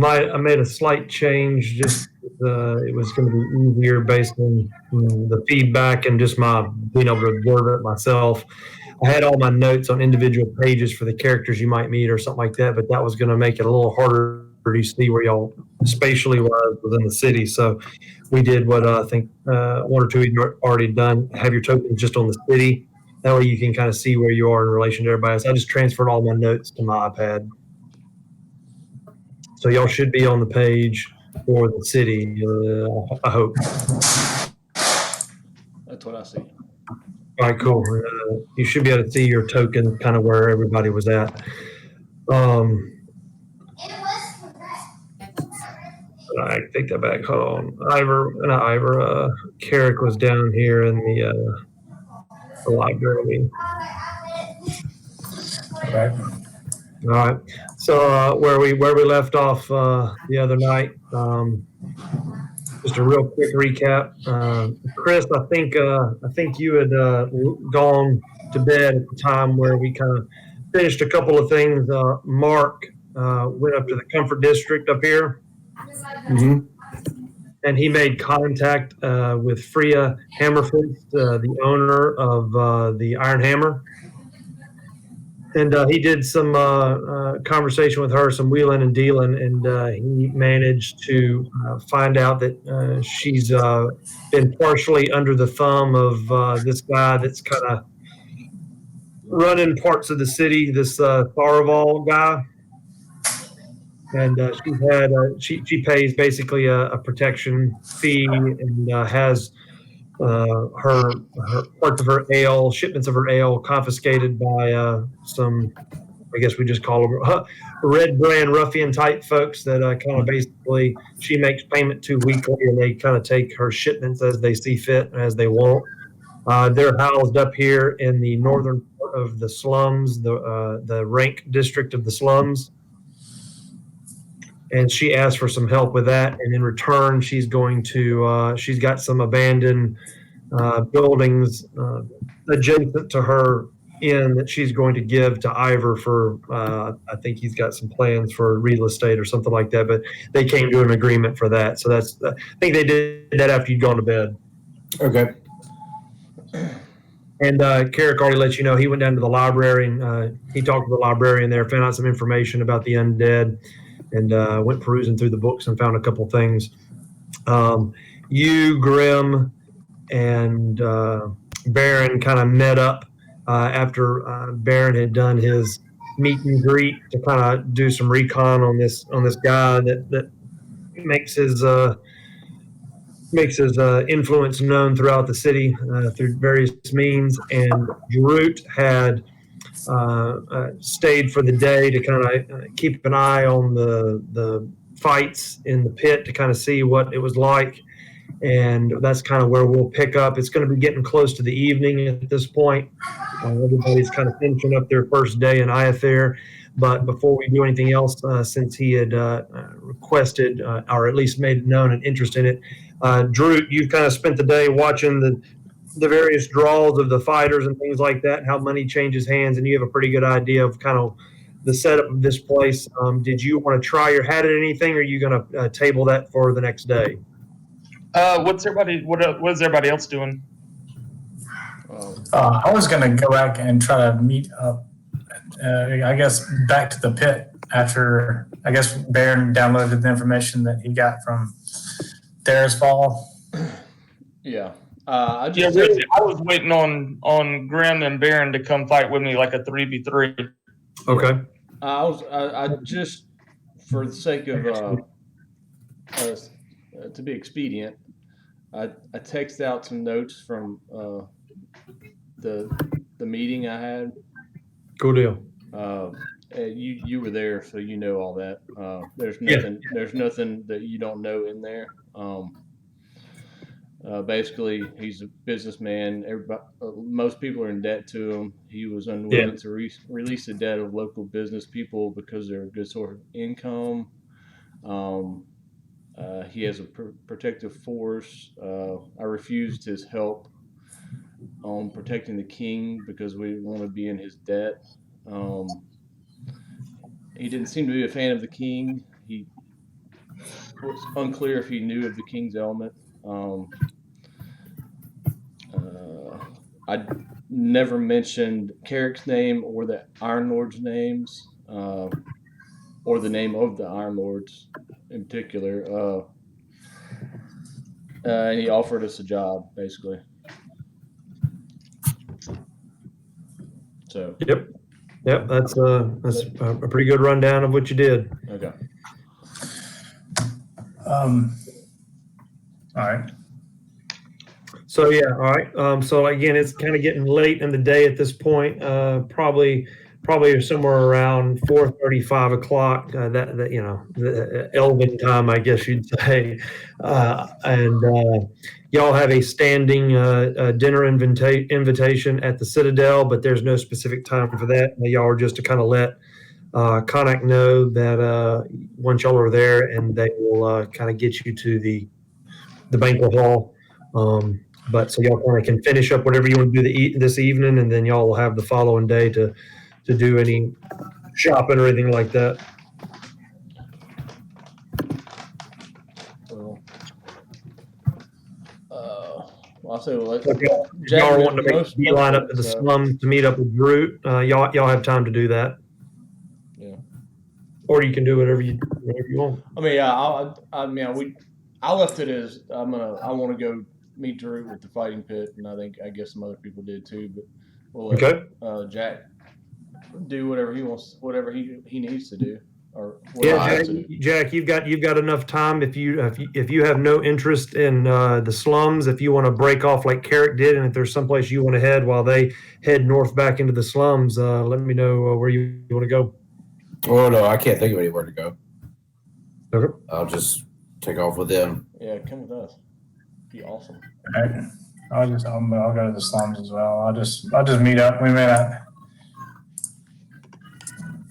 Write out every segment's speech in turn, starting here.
I made a slight change. Just it was going to be easier based on the feedback and just my being able to observe it myself. I had all my notes on individual pages for the characters you might meet or something like that, but that was going to make it a little harder to see where y'all spatially was within the city. So we did what I think one or two of you already done. Have your tokens just on the city. That way you can kind of see where you are in relation to everybody else. I just transferred all my notes to my iPad. So y'all should be on the page for the city, I hope. That's what I see. All right, cool. You should be able to see your token, kind of where everybody was at. I take that back. Hold on. Carrick was down here in the library. Okay. All right. So where we left off the other night, just a real quick recap. Chris, I think you had gone to bed at the time where we kind of finished a couple of things. Mark went up to the Comfort District up here. Mm-hmm. And he made contact with Freya Hammerfist, the owner of the Iron Hammer. And he did some conversation with her, some wheeling and dealing, and he managed to find out that she's been partially under the thumb of this guy that's kind of running parts of the city, this Tharaval guy. And she pays basically a protection fee and has her parts of her ale, shipments of her ale, confiscated by some. I guess we just call them red brand ruffian type folks that kind of basically she makes payment to weekly, and they kind of take her shipments as they see fit and as they want. They're housed up here in the northern part of the slums, the rank district of the slums. And she asked for some help with that, and in return, she's going to. She's got some abandoned buildings adjacent to her inn that she's going to give to Ivor for. I think he's got some plans for real estate or something like that. But they came to an agreement for that. So that's. I think they did that after you'd gone to bed. Okay. And Carrick already let you know he went down to the library and he talked to the librarian there, found out some information about the undead, and went perusing through the books and found a couple things. You, Grim, and Baron kind of met up after Baron had done his meet and greet to kind of do some recon on this guy that makes his influence known throughout the city through various means. And Jarut had stayed for the day to kind of keep an eye on the fights in the pit to kind of see what it was like. And that's kind of where we'll pick up. It's going to be getting close to the evening at this point. Everybody's kind of finishing up their first day in Iathir. But before we do anything else, since he had requested or at least made known an interest in it, Drew, you've kind of spent the day watching the various draws of the fighters and things like that, how money changes hands, and you have a pretty good idea of kind of the setup of this place. Did you want to try your hat at anything, or are you going to table that for the next day? What is everybody else doing? I was going to go back and try to meet up, I guess, back to the pit after, I guess, Baron downloaded the information that he got from Dara's Fall. Yeah. I was waiting on Grim and Baron to come fight with me like a 3v3. Okay. I just, for the sake of to be expedient, I texted out some notes from the meeting I had. Cool deal. You were there, so you know all that. There's nothing that you don't know in there. Basically, he's a businessman. Most people are in debt to him. He was unwilling to release the debt of local business people because they're a good source of income. He has a protective force. I refused his help on protecting the king because we want to be in his debt. He didn't seem to be a fan of the king. He It's unclear if he knew of the King's Element. I never mentioned Carrick's name or the Iron Lord's names, or the name of the Iron Lords in particular. And he offered us a job, basically. So. Yep. That's a pretty good rundown of what you did. Okay. All right. So yeah, all right. So again, it's kind of getting late in the day at this point. Probably somewhere around 4:30, 5 o'clock. That the Elven time, I guess you'd say. And y'all have a standing dinner invitation at the Citadel, but there's no specific time for that. Y'all are just to kind of let Connacht know that once y'all are there, and they will kind of get you to the banquet hall. But so y'all kind of can finish up whatever you want to do this evening, and then y'all will have the following day to do any shopping or anything like that. I'll say, Y'all are wanting to make a beeline up to the slums to meet up with Groot. Y'all have time to do that. Yeah. Or you can do whatever you want. I mean, yeah, I left it as I want to go meet Drew with the fighting pit, and I guess some other people did too. But we'll let Jack do whatever he wants, whatever he needs to do, or Jack, you've got enough time. If you have no interest in the slums, if you want to break off like Carrick did, and if there's someplace you want to head while they head north back into the slums, let me know where you want to go. Oh no, I can't think of anywhere to go. Okay. I'll just take off with them. Yeah, come with us. Be awesome. All right. I'll go to the slums as well. I'll just meet up. We may not.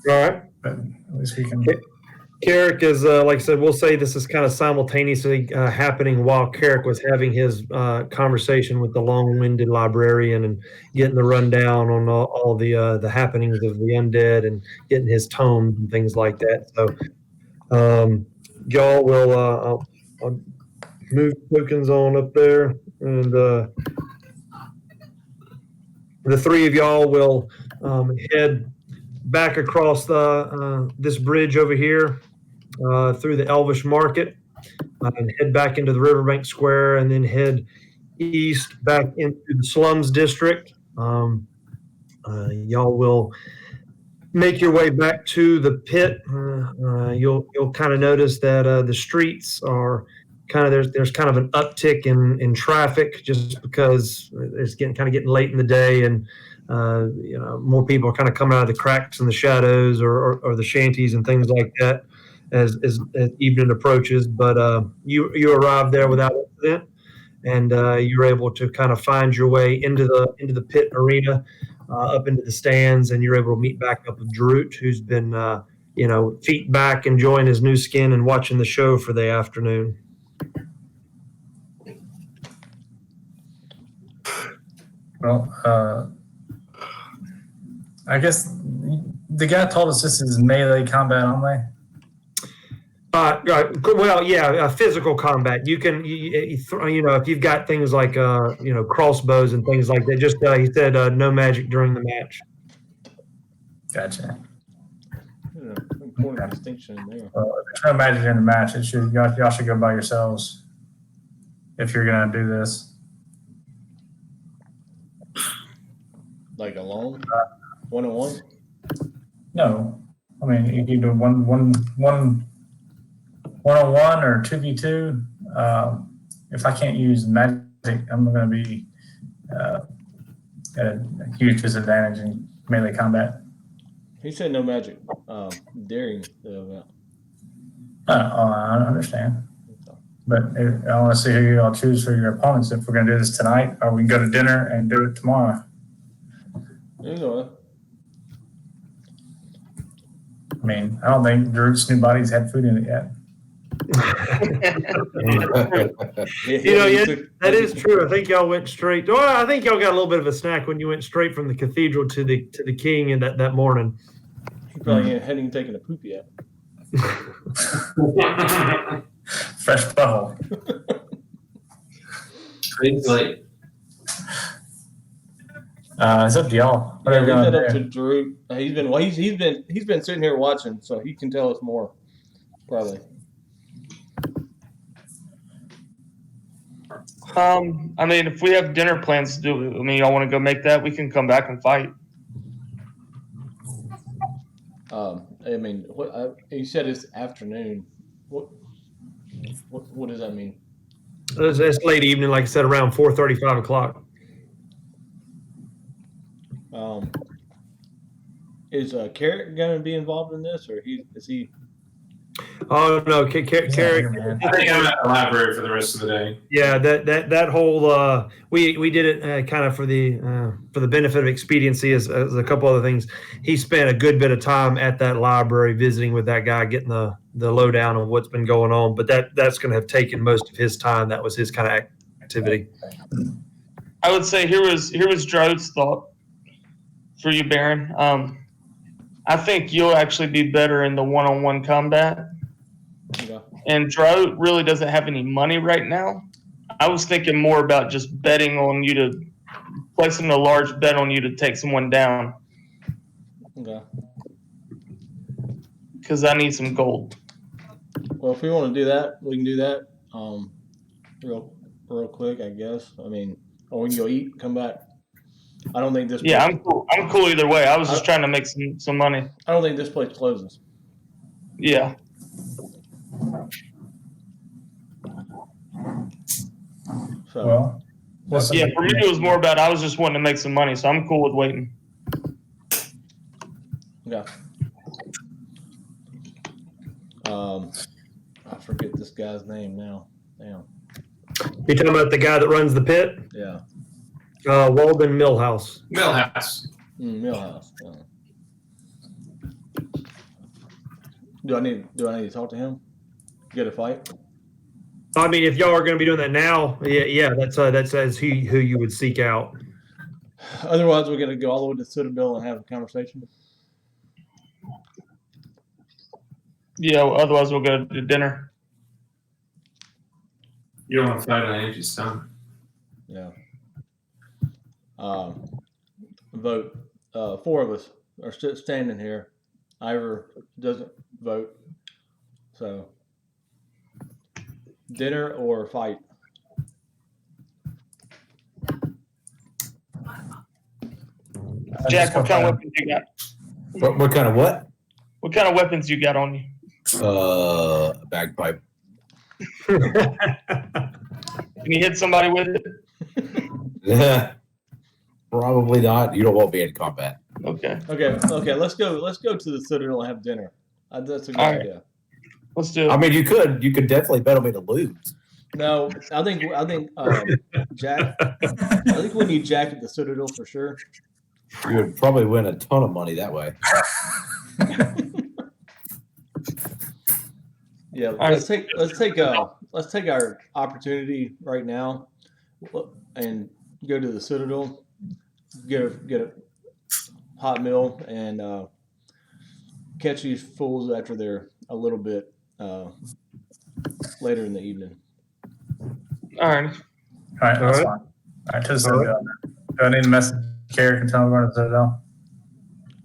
All right. But at least we can. Carrick is, like I said, we'll say this is kind of simultaneously happening while Carrick was having his conversation with the long-winded librarian and getting the rundown on all the happenings of the undead and getting his tomes and things like that. So y'all will I'll move tokens on up there, and the three of y'all will head back across this bridge over here through the Elvish Market and head back into the Riverbank Square, and then head east back into the Slums District. Y'all will make your way back to the pit. You'll kind of notice that the streets are kind of there's kind of an uptick in traffic just because it's getting late in the day, and more people are kind of coming out of the cracks and the shadows or the shanties and things like that as evening approaches. But you arrived there without incident, and you're able to kind of find your way into the pit arena, up into the stands, and you're able to meet back up with Droot, who's been feet back enjoying his new skin and watching the show for the afternoon. Well, I guess the guy told us this is melee combat only. Well, yeah, physical combat. You can, if you've got things like, crossbows and things like that. Just he said no magic during the match. Gotcha. Important distinction there. Well, if there's no magic in the match, y'all should go by yourselves if you're gonna do this. Like alone, 1-on-1. No, I mean you can do one-on-one or 2v2. If I can't use magic, I'm going to be at a huge disadvantage in melee combat. He said no magic during the event. I understand. But I want to see who you all choose for your opponents. If we're going to do this tonight, or we can go to dinner and do it tomorrow. I mean, I don't think Drew's new body's had food in it yet. That is true. I think y'all went straight. Well, I think y'all got a little bit of a snack when you went straight from the cathedral to the king and that morning. He probably hadn't even taken a poop yet. Fresh butthole. It's like, It's up to y'all. Yeah, Whatever you leave want that to up do. to Drew. He's been sitting here watching, so he can tell us more. Probably. I mean, if we have dinner plans to do, I mean, y'all want to go make that? We can come back and fight. I mean, you said it's afternoon. What does that mean? It's late evening, like I said, around 4:30, 5 o'clock. Is Carrot going to be involved in this, or is he? Oh no, He's not Carrick. here, man. I think I'm at the library for the rest of the day. Yeah, that whole we did it kind of for the benefit of expediency as a couple other things. He spent a good bit of time at that library visiting with that guy, getting the lowdown on what's been going on. But that's going to have taken most of his time. That was his kind of activity. I would say here was Stroud's thought for you, Baron. I think you'll actually be better in the one-on-one combat. Yeah. And Stroud really doesn't have any money right now. I was thinking more about just betting on you to placing a large bet on you to take someone down. Okay. Because I need some gold. Well, if we want to do that, we can do that. Real quick, I guess. I mean, or we can go eat, and come back. I don't think this. Yeah, place, I'm cool either way. I was just trying to make some money. I don't think this place closes. Yeah. So Well, Yeah, for me it was more about I was just wanting to make some money, so I'm cool with waiting. yeah. I forget this guy's name now. Damn. You talking about the guy that runs the pit? Yeah. Walden Millhouse. Millhouse. Millhouse. Do I need to talk to him? Get a fight? I mean, if y'all are going to be doing that now, yeah, that says who you would seek out. Otherwise, we're gonna go all the way to Citadel and have a conversation. Yeah, otherwise we'll go to dinner. You don't want to fight on Angie's son. Yeah. Vote. 4 of us are standing here. Ivor doesn't vote. So, dinner or fight? Jack, what kind of weapons you got? What kind of what? What kind of weapons you got on you? Bagpipe. Can you hit somebody with it? Yeah. Probably not. You don't want me in combat. Okay. Okay. Let's go to the Citadel and have dinner. That's a good All right. idea. Let's do it. I mean, you could definitely bet on me to lose. No, I think Jack. I think we need Jack at the Citadel for sure. You would probably win a ton of money that way. Yeah, let's take our opportunity right now and go to the Citadel, get a hot meal, and catch these fools after they're a little bit later in the evening. All right. All right, that's fine. All right, to the Citadel. Do I need to message Carrick and tell him we're going to the Citadel?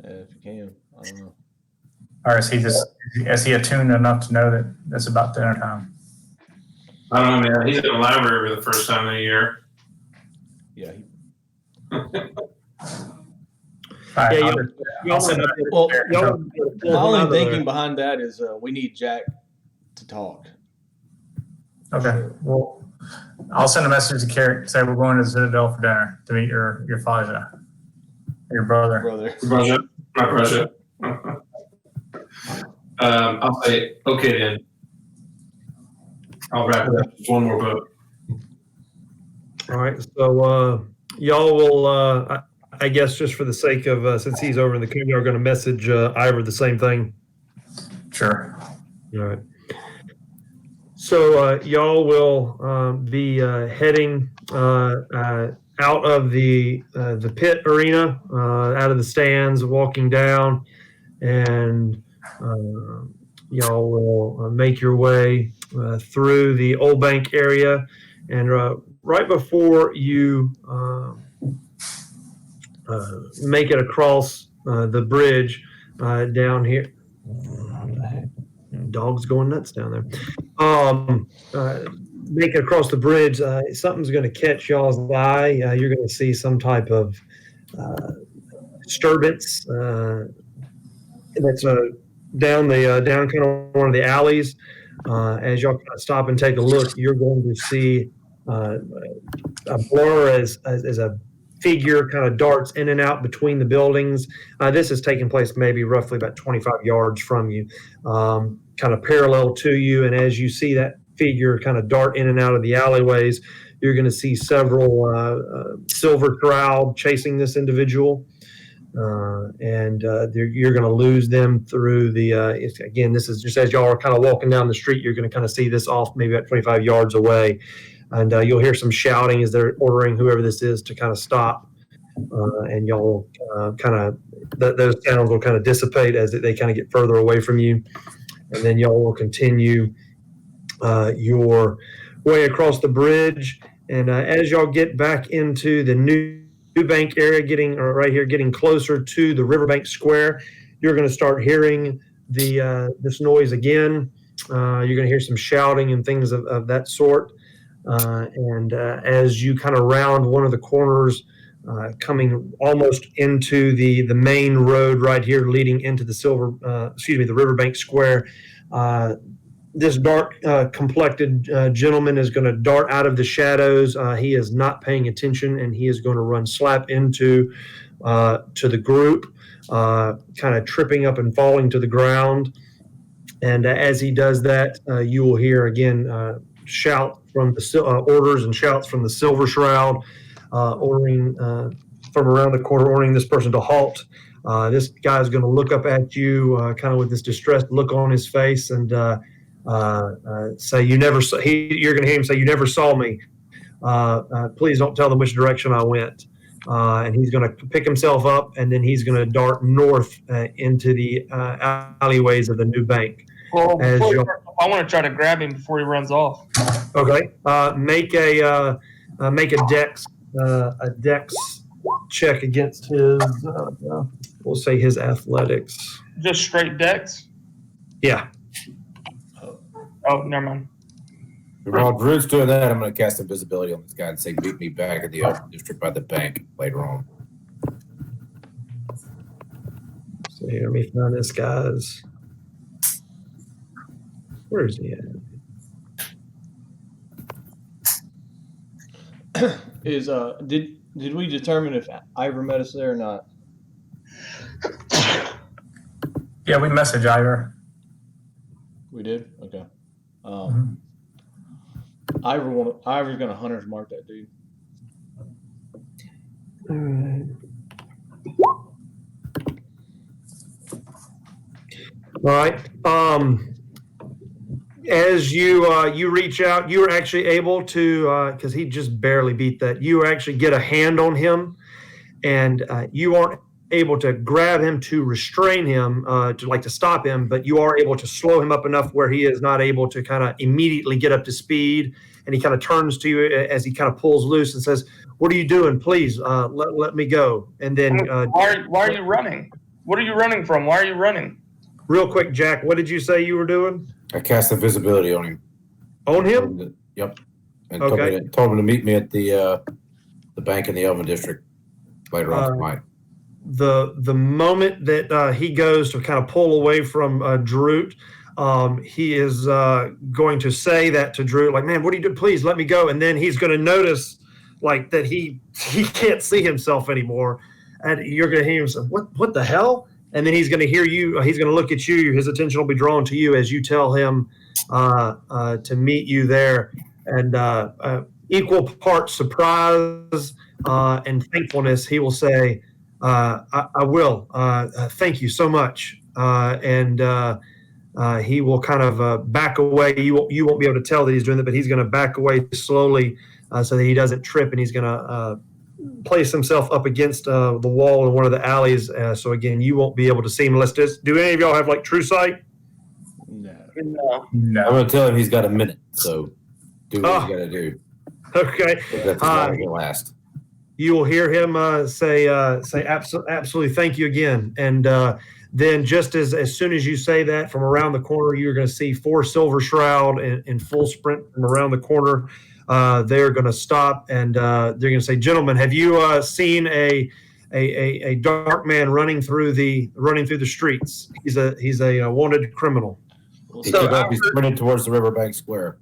If you can, I don't know. Or is he attuned enough to know that it's about dinner time? I don't know, man. He's in the library for the first time in a year. Yeah. All right, Yeah, I'll send it. Well, Y'all- my only thinking behind that is we need Jack to talk. Okay. Well, I'll send a message to Carrick, say we're going to the Citadel for dinner to meet your Faja, your brother. Brother. My brother. I'll say, okay then. I'll wrap it up. Just one more vote. All right, so y'all will, I guess, just for the sake of since he's over in the community, are going to message Ivor the same thing. Sure. All right. So y'all will be heading out of the pit arena, out of the stands, walking down, and y'all will make your way through the Old Bank area, and right before you make it across the bridge down here. Dog's going nuts down there. Make it across the bridge. Something's going to catch y'all's eye. You're going to see some type of disturbance that's down kind of one of the alleys. As y'all kind of stop and take a look, you're going to see a blur as a figure kind of darts in and out between the buildings. This is taking place maybe roughly about 25 yards from you, kind of parallel to you. And as you see that figure kind of dart in and out of the alleyways, you're going to see several silver Strahd chasing this individual. And you're going to lose them through the, again, this is just as y'all are kind of walking down the street, you're going to kind of see this off maybe about 25 yards away. And you'll hear some shouting as they're ordering whoever this is to kind of stop. And y'all kind of, those sounds will kind of dissipate as they kind of get further away from you. And then y'all will continue your way across the bridge. And as y'all get back into the New Bank area, getting closer to the Riverbank Square, you're going to start hearing this noise again. You're going to hear some shouting and things of that sort. And as you kind of round one of the corners, coming almost into the main road right here, leading into the Riverbank Square, this dark complected gentleman is going to dart out of the shadows. He is not paying attention, and he is going to run slap into to the group, kind of tripping up and falling to the ground. And as he does that, you will hear again shout from the orders and shouts from the Silver Shroud, ordering from around the corner, ordering this person to halt. This guy is going to look up at you, kind of with this distressed look on his face, and say, "You never saw." You're going to hear him say, "You never saw me. Please don't tell them which direction I went." And he's going to pick himself up, and then he's going to dart north into the alleyways of the New Bank. Well, I want to try to grab him before he runs off. Okay. Make a dex check against his. We'll say his athletics. Just straight dex? Yeah. Oh, never mind. While Drew's doing that, I'm going to cast invisibility on this guy and say, "Meet me back at the open district by the bank later on." So here, let me find this guy's. Where is he at? Did we determine if Ivor met us there or not? Yeah, we message Ivor. We did? Okay. Ivor's gonna hunter's mark that dude. All right. All right. As you reach out, you were actually able to, because he just barely beat that, you actually get a hand on him, and you aren't able to grab him to restrain him, to stop him, but you are able to slow him up enough where he is not able to kind of immediately get up to speed. And he kind of turns to you as he kind of pulls loose and says, "What are you doing? Please let me go." And then why are you running? What are you running from? Why are you running? Real quick, Jack, what did you say you were doing? I cast invisibility on him. On him? Yep. And Okay. told him to meet me at the bank in the Elven District later on tonight. The moment that he goes to kind of pull away from Drute, he is going to say that to Drute, like, "Man, what do you do? Please let me go." And then he's going to notice like that he can't see himself anymore, and you're going to hear him say, "What the hell?" And then he's going to hear you. He's going to look at you. His attention will be drawn to you as you tell him to meet you there. And equal parts surprise and thankfulness, he will say, I will. Thank you so much." And he will kind of back away. You won't be able to tell that he's doing that, but he's going to back away slowly so that he doesn't trip, and he's going to place himself up against the wall in one of the alleys. So again, you won't be able to see him unless do any of y'all have like true sight? No. No. I'm No. gonna tell him he's got a minute, so do what he's gotta do. Okay. That's as long as it lasts. You will hear him say absolutely thank you again. And then just as soon as you say that, from around the corner, you're going to see 4 Silver Shroud in full sprint from around the corner. They're going to stop and they're going to say, "Gentlemen, have you seen a dark man running through the streets? He's a wanted criminal." He took off, he's sprinted towards the Riverbank Square.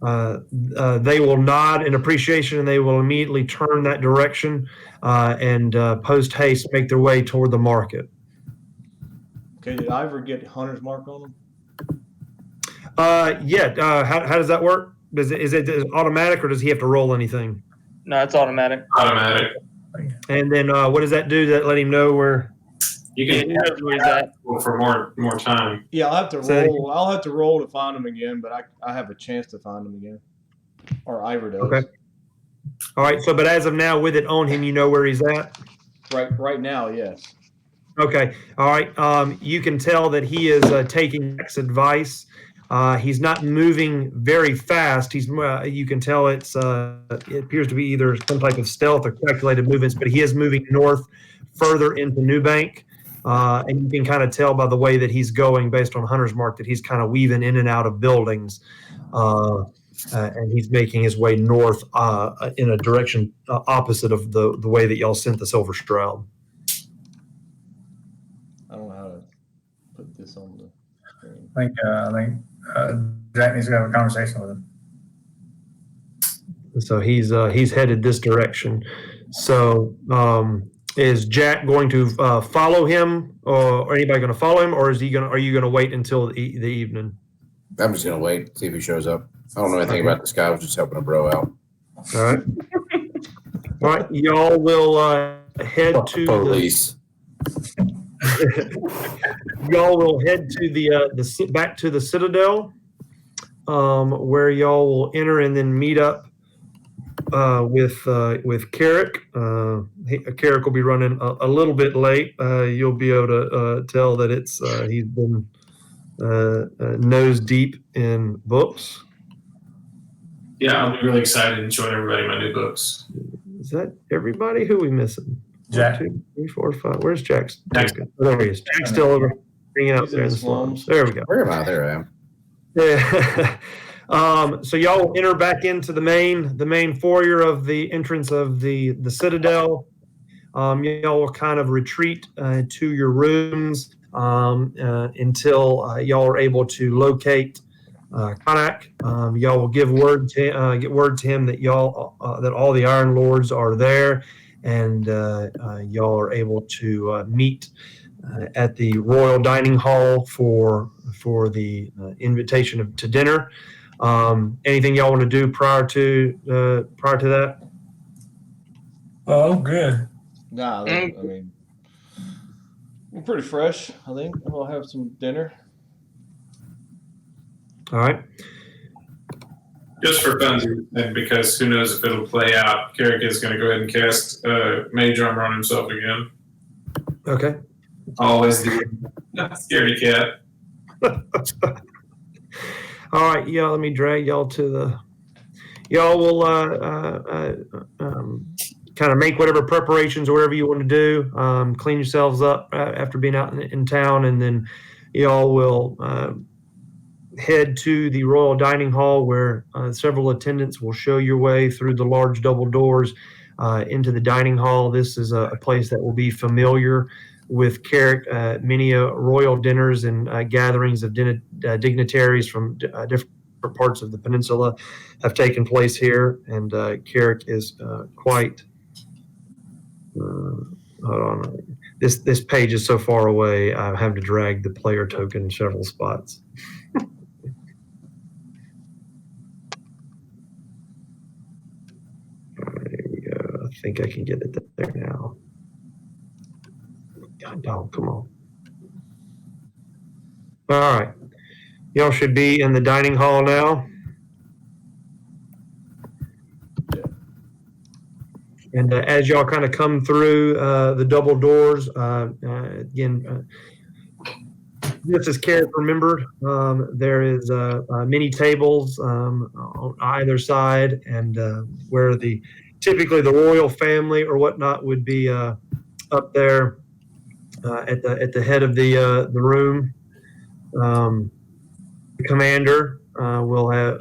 They will nod in appreciation, and they will immediately turn that direction and post haste make their way toward the market. Okay, did I ever get Hunter's Mark on him? How does that work? Is it automatic, or does he have to roll anything? No, it's automatic. Automatic. And then what does that do? That let him know where? You He can knows where he's at. for more time. Yeah, I'll have to So- roll. I'll have to roll to find him again, but I have a chance to find him again, or Ivor does. Okay. All right. So, but as of now, with it on him, you know where he's at. Right now, yes. Okay. All right. You can tell that he is taking Jack's advice. He's not moving very fast. You can tell it appears to be either some type of stealth or calculated movements, but he is moving north further into Newbank. And you can kind of tell by the way that he's going based on Hunter's Mark that he's kind of weaving in and out of buildings. And he's making his way north in a direction opposite of the way that y'all sent the Silver Shroud. I don't know how to put this on the screen. I think Jack needs to have a conversation with him. So he's headed this direction. So is Jack going to follow him, or anybody going to follow him, or are you going to wait until the evening? I'm just gonna wait, see if he shows up. I don't know anything about this guy. I was just helping a bro out. All right. All right. Y'all will head to Police. y'all will head to the back to the Citadel, where y'all will enter and then meet up with Carrick. Carrick will be running a little bit late. You'll be able to tell that he's been nose deep in books. Yeah, I'll be really excited and showing everybody my new books. Is that everybody? Who are we missing? Jack. 1, 2, 3, 4, 5. Where's Jack's? Jack's- Oh, there he is. Jack's still over hanging out He's in there in the the slums. slums. There we go. Where am I? There I am. Yeah. So y'all will enter back into the main foyer of the entrance of the Citadel. Y'all will kind of retreat to your rooms until y'all are able to locate Konak. Y'all will get word to him that that all the Iron Lords are there, and y'all are able to meet at the Royal Dining Hall for the invitation to dinner. Anything y'all want to do prior to that? Oh, good. Nah, I mean, we're pretty fresh. I think we'll have some dinner. All right. Just for fun, and because who knows if it'll play out, Carrick is going to go ahead and cast Mage Armor on himself again. Okay. Always the scaredy cat. All right. Yeah. Let me drag y'all to the. Y'all will kind of make whatever preparations or whatever you want to do. Clean yourselves up after being out in town, and then y'all will head to the Royal Dining Hall, where several attendants will show your way through the large double doors into the dining hall. This is a place that will be familiar with Carrick. Many royal dinners and gatherings of dignitaries from different parts of the peninsula have taken place here, and Carrick is quite. Hold on. This page is so far away. I have to drag the player token several spots. There we go. I think I can get it there now. God, dog, come on. All right. Y'all should be in the dining hall now. And as y'all kind of come through the double doors, again, Just as Carrick remembered, there is many tables on either side, and where typically the royal family or whatnot would be up there at the head of the room. The commander will have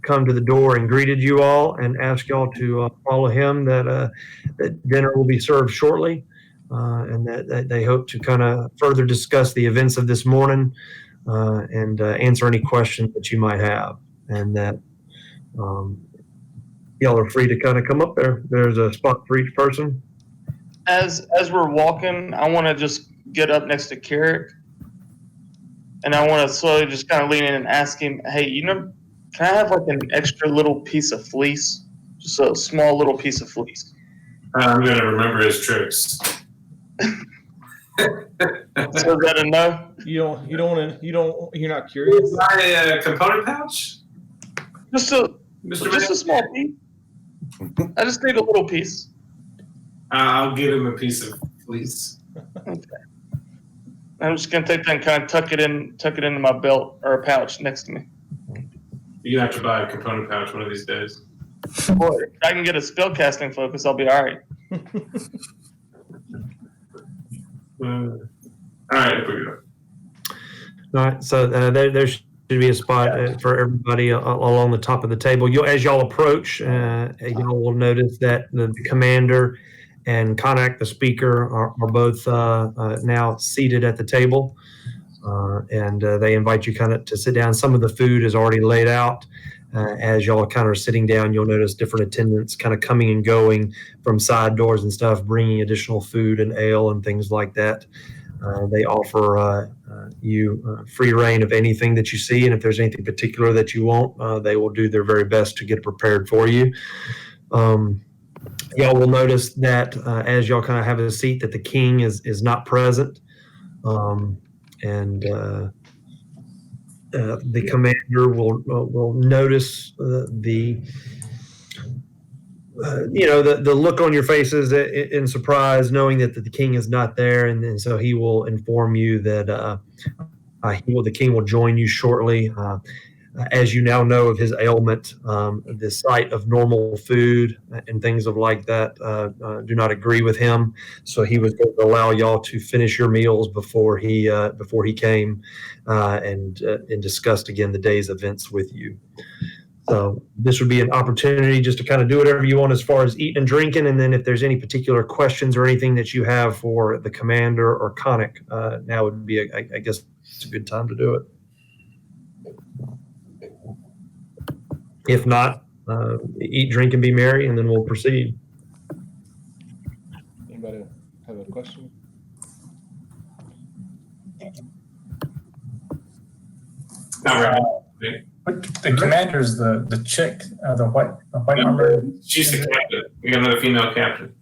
come to the door and greeted you all and asked y'all to follow him. That dinner will be served shortly, and that they hope to kind of further discuss the events of this morning and answer any questions that you might have. And that y'all are free to kind of come up there. There's a spot for each person. As we're walking, I want to just get up next to Carrick, and I want to slowly just kind of lean in and ask him, "Hey, can I have like an extra little piece of fleece? Just a small little piece of fleece." I'm going to remember his tricks. So is that a no? You're not curious? Buy a component pouch? Just a small piece. I just need a little piece. I'll give him a piece of fleece. Okay. I'm just gonna take that and kind of tuck it into my belt or a pouch next to me. You're gonna have to buy a component pouch one of these days. Boy, if I can get a spellcasting focus, I'll be all right. All right, we go. All right, so there should be a spot for everybody along the top of the table. As y'all approach, y'all will notice that the commander and Connacht, the speaker, are both now seated at the table, and they invite you kind of to sit down. Some of the food is already laid out. As y'all kind of are sitting down, you'll notice different attendants kind of coming and going from side doors and stuff, bringing additional food and ale and things like that. They offer you free reign of anything that you see, and if there's anything particular that you want, they will do their very best to get it prepared for you. Y'all will notice that as y'all kind of have a seat, that the king is not present, and the commander will notice the look on your faces in surprise, knowing that the king is not there, and so he will inform you that the king will join you shortly. As you now know of his ailment, the sight of normal food and things of like that do not agree with him. So he was going to allow y'all to finish your meals before he came and discussed again the day's events with you. So this would be an opportunity just to kind of do whatever you want as far as eating and drinking, and then if there's any particular questions or anything that you have for the commander or Connacht, now would be, I guess, it's a good time to do it. If not, eat, drink, and be merry, and then we'll proceed. Anybody have a question? Not right. But the commander's the chick, the white armor. She's the captain. We got another female captain.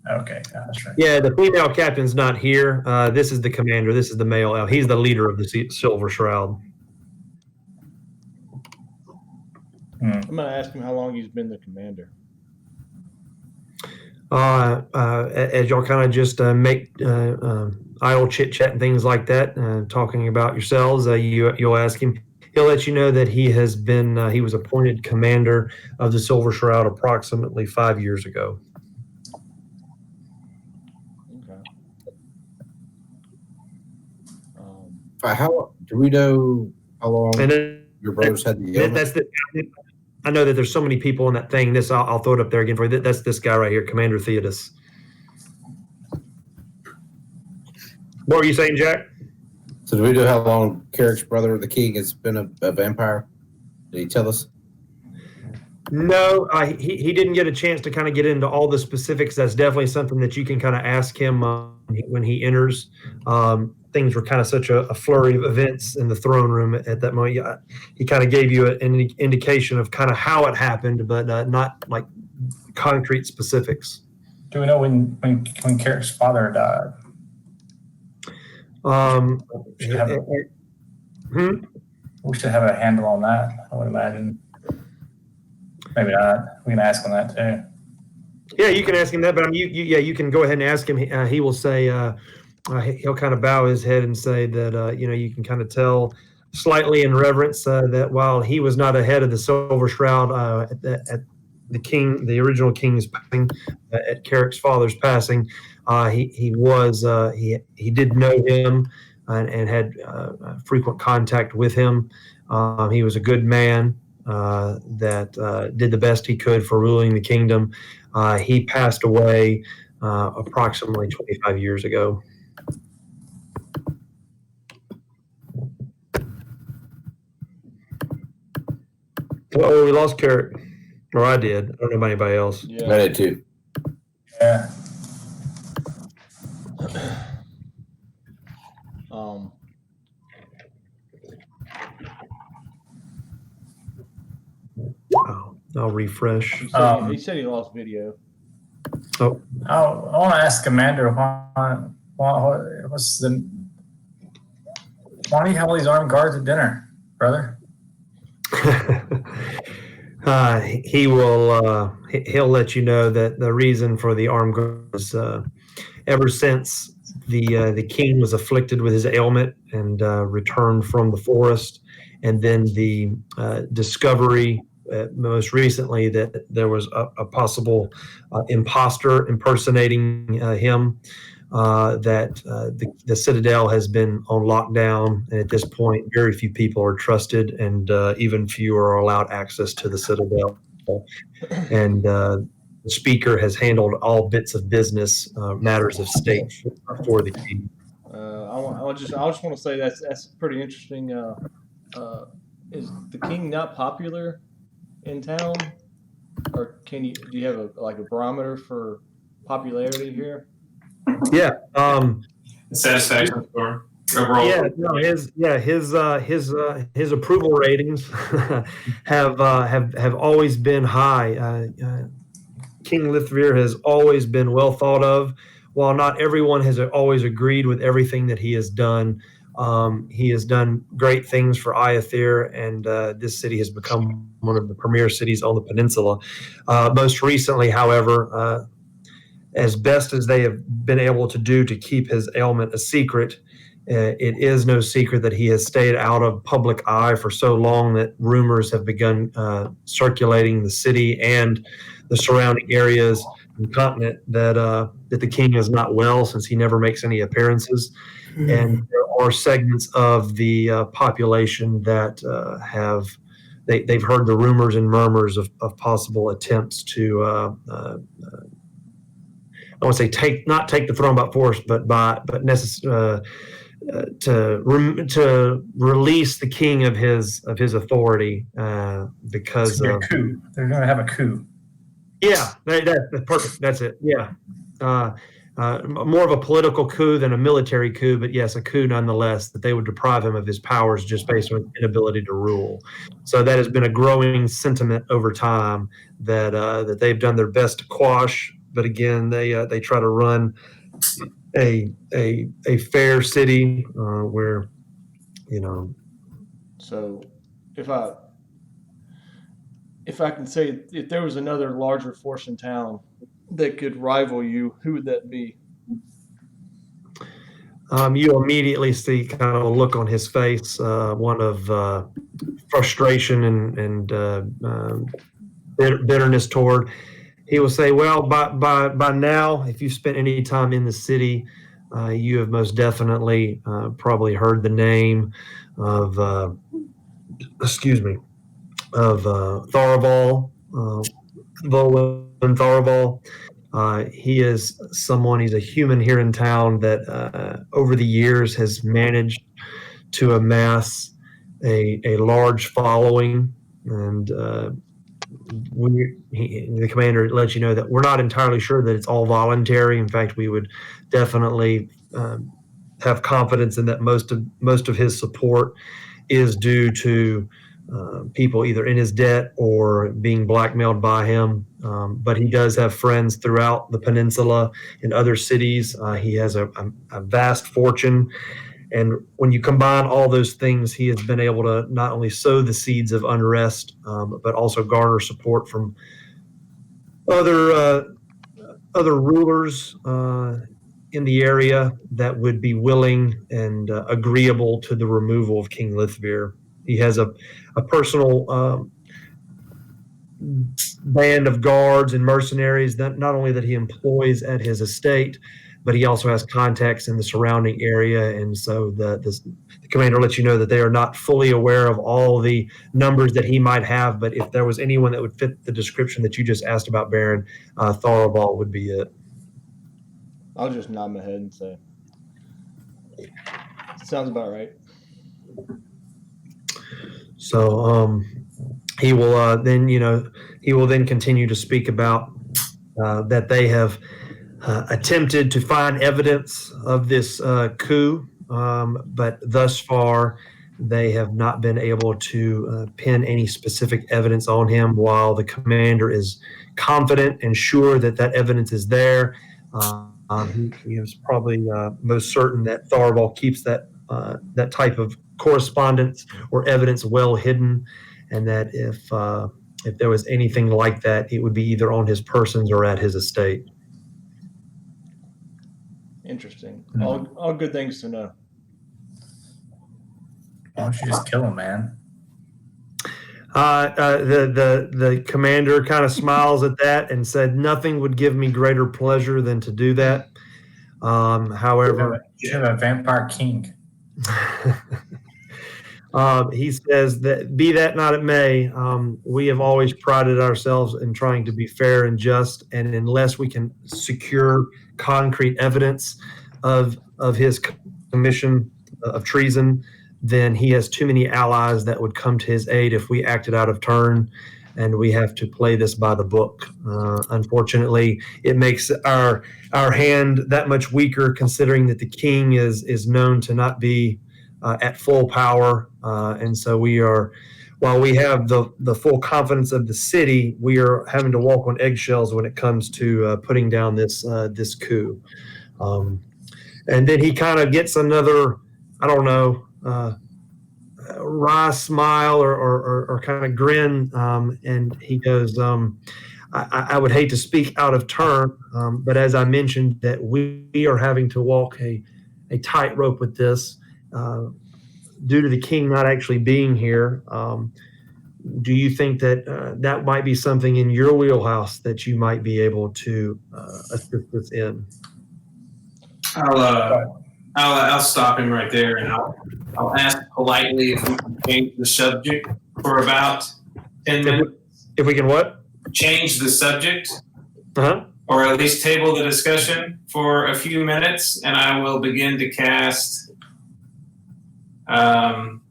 Okay, that's right. Yeah, the female captain's not here. This is the commander. This is the male. He's the leader of the Silver Shroud. I'm going to ask him how long he's been the commander. As y'all kind of just make idle chit chat and things like that, talking about yourselves, you'll ask him. He'll let you know that he was appointed commander of the Silver Shroud approximately 5 years ago. Okay. How do we know how long And then, your brothers had the ailment? I know that there's so many people in that thing. I'll throw it up there again for you. That's this guy right here, Commander Theodos. What were you saying, Jack? So do we know how long Carrick's brother, the king, has been a vampire? Did he tell us? No, he didn't get a chance to kind of get into all the specifics. That's definitely something that you can kind of ask him when he enters. Things were kind of such a flurry of events in the throne room at that moment. He kind of gave you an indication of kind of how it happened, but not like concrete specifics. Do we know when Carrick's father died? We should have a handle on that, I would imagine. Maybe not. We can ask on that too. Yeah, you can ask him that, but you can go ahead and ask him. He will say he'll kind of bow his head and say that you can kind of tell slightly in reverence that while he was not ahead of the Silver Shroud at the original king's passing, at Carrick's father's passing, he did know him and had frequent contact with him. He was a good man that did the best he could for ruling the kingdom. He passed away approximately 25 years ago. Oh, we lost Carrick. Or I did. I don't know about anybody else. I did too. Yeah. I'll refresh. He said he lost video. Oh, I want to ask Commander why do you have all these armed guards at dinner, brother? He'll let you know that the reason for the armed guards ever since the king was afflicted with his ailment and returned from the forest, and then the discovery most recently that there was a possible imposter impersonating him, that the Citadel has been on lockdown, and at this point very few people are trusted, and even fewer are allowed access to the Citadel. And the speaker has handled all bits of business, matters of state for the king. I just want to say that's pretty interesting. Is the king not popular in town, or do you have a barometer for popularity here? Yeah. Satisfaction score overall. Yeah. No. His approval ratings have always been high. King Lithvir has always been well thought of. While not everyone has always agreed with everything that he has done, he has done great things for Iathir, and this city has become one of the premier cities on the peninsula. Most recently, however, as best as they have been able to do to keep his ailment a secret, it is no secret that he has stayed out of public eye for so long that rumors have begun circulating the city and the surrounding areas and continent that the king is not well, since he never makes any appearances. And there are segments of the population that they've heard the rumors and murmurs of possible attempts to I want to say not take the throne by force, but to release the king of his authority, because It's a coup. They're going to have a coup. Yeah, that's perfect. That's it. Yeah. More of a political coup than a military coup, but yes, a coup nonetheless, that they would deprive him of his powers just based on inability to rule. So that has been a growing sentiment over time that they've done their best to quash. But again, they try to run a fair city where, So, if I can say, if there was another larger force in town that could rival you, who would that be? You immediately see kind of a look on his face, one of frustration and bitterness toward. He will say, "Well, by now, if you've spent any time in the city, you have most definitely probably heard the name of Tharaval, Volwyn Tharaval. He is he's a human here in town that over the years has managed to amass a large following, and the commander lets you know that we're not entirely sure that it's all voluntary. In fact, we would definitely have confidence in that most of his support is due to people either in his debt or being blackmailed by him. But he does have friends throughout the peninsula in other cities. He has a vast fortune. And when you combine all those things, he has been able to not only sow the seeds of unrest, but also garner support from other rulers in the area that would be willing and agreeable to the removal of King Lithvir. He has a personal band of guards and mercenaries that not only that he employs at his estate, but he also has contacts in the surrounding area. And so the commander lets you know that they are not fully aware of all the numbers that he might have. But if there was anyone that would fit the description that you just asked about, Baron, Thorobald would be it. I'll just nod my head and say, sounds about right. So he will then continue to speak about that they have attempted to find evidence of this coup, but thus far they have not been able to pin any specific evidence on him, while the commander is confident and sure that that evidence is there. He is probably most certain that Thorobald keeps that type of correspondence or evidence well hidden, and that if there was anything like that, it would be either on his persons or at his estate. Interesting. All good things to know. Why don't you just kill him, man? The commander kind of smiles at that and said, "Nothing would give me greater pleasure than to do that." However, You have a vampire king. he says that be that not it may, we have always prided ourselves in trying to be fair and just, and unless we can secure concrete evidence of his commission of treason, then he has too many allies that would come to his aid if we acted out of turn, and we have to play this by the book. Unfortunately, it makes our hand that much weaker, considering that the king is known to not be at full power, and so we are, while we have the full confidence of the city, we are having to walk on eggshells when it comes to putting down this coup. And then he kind of gets another, I don't know, wry smile or kind of grin, and he goes, I would hate to speak out of turn, but as I mentioned, that we are having to walk a tightrope with this due to the king not actually being here. Do you think that that might be something in your wheelhouse that you might be able to assist us in? I'll stop him right there, and I'll ask politely if we can change the subject for about 10 minutes. If we can what? Change the subject, Uh-huh. or at least table the discussion for a few minutes, and I will begin to cast. Hold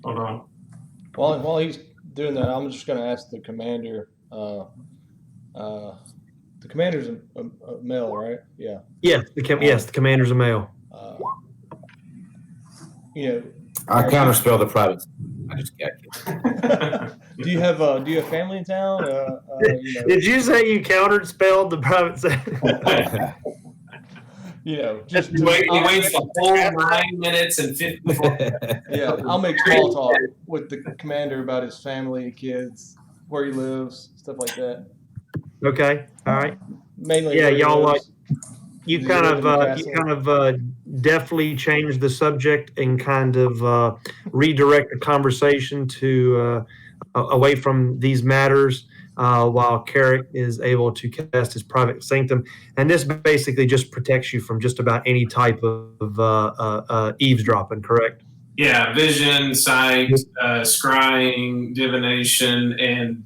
on. While he's doing that, I'm just going to ask the commander. The commander's a male, right? Yeah. Yes, the commander's a male. I counterspell the private. I just got you. Do you have family in town? Did you say you counterspelled the private sector? Just He waits the whole 9 minutes and 54. yeah. I'll make small talk with the commander about his family, kids, where he lives, stuff like that. Okay, all right. Mainly, Yeah, where he y'all lives. you Does he kind live in the of castle? deftly changed the subject and kind of redirect the conversation to away from these matters, while Carrick is able to cast his private sanctum, and this basically just protects you from just about any type of eavesdropping. Correct? Yeah, vision, sight, scrying, divination, and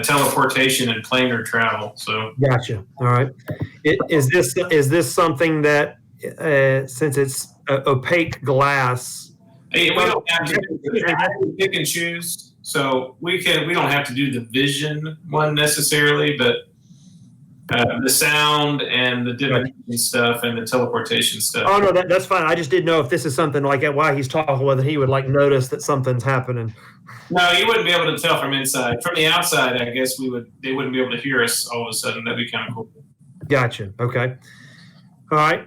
teleportation and planar travel. So Gotcha. All right. Is this something that since it's opaque glass? we don't have to pick and choose. So we don't have to do the vision one necessarily, but the sound and the divination stuff and the teleportation stuff. Oh no, that's fine. I just didn't know if this is something like while he's talking, whether he would notice that something's happening. No, you wouldn't be able to tell from inside. From the outside, I guess they wouldn't be able to hear us all of a sudden. That'd be kind of cool. Gotcha. Okay. All right.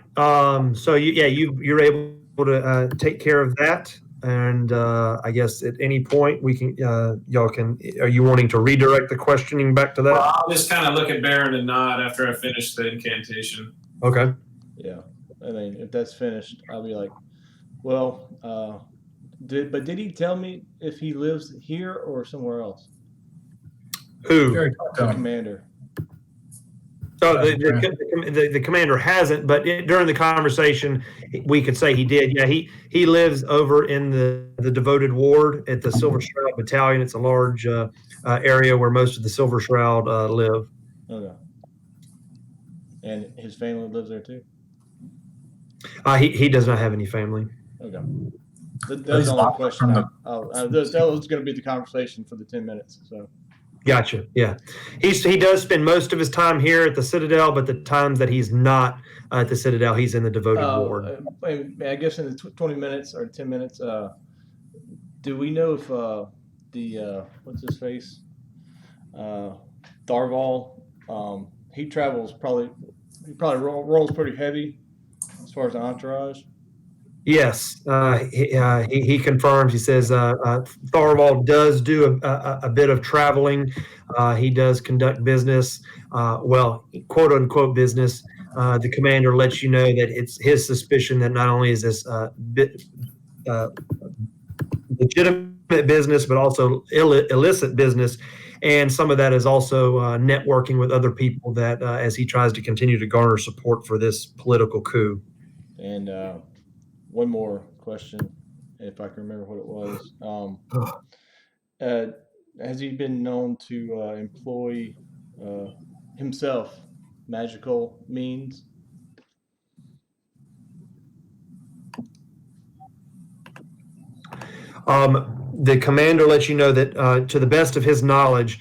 So you're able to take care of that. and I guess at any point we can, y'all can. Are you wanting to redirect the questioning back to that? Well, I'll just kind of look at Baron and nod after I finish the incantation. Okay. Yeah. I mean, if that's finished, I'll be like, well, did he tell me if he lives here or somewhere else? Who? The commander. So the commander hasn't, but during the conversation, we could say he did. Yeah, he lives over in the devoted ward at the Silver Shroud Battalion. It's a large area where most of the Silver Shroud live. Okay. And his family lives there too? He does not have any family. Okay. That's the only question. That was going to be the conversation for the 10 minutes. So. Gotcha. Yeah, he does spend most of his time here at the Citadel, but the times that he's not at the Citadel, he's in the devoted ward. I guess in the 20 minutes or 10 minutes, do we know if what's his face, Tharval, he rolls pretty heavy as far as the entourage? Yes, he confirms. He says Tharval does do a bit of traveling. He does conduct business, well, quote unquote business. The commander lets you know that it's his suspicion that not only is this legitimate business, but also illicit business. And some of that is also networking with other people that as he tries to continue to garner support for this political coup. And one more question, if I can remember what it was. Has he been known to employ himself magical means? The commander lets you know that to the best of his knowledge,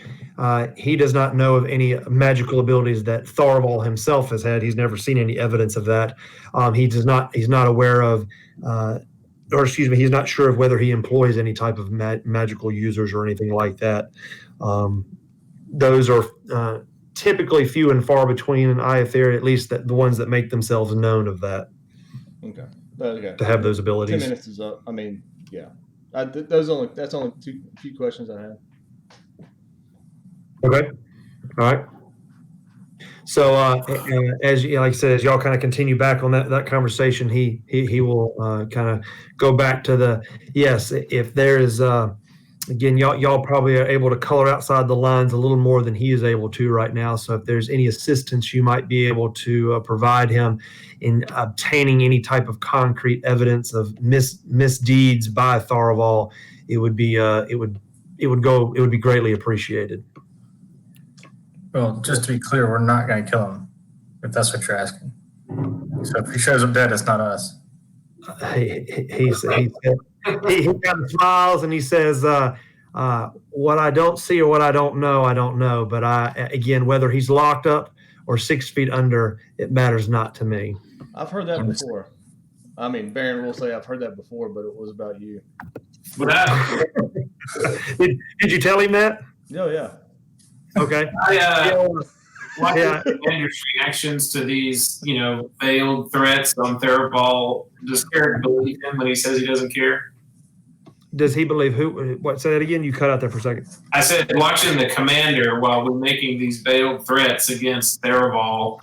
he does not know of any magical abilities that Tharval himself has had. He's never seen any evidence of that. He's not aware of, he's not sure of whether he employs any type of magical users or anything like that. Those are typically few and far between in Iathir, at least the ones that make themselves known of that. Okay. Okay. To have those abilities. 10 minutes is up. I mean, yeah. That's only few questions I had. Okay. All right. So as like I said, as y'all kind of continue back on that conversation, he will kind of go back to yes. If there is again, y'all probably are able to color outside the lines a little more than he is able to right now. So if there's any assistance you might be able to provide him in obtaining any type of concrete evidence of misdeeds by Tharval, it would be greatly appreciated. Well, just to be clear, we're not going to kill him, if that's what you're asking. So if he shows up dead, it's not us. He kind of smiles and he says, what I don't see or what I don't know. But again, whether he's locked up or 6 feet under, it matters not to me. I've heard that before. I mean, Baron will say I've heard that before, but it was about you. Did you tell him that? Oh, yeah. Okay. What are Commander's reactions to these, veiled threats on Tharval? Does Carrick believe him when he says he doesn't care? Does he believe who? What? Say that again. You cut out there for a second. I said, watching the commander while we're making these veiled threats against Tharval,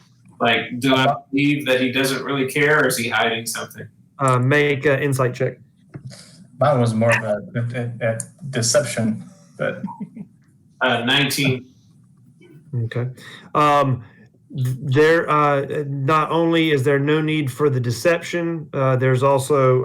do I believe that he doesn't really care, or is he hiding something? Make an insight check. Mine was more of a deception, but 19. Okay. There not only is there no need for the deception, there's also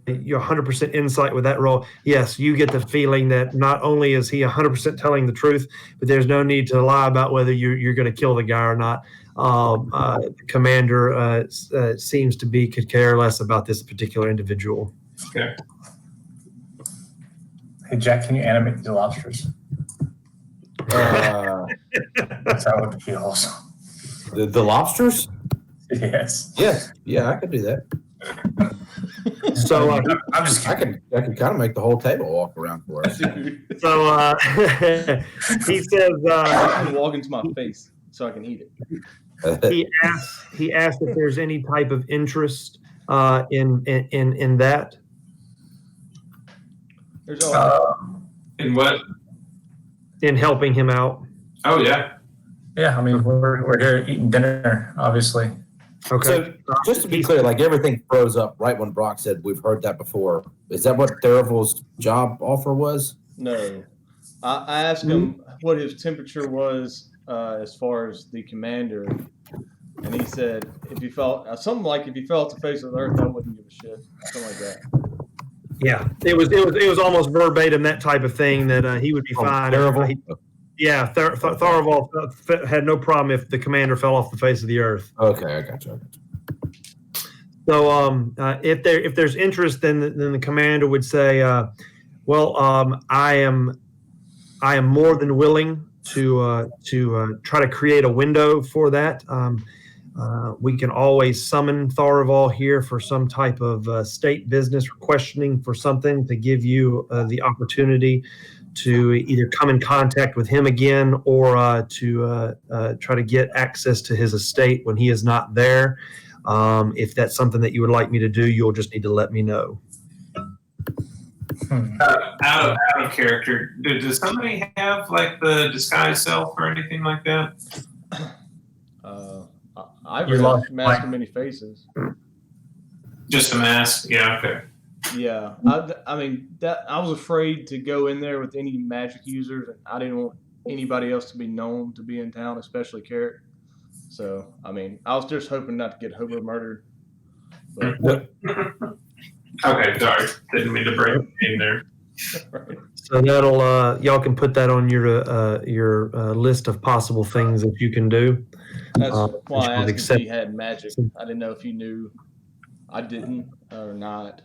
your 100% insight with that roll. Yes, you get the feeling that not only is he 100% telling the truth, but there's no need to lie about whether you're going to kill the guy or not. The commander seems to could care less about this particular individual. Okay. Hey, Jack, can you animate the lobsters? That would be awesome. The lobsters? Yes. Yeah, I could do that. So I can kind of make the whole table walk around for us. So he says, I'm gonna walk into my face so I can eat it. he asked if there's any type of interest in that. There's always In what? In helping him out. Oh yeah. Yeah, I mean, we're here eating dinner, obviously. Okay. So just to be clear, like everything froze up right when Brock said we've heard that before. Is that what Theravil's job offer was? no. I asked him what his temperature was as far as the commander, and he said if he felt something like if he fell off the face of the earth, I wouldn't give a shit, something like that. Yeah, it was almost verbatim that type of thing that he would be fine. Theravel? Yeah, Tharaval had no problem if the commander fell off the face of the earth. Okay, I got you. So if there's interest, then the commander would say, well, I am more than willing to try to create a window for that. We can always summon Tharaval here for some type of state business or questioning for something to give you the opportunity to either come in contact with him again or to try to get access to his estate when he is not there. If that's something that you would like me to do, you'll just need to let me know. Out of character. Does somebody have like the disguise self or anything like that? I've You read lost Mask my- of Many Faces. Just a mask? Yeah, okay. Yeah, I mean that I was afraid to go in there with any magic users, and I didn't want anybody else to be known to be in town, especially Carrot. So I mean, I was just hoping not to get hobo murdered. But, Okay, sorry. Didn't mean to break in there. right. So that'll y'all can put that on your list of possible things that you can do. That's why I I've asked if he had magic. I didn't know if he knew. I didn't or not.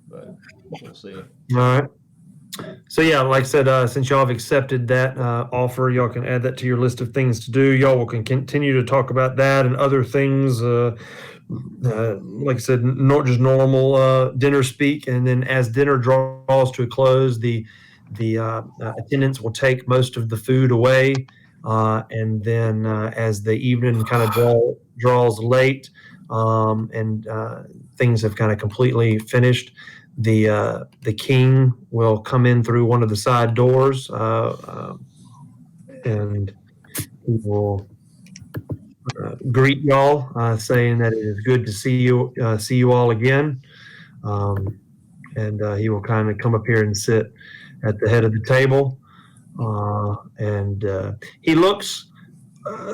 But we'll see. All right. So yeah, like I said, since y'all have accepted that offer, y'all can add that to your list of things to do. Y'all will continue to talk about that and other things. Like I said, not just normal dinner speak, and then as dinner draws to a close, the attendants will take most of the food away, and then as the evening kind of draws late, and things have kind of completely finished, the king will come in through one of the side doors, and he will greet y'all, saying that it is good to see you all again, and he will kind of come up here and sit at the head of the table, and he looks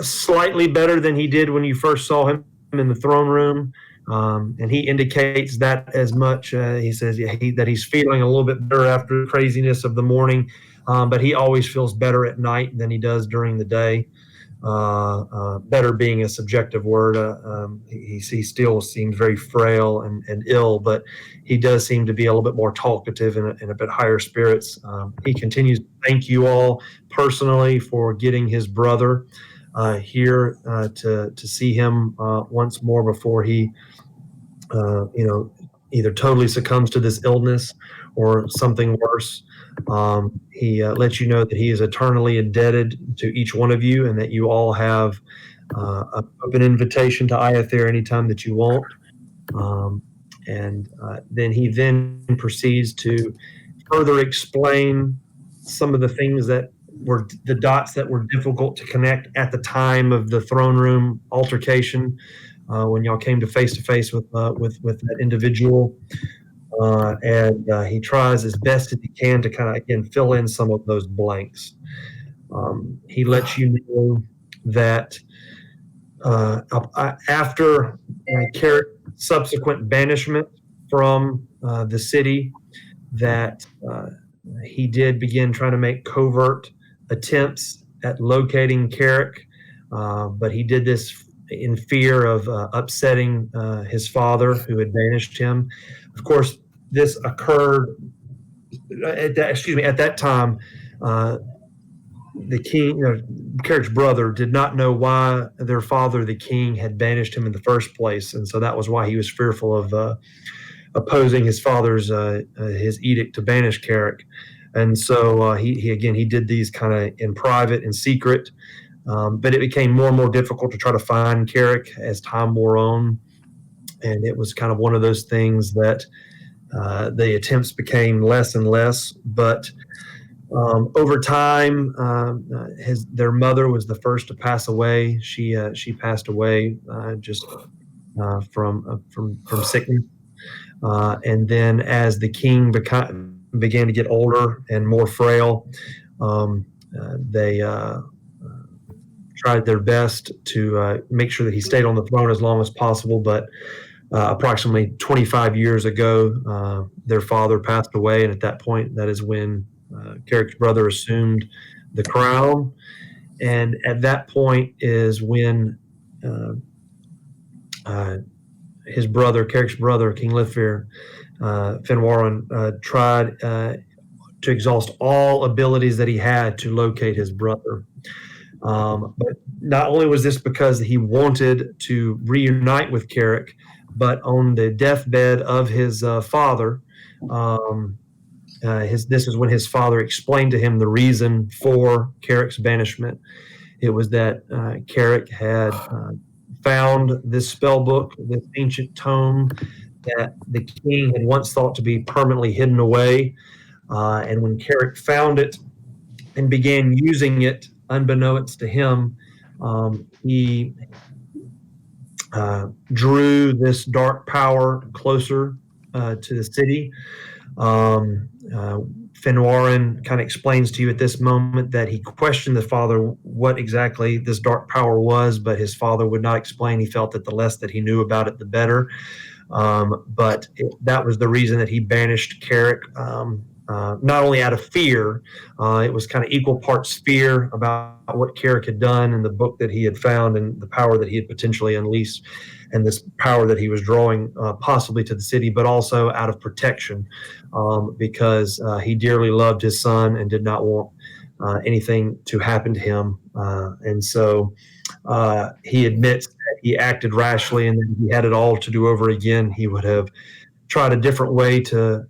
slightly better than he did when you first saw him in the throne room. And he indicates that as much. He says that he's feeling a little bit better after the craziness of the morning, but he always feels better at night than he does during the day. Better being a subjective word. He still seems very frail and ill, but he does seem to be a little bit more talkative and a bit higher spirits. He continues to thank you all personally for getting his brother here to see him once more before he either totally succumbs to this illness or something worse. He lets you know that he is eternally indebted to each one of you, and that you all have an open invitation to Iather anytime that you want. And then he proceeds to further explain some of the things that were the dots that were difficult to connect at the time of the throne room altercation, when y'all came to face with that individual. And he tries as best as he can to kind of, again, fill in some of those blanks. He lets you know that after Carrot's subsequent banishment from the city, that he did begin trying to make covert attempts at locating Carrick, but he did this in fear of upsetting his father, who had banished him. Of course, this occurred at that time. The king, Carrick's brother, did not know why their father, the king, had banished him in the first place, and so that was why he was fearful of opposing his father's his edict to banish Carrick. And so he did these kind of in private, in secret. But it became more and more difficult to try to find Carrick as time wore on. And it was kind of one of those things that the attempts became less and less, but over time, their mother was the first to pass away. She passed away just from sickness, and then as the king began to get older and more frail, they tried their best to make sure that he stayed on the throne as long as possible. But approximately 25 years ago, their father passed away, and at that point, that is when Carrick's brother assumed the crown. And at that point is when his brother, Carrick's brother, King Lithfir, Finwarren, tried to exhaust all abilities that he had to locate his brother. But not only was this because he wanted to reunite with Carrick, but on the deathbed of his father, this is when his father explained to him the reason for Carrick's banishment. It was that Carrick had found this spell book, this ancient tome that the king had once thought to be permanently hidden away. And when Carrick found it and began using it, unbeknownst to him, he drew this dark power closer to the city. Finwarren kind of explains to you at this moment that he questioned the father what exactly this dark power was, but his father would not explain. He felt that the less that he knew about it, the better. But that was the reason that he banished Carrick, not only out of fear, it was kind of equal parts fear about what Carrick had done and the book that he had found and the power that he had potentially unleashed and this power that he was drawing possibly to the city, but also out of protection because he dearly loved his son and did not want anything to happen to him. And so he admits that he acted rashly and that he had it all to do over again. He would have tried a different way to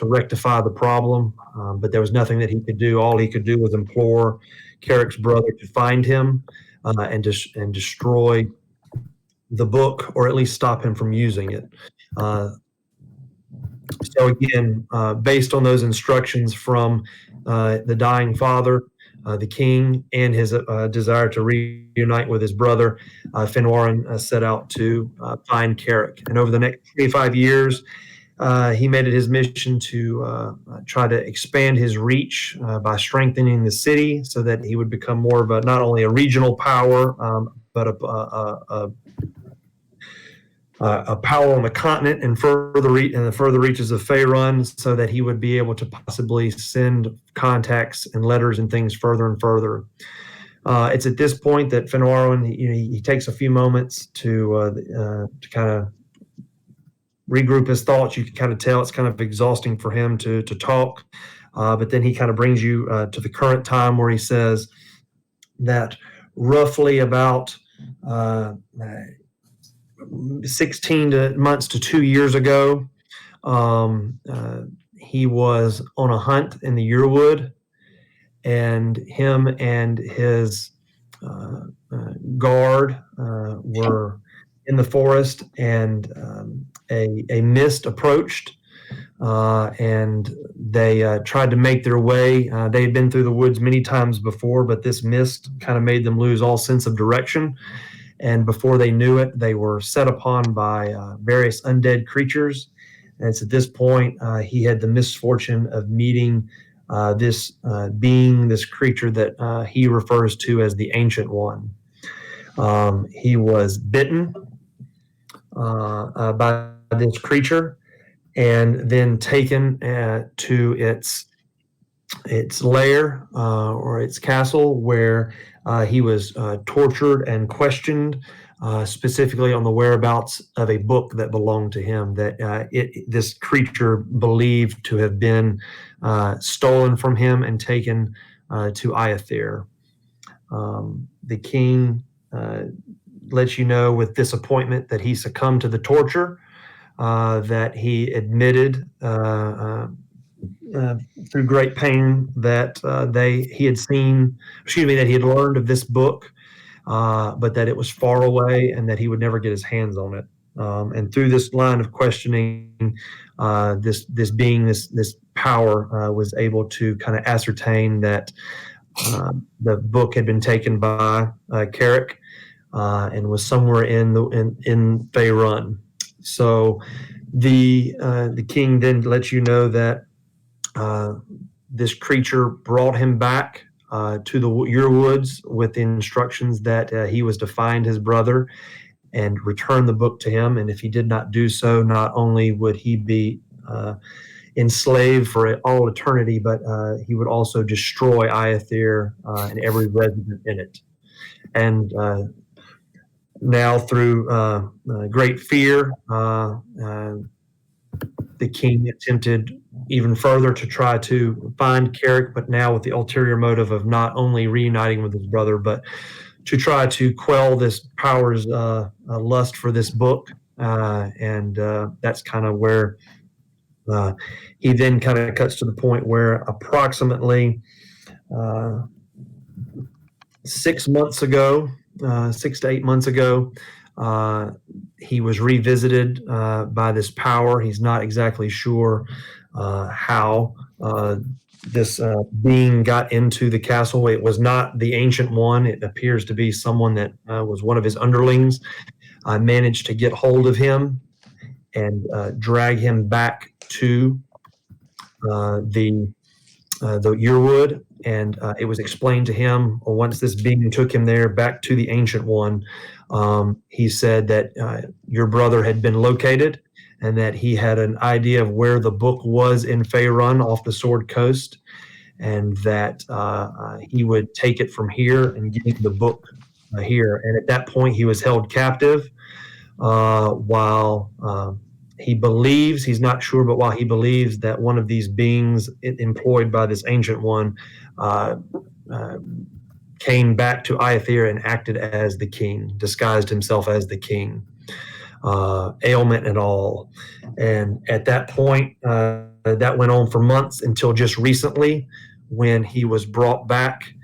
rectify the problem, but there was nothing that he could do. All he could do was implore Carrick's brother to find him and destroy the book, or at least stop him from using it. So again, based on those instructions from the dying father, the king, and his desire to reunite with his brother, Finwarren set out to find Carrick. And over the next 25 years, he made it his mission to try to expand his reach by strengthening the city so that he would become more of not only a regional power, but a power on the continent and the further reaches of Faerun, so that he would be able to possibly send contacts and letters and things further and further. It's at this point that Finwarren he takes a few moments to kind of regroup his thoughts. You can kind of tell it's kind of exhausting for him to talk, but then he kind of brings you to the current time where he says that roughly about 16 months to 2 years ago, he was on a hunt in the Yearwood, and him and his guard were in the forest, and a mist approached, and they tried to make their way. They had been through the woods many times before, but this mist kind of made them lose all sense of direction. And before they knew it, they were set upon by various undead creatures. And it's at this point he had the misfortune of meeting this being, this creature that he refers to as the Ancient One. He was bitten by this creature and then taken to its lair or its castle, where he was tortured and questioned specifically on the whereabouts of a book that belonged to him, that this creature believed to have been stolen from him and taken to Iathir. The king lets you know with disappointment that he succumbed to the torture, that he admitted through great pain that he had learned of this book, but that it was far away and that he would never get his hands on it. And through this line of questioning, this being, this power, was able to kind of ascertain that the book had been taken by Carrick, and was somewhere in Faerun. So the king then lets you know that this creature brought him back to your woods with the instructions that he was to find his brother and return the book to him. And if he did not do so, not only would he be enslaved for all eternity, but he would also destroy Iathir and every resident in it. And now, through great fear, the king attempted even further to try to find Carrick, but now with the ulterior motive of not only reuniting with his brother, but to try to quell this power's lust for this book. And that's kind of where he then kind of cuts to the point where approximately 6 months ago, 6 to 8 months ago, he was revisited by this power. He's not exactly sure how this being got into the castle. It was not the Ancient One. It appears to be someone that was one of his underlings. I managed to get hold of him and drag him back to the Yearwood, and it was explained to him once this being took him there back to the Ancient One. He said that your brother had been located and that he had an idea of where the book was in Faerun off the Sword Coast, and that he would take it from here and give the book here. And at that point, he was held captive while he believes, he's not sure, but while he believes that one of these beings employed by this Ancient One came back to Iathir and acted as the king, disguised himself as the king, ailment and all. And at that point, that went on for months until just recently, when he was brought back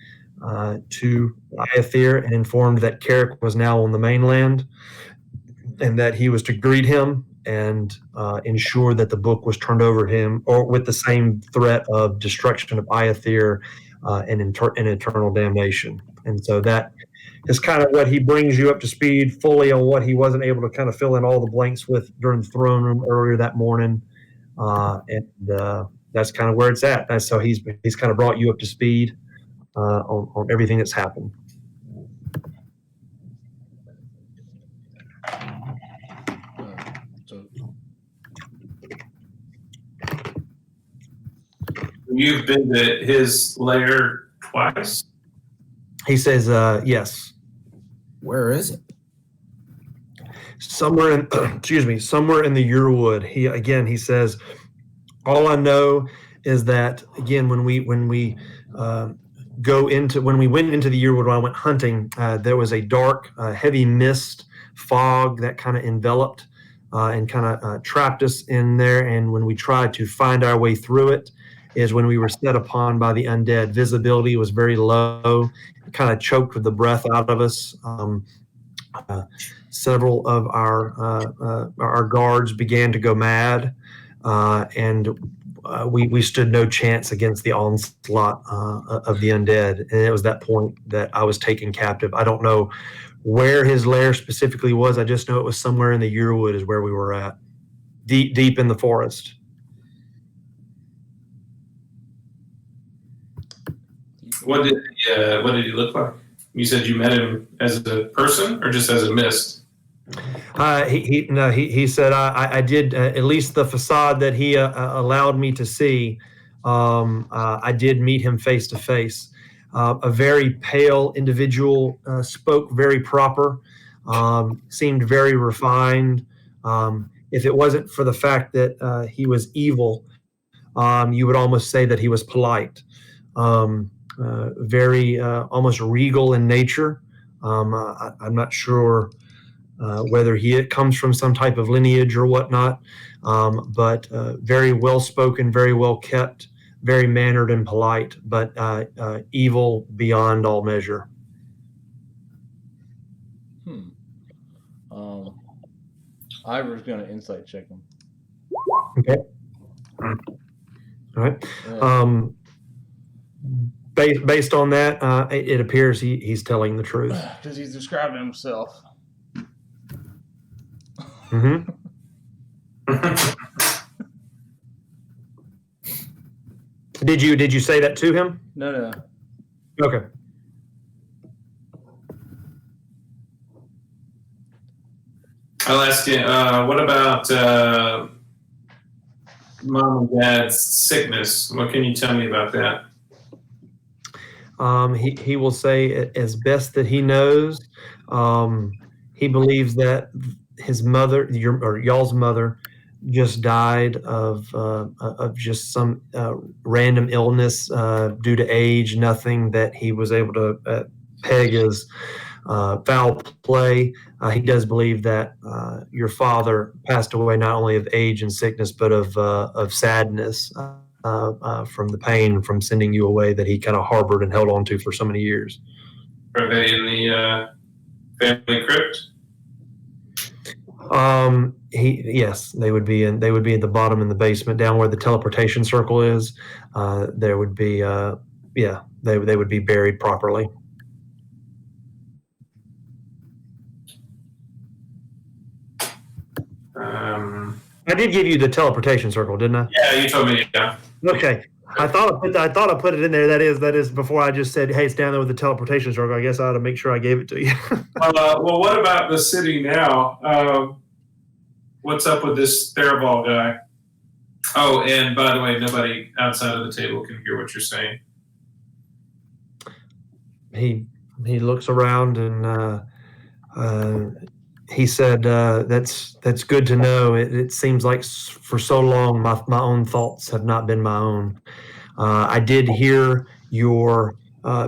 to Iathir and informed that Carrick was now on the mainland, and that he was to greet him and ensure that the book was turned over to him, or with the same threat of destruction of Iathir and eternal damnation. And so that is kind of what he brings you up to speed fully on what he wasn't able to kind of fill in all the blanks with during the throne room earlier that morning. And that's kind of where it's at. That's so he's kind of brought you up to speed on everything that's happened. So You've been to his lair twice? He says, yes. Where is it? Somewhere in, somewhere in the Yearwood. He says, all I know is that, again, when we went into the Yearwood, when I went hunting, there was a dark, heavy mist, fog that kind of enveloped and kind of trapped us in there. And when we tried to find our way through it, is when we were set upon by the undead. Visibility was very low, kind of choked the breath out of us. Several of our guards began to go mad, and we stood no chance against the onslaught of the undead. And it was that point that I was taken captive. I don't know where his lair specifically was. I just know it was somewhere in the Yearwood is where we were at, deep in the forest. What did he look like? You said you met him as a person or just as a mist? He said I did, at least the facade that he allowed me to see. I did meet him face to face. A very pale individual, spoke very proper, seemed very refined. If it wasn't for the fact that he was evil, you would almost say that he was polite. Very almost regal in nature. I'm not sure whether he comes from some type of lineage or whatnot, but very well spoken, very well kept, very mannered and polite, but evil beyond all measure. Ivor's going to insight check him. Okay. All right. Yeah. Based on that, it appears he's telling the truth. Because he's describing himself. Mm-hmm. Did you say that to him? No. Okay. I'll ask you, what about mom and dad's sickness? What can you tell me about that? He will say as best that he knows. He believes that his mother, y'all's mother, just died of just some random illness due to age. Nothing that he was able to peg as foul play. He does believe that your father passed away not only of age and sickness, but of sadness. From the pain from sending you away that he kind of harbored and held on to for so many years. Are they in the family crypt? Yes, they would be at the bottom in the basement, down where the teleportation circle is. There would be they would be buried properly. I did give you the teleportation circle, didn't I? Yeah, you told me. Yeah. Okay. I thought I put it in there. That is before I just said, hey, it's down there with the teleportation circle. I guess I ought to make sure I gave it to you. Well, what about the city now? What's up with this Theraval guy? Oh, and by the way, nobody outside of the table can hear what you're saying. He looks around and he said, "That's good to know. It seems like for so long my own thoughts have not been my own. I did hear your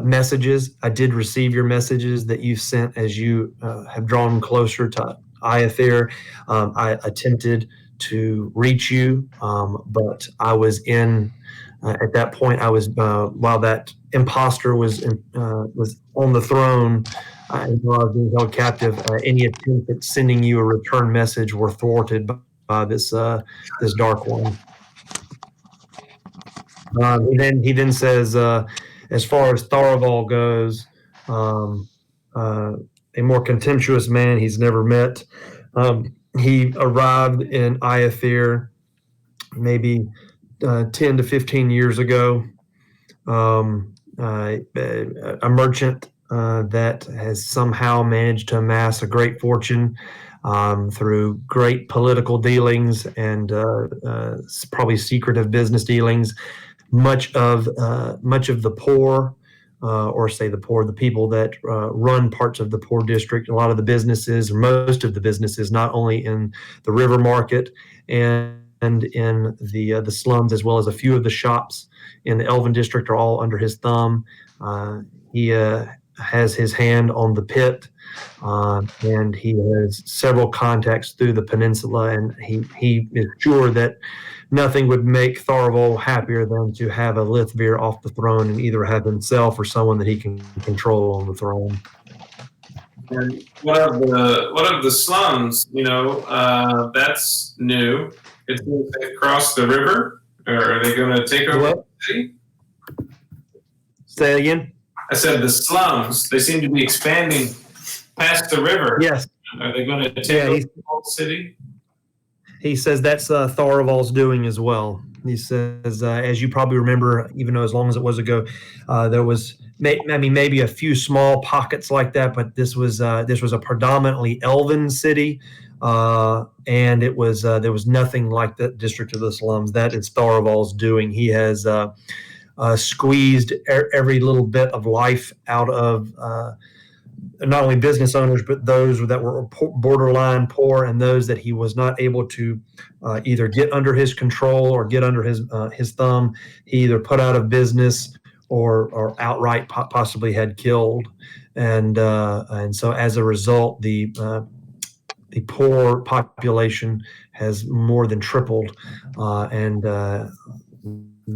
messages. I did receive your messages that you sent as you have drawn closer to Iathir. I attempted to reach you, but I was at that point. I was while that imposter was on the throne." And while I was being held captive, any attempt at sending you a return message were thwarted by this dark one. He then says, as far as Tharaval goes, a more contemptuous man he's never met. He arrived in Iathir maybe 10 to 15 years ago. A merchant that has somehow managed to amass a great fortune through great political dealings and probably secretive business dealings. Much of the poor, the people that run parts of the poor district, a lot of the businesses, or most of the businesses, not only in the river market and in the slums, as well as a few of the shops in the Elven district, are all under his thumb. He has his hand on the pit, and he has several contacts through the peninsula, and he is sure that nothing would make Tharaval happier than to have a Lithvir off the throne and either have himself or someone that he can control on the throne. And what of the slums? That's new. It's going to cross the river, or are they going to take over the city? Say it again. I said the slums. They seem to be expanding past the river. Yes. Are they going to take over the whole city? He says that's Tharaval's doing as well. He says, as you probably remember, even though as long as it was ago, there was maybe a few small pockets like that, but this was a predominantly Elven city, and it was there was nothing like the district of the slums. That is Tharaval's doing. He has squeezed every little bit of life out of not only business owners, but those that were borderline poor and those that he was not able to either get under his control or get under his thumb. He either put out of business or outright possibly had killed. And so as a result, the poor population has more than tripled, and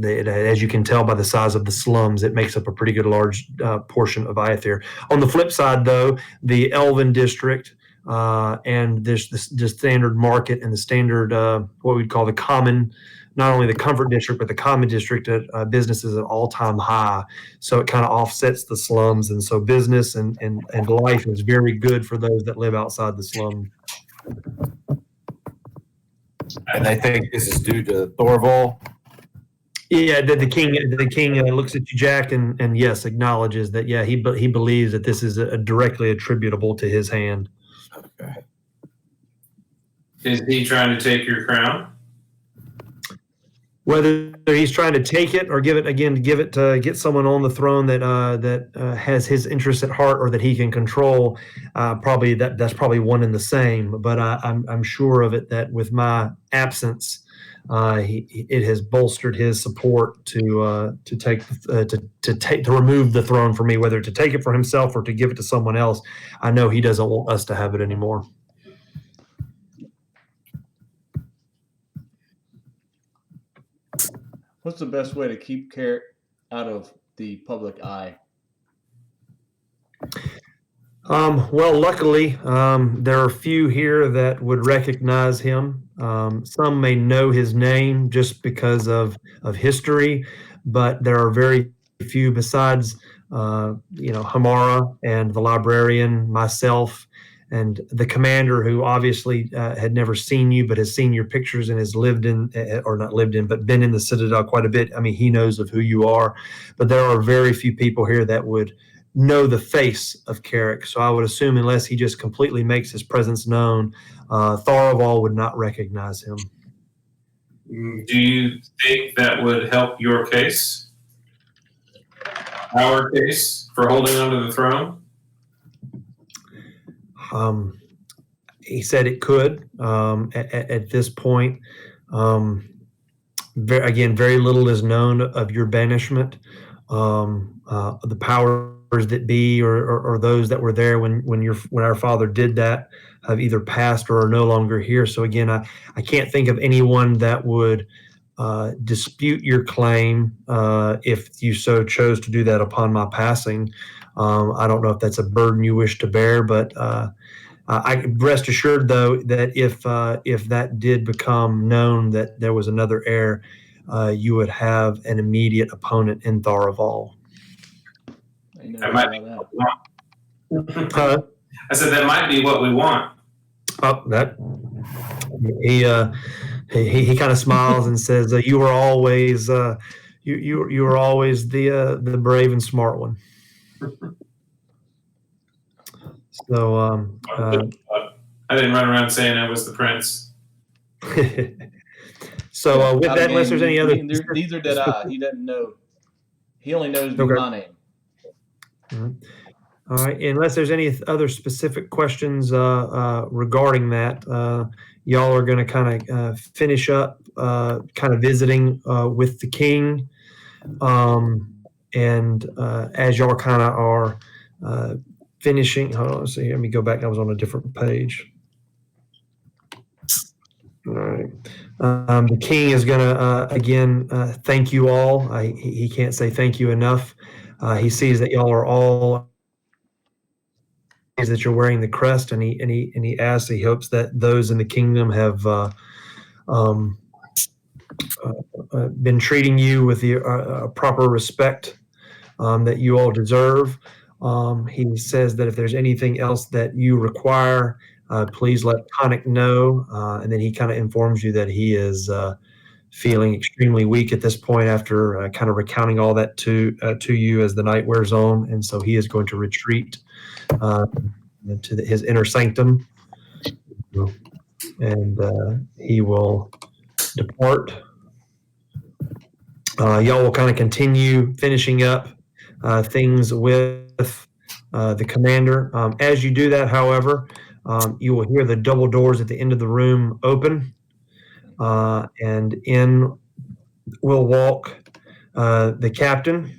as you can tell by the size of the slums, it makes up a pretty good large portion of Iathir. On the flip side, though, the Elven district and there's the standard market and the standard what we'd call the common, not only the comfort district but the common district business is at all-time high, so it kind of offsets the slums, and so business and life is very good for those that live outside the slum. And they think this is due to Thorval. Yeah, the king looks at you, Jack, and yes, acknowledges that. Yeah, he believes that this is directly attributable to his hand. Okay. Is he trying to take your crown? Whether he's trying to take it or give it again, to get someone on the throne that has his interests at heart or that he can control, probably that's probably one and the same. But I'm sure of it that with my absence, it has bolstered his support to remove the throne for me, whether to take it for himself or to give it to someone else. I know he doesn't want us to have it anymore. What's the best way to keep Carrick out of the public eye? Well, luckily, there are few here that would recognize him. Some may know his name just because of history, but there are very few besides, Hamara and the librarian, myself, and the commander, who obviously had never seen you, but has seen your pictures and has lived in, or not lived in, but been in the Citadel quite a bit. I mean, he knows of who you are, but there are very few people here that would know the face of Carrick. So I would assume, unless he just completely makes his presence known, Thorval would not recognize him. Do you think that would help your case? Our case for holding onto the throne? He said it could. At this point, very little is known of your banishment. The powers that be, or those that were there when our father did that, have either passed or are no longer here. So again, I can't think of anyone that would dispute your claim if you so chose to do that upon my passing. I don't know if that's a burden you wish to bear, but I rest assured, though, that if that did become known that there was another heir, you would have an immediate opponent in Thorval. That might be what we want. I said that might be what we want. Oh, that he kind of smiles and says, "You were always you were always the brave and smart one." So I didn't run around saying I was the prince. So with that, unless there's any other, neither did I. He doesn't know. He only knows my name. All right. Unless there's any other specific questions regarding that, y'all are going to kind of finish up, kind of visiting with the king, and as y'all kind of are finishing. Hold on, let's see. Let me go back. I was on a different page. All right. The king is going to again thank you all. He can't say thank you enough. He sees that y'all are all, that you're wearing the crest, and he asks. He hopes that those in the kingdom have been treating you with the proper respect that you all deserve. He says that if there's anything else that you require, please let Connick know. And then he kind of informs you that he is feeling extremely weak at this point after kind of recounting all that to you as the night wears on. And so he is going to retreat to his inner sanctum. And he will depart. Y'all will kind of continue finishing up things with the commander. As you do that, however, you will hear the double doors at the end of the room open, and in will walk the captain,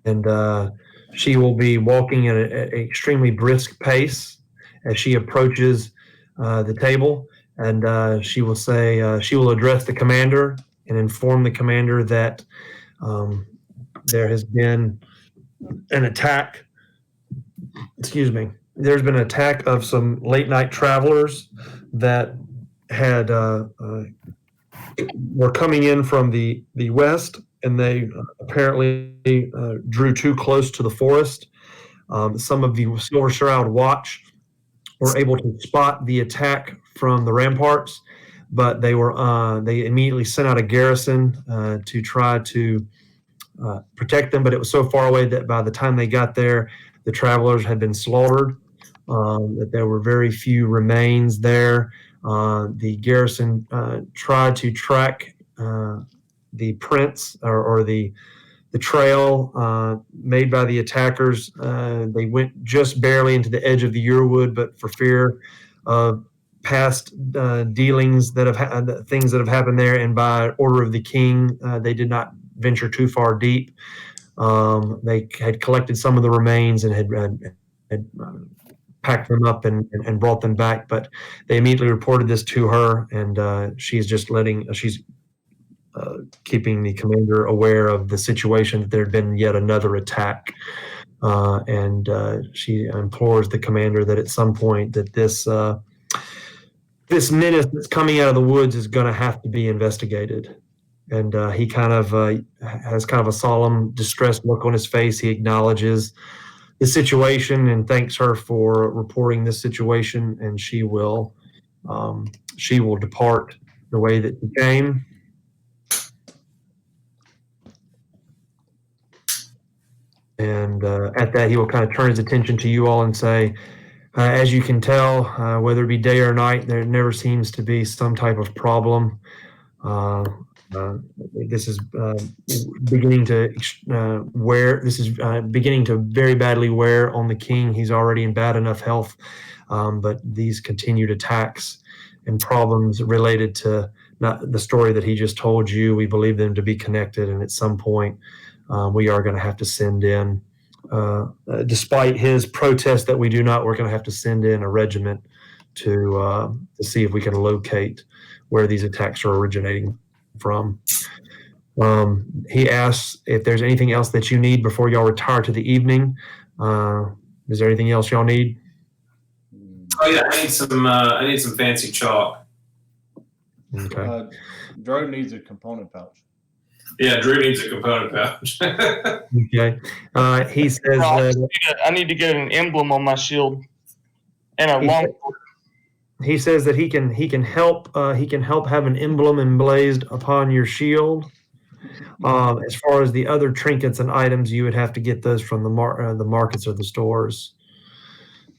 and she will be walking at an extremely brisk pace as she approaches the table, and she will say, she will address the commander and inform the commander that there has been an attack excuse me, there's been an attack of some late night travelers that had were coming in from the west, and they apparently drew too close to the forest. Some of the Silver Shroud Watch were able to spot the attack from the ramparts, but they immediately sent out a garrison to try to protect them. But it was so far away that by the time they got there, the travelers had been slaughtered. That there were very few remains there. The garrison tried to track the prints or the trail made by the attackers. They went just barely into the edge of the Yearwood, but for fear of past dealings that have things that have happened there, and by order of the king, they did not venture too far deep. They had collected some of the remains and had packed them up and brought them back, but they immediately reported this to her, and she's keeping the commander aware of the situation, that there had been yet another attack. And she implores the commander that at some point that this menace that's coming out of the woods is going to have to be investigated. And he kind of has kind of a solemn, distressed look on his face. He acknowledges the situation and thanks her for reporting this situation, and she will depart the way that she came. And at that, he will kind of turn his attention to you all and say, as you can tell, whether it be day or night, there never seems to be some type of problem. This is beginning to wear. This is beginning to very badly wear on the king. He's already in bad enough health, but these continued attacks and problems related to not the story that he just told you, we believe them to be connected. And at some point, we are going to have to send in, despite his protest that we do not, we're going to have to send in a regiment to see if we can locate where these attacks are originating from. He asks if there's anything else that you need before y'all retire to the evening. Is there anything else y'all need? Oh yeah, I need some fancy chalk. Okay. Drew needs a component pouch. Yeah, Drew needs a component pouch. Okay. He says I need to get an emblem on my shield and a long. He says that he can help have an emblem emblazed upon your shield. As far as the other trinkets and items, you would have to get those from the markets or the stores.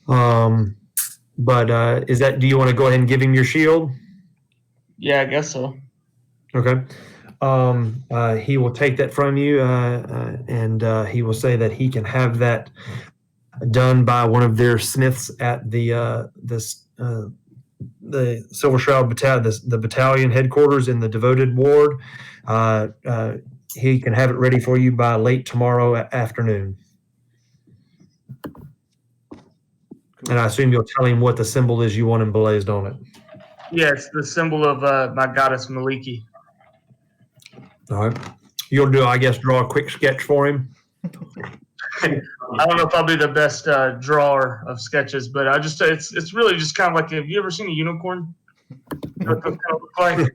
But is that? Do you want to go ahead and give him your shield? Yeah, I guess so. Okay. He will take that from you, and he will say that he can have that done by one of their smiths at the Silver Shroud Battalion, the battalion headquarters in the Devoted Ward. He can have it ready for you by late tomorrow afternoon. And I assume you'll tell him what the symbol is you want emblazed on it. Yeah, it's the symbol of my goddess Maliki. All right. You'll do, I guess, draw a quick sketch for him. I don't know if I'll be the best drawer of sketches, but it's really just kind of like, have you ever seen a unicorn? What those kind of look like?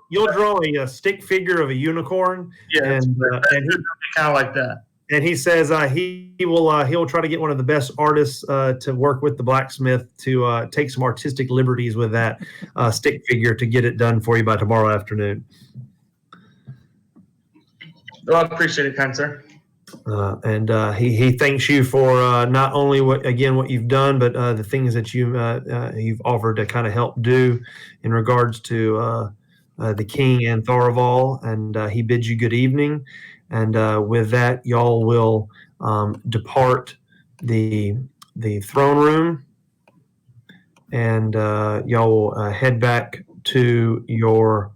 You'll draw a stick figure of a unicorn. Yeah, and kind of like that. And he says he'll try to get one of the best artists to work with the blacksmith to take some artistic liberties with that stick figure to get it done for you by tomorrow afternoon. Well, I appreciate it, kind sir. And he thanks you for not only what you've done, but the things that you've offered to kind of help do in regards to the king and Thorval. And he bids you good evening. And with that, y'all will depart the throne room, and y'all will head back to your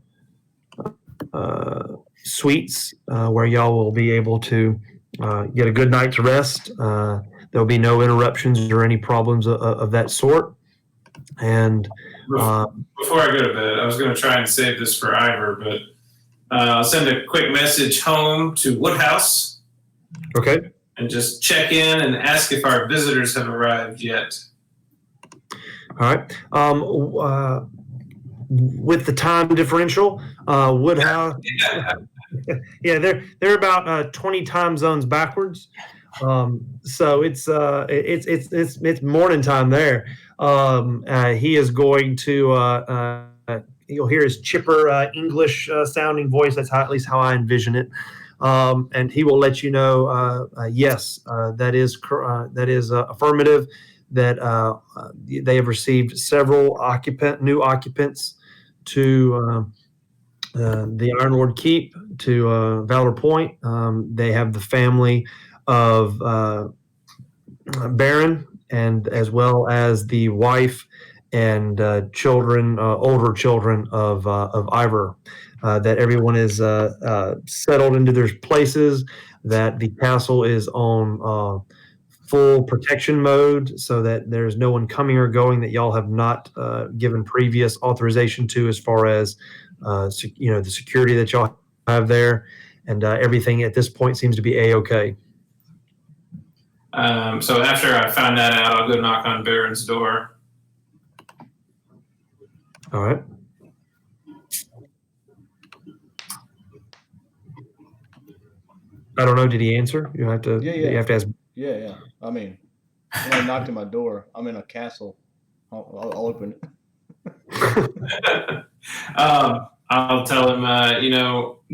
suites, where y'all will be able to get a good night's rest. There'll be no interruptions or any problems of that sort. And before I go to bed, I was going to try and save this for Ivor, but I'll send a quick message home to Woodhouse. Okay. and just check in and ask if our visitors have arrived yet. All right. With the time differential, Woodhouse. Yeah, they're about 20 time zones backwards. So it's morning time there. He is going to you'll hear his chipper English sounding voice. That's at least how I envision it. And he will let you know, yes, that is affirmative. That they have received several new occupants to the Iron Lord Keep, to Valor Point. They have the family of Baron, and as well as the wife and children, older children of Ivor. That everyone is settled into their places. That the castle is on full protection mode, so that there's no one coming or going that y'all have not given previous authorization to, as far as the security that y'all have there, and everything at this point seems to be a-okay. So after I find that out, I'll go knock on Baron's door. All right. I don't know. Did he answer? You have to. Yeah. You have to ask. Yeah. I mean, when I knocked at my door, I'm in a castle. I'll open it. I'll tell him,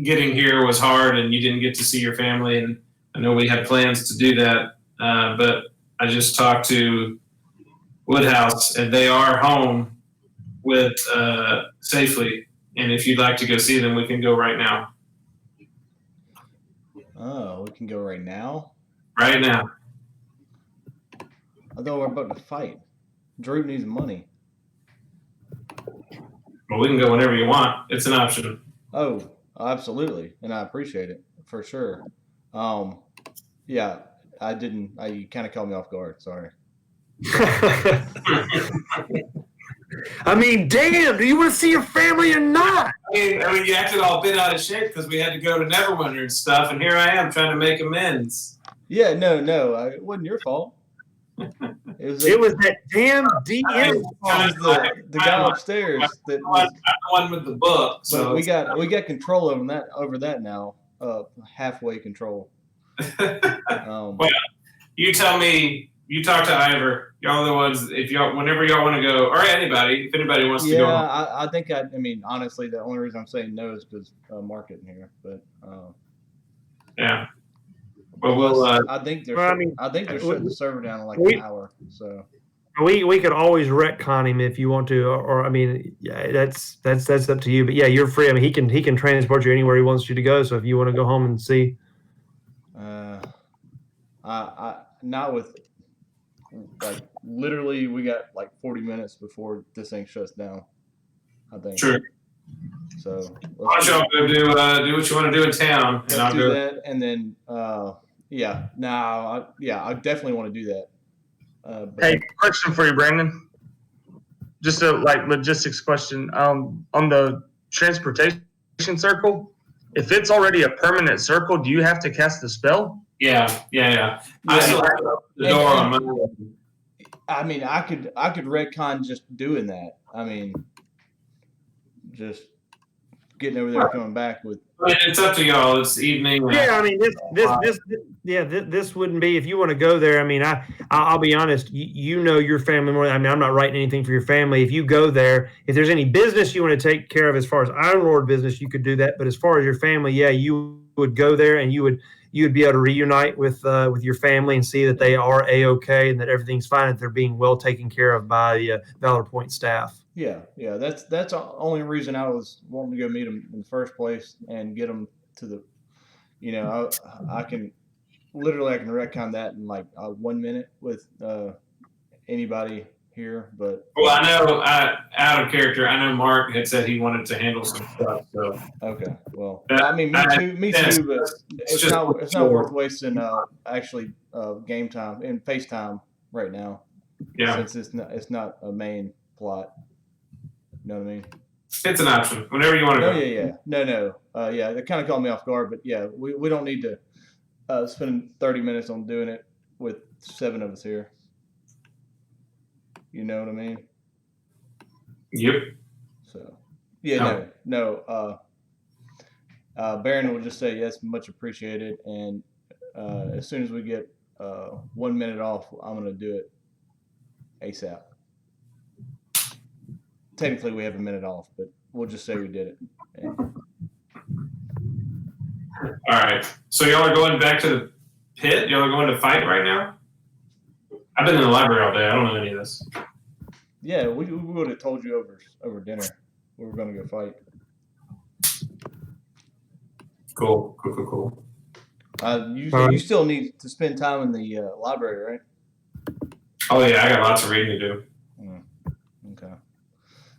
getting here was hard and you didn't get to see your family. And I know we had plans to do that. But I just talked to Woodhouse and they are home with safely. And if you'd like to go see them, we can go right now. Oh, we can go right now? Right now. I thought we were about to fight. Drew needs money. Well, we can go whenever you want. It's an option. Oh, absolutely. And I appreciate it for sure. Yeah, you kind of caught me off guard. Sorry. I mean, damn, do you want to see your family or not? I mean, you acted all bent out of shape because we had to go to Neverwinter and stuff, and here I am trying to make amends. Yeah, no, it wasn't your fault. It was that damn DM. The guy upstairs that I'm the one with the book. So we got control over that now. Halfway control. Well, you tell me. You talk to Ivor. Y'all are the ones. Whenever y'all want to go, or anybody, if anybody wants to go. Yeah, I think I mean, honestly, the only reason I'm saying no is because Mark isn't here. But yeah. Well, I think they're. Well, I think they're shutting the server down in like an hour. So we could always retcon him if you want to, or I mean, yeah, that's up to you. But yeah, you're free. I mean, he can transport you anywhere he wants you to go. So if you want to go home and see, I not with. Like literally, we got like 40 minutes before this thing shuts down. I think. Sure. So why don't y'all go do what you want to do in town, and I'll do go. that, and then I definitely want to do that. Hey, question for you, Brandon. Just a logistics question. On the transportation circle, if it's already a permanent circle, do you have to cast the spell? Yeah. I still have the door on my. I mean, I could retcon just doing that. I mean, just getting over there, and coming back with. It's up to y'all. It's evening. yeah, I mean, this wouldn't be, if you want to go there. I mean, I'll be honest. You know your family more. I mean, I'm not writing anything for your family. If you go there, if there's any business you want to take care of as far as Iron Lord business, you could do that. But as far as your family, yeah, you would go there and you would be able to reunite with your family and see that they are a-okay and that everything's fine, that they're being well taken care of by the Valor Point staff. Yeah. That's the only reason I was wanting to go meet them in the first place and get them to the. I can retcon that in like 1 minute with anybody here, but. Well, I know out of character. I know Mark had said he wanted to handle some stuff. So okay, well, I mean, me too, but it's not worth wasting actually game time and FaceTime right now. Yeah, since it's not a main plot. You know what I mean? It's an option. Whenever you want to go. Yeah. No. Yeah, that kind of caught me off guard, but yeah, we don't need to spending 30 minutes on doing it with 7 of us here. You know what I mean? Yep. So, yeah, no. Baron will just say yes, much appreciated. And as soon as we get 1 minute off, I'm going to do it ASAP. Technically, we have a minute off, but we'll just say we did it. Yeah. All right. So y'all are going back to the pit? Y'all are going to fight right now? I've been in the library all day. I don't know any of this. Yeah, we would have told you over dinner we were going to go fight. Cool. You still need to spend time in the library, right? Oh yeah, I got lots of reading to do. Okay.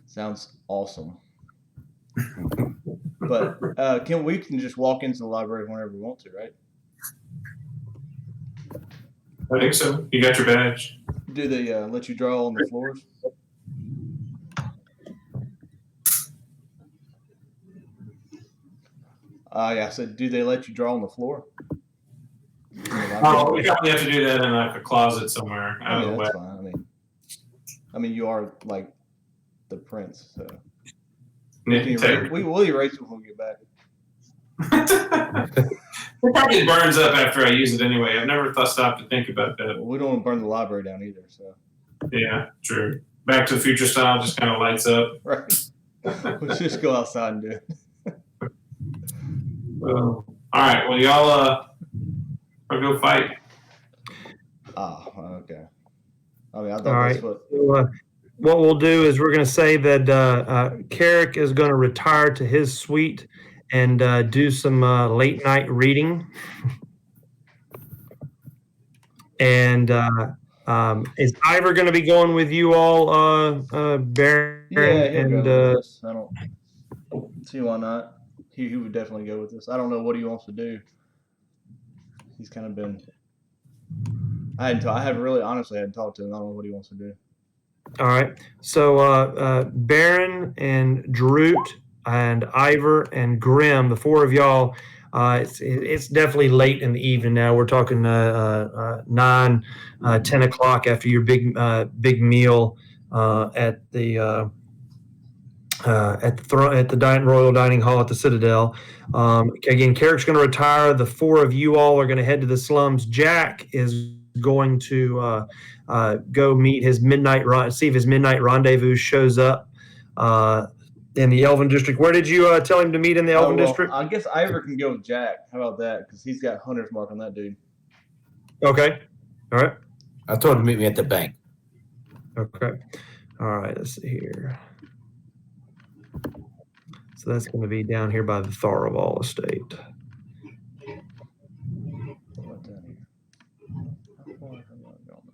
Sounds awesome. But we can just walk into the library whenever we want to, right? I think so. You got your badge. Do they let you draw on the floors? Yeah, I said, do they let you draw on the floor? Oh, we probably have to do that in like a closet somewhere. I mean, that's fine. I mean, you are like the prince, so we'll erase it when we get back. It probably burns up after I use it anyway. I've never stopped to think about that. Well, we don't want to burn the library down either, so. Yeah, true. Back to the Future style just kind of lights up. Right. Let's just go outside and do it. All right. Well, y'all I'll go fight. Okay. I mean, I thought All right. that's what. So, what we'll do is we're going to say that Carrick is going to retire to his suite and do some late night reading. And is Ivor going to be going with you all, Baron? Yeah, he'll and go with us. I don't see why not. He would definitely go with us. I don't know what he wants to do. He's kind of been. I honestly hadn't talked to him. I don't know what he wants to do. all right. So Baron and Droot and Ivor and Grim, the 4 of y'all. It's definitely late in the evening now. We're talking 9, 10 o'clock after your big meal at the Royal Dining Hall at the Citadel. Again, Carrick's going to retire. The 4 of you all are going to head to the slums. Jack is going to go meet his see if his midnight rendezvous shows up in the Elven District. Where did you tell him to meet in the Elven District? I guess Ivor can go with Jack. How about that? Because he's got hunter's mark on that dude. Okay. All right. I told him to meet me at the bank. Okay. All right. Let's see here. So that's going to be down here by the Tharaval estate. What about down here? How far have I gone?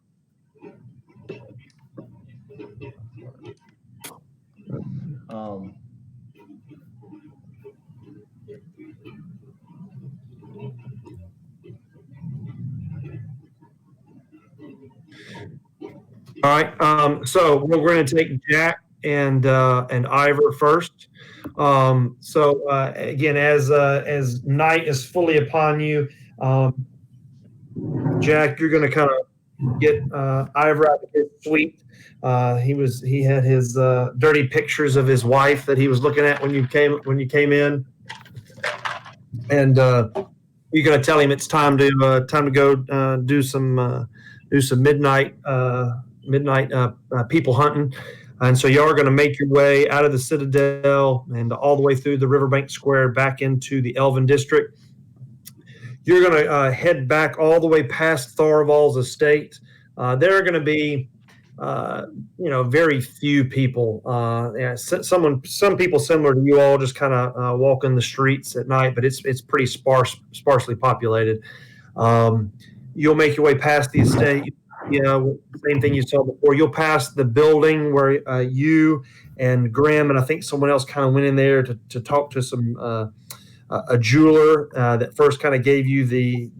All right. So we're going to take Jack and Ivor first. Again, as night is fully upon you, Jack, you're going to kind of get Ivor out of his suite. He had his dirty pictures of his wife that he was looking at when you came in, and you're going to tell him it's time to go do some midnight people hunting. And so y'all are going to make your way out of the Citadel and all the way through the Riverbank Square back into the Elven District. You're going to head back all the way past Tharaval's estate. There are going to be, very few people. Some people similar to you all just kind of walking the streets at night, but it's pretty sparsely populated. You'll make your way past the estate. Same thing you saw before. You'll pass the building where you and Graham and I think someone else kind of went in there to talk to a jeweler that first kind of gave you the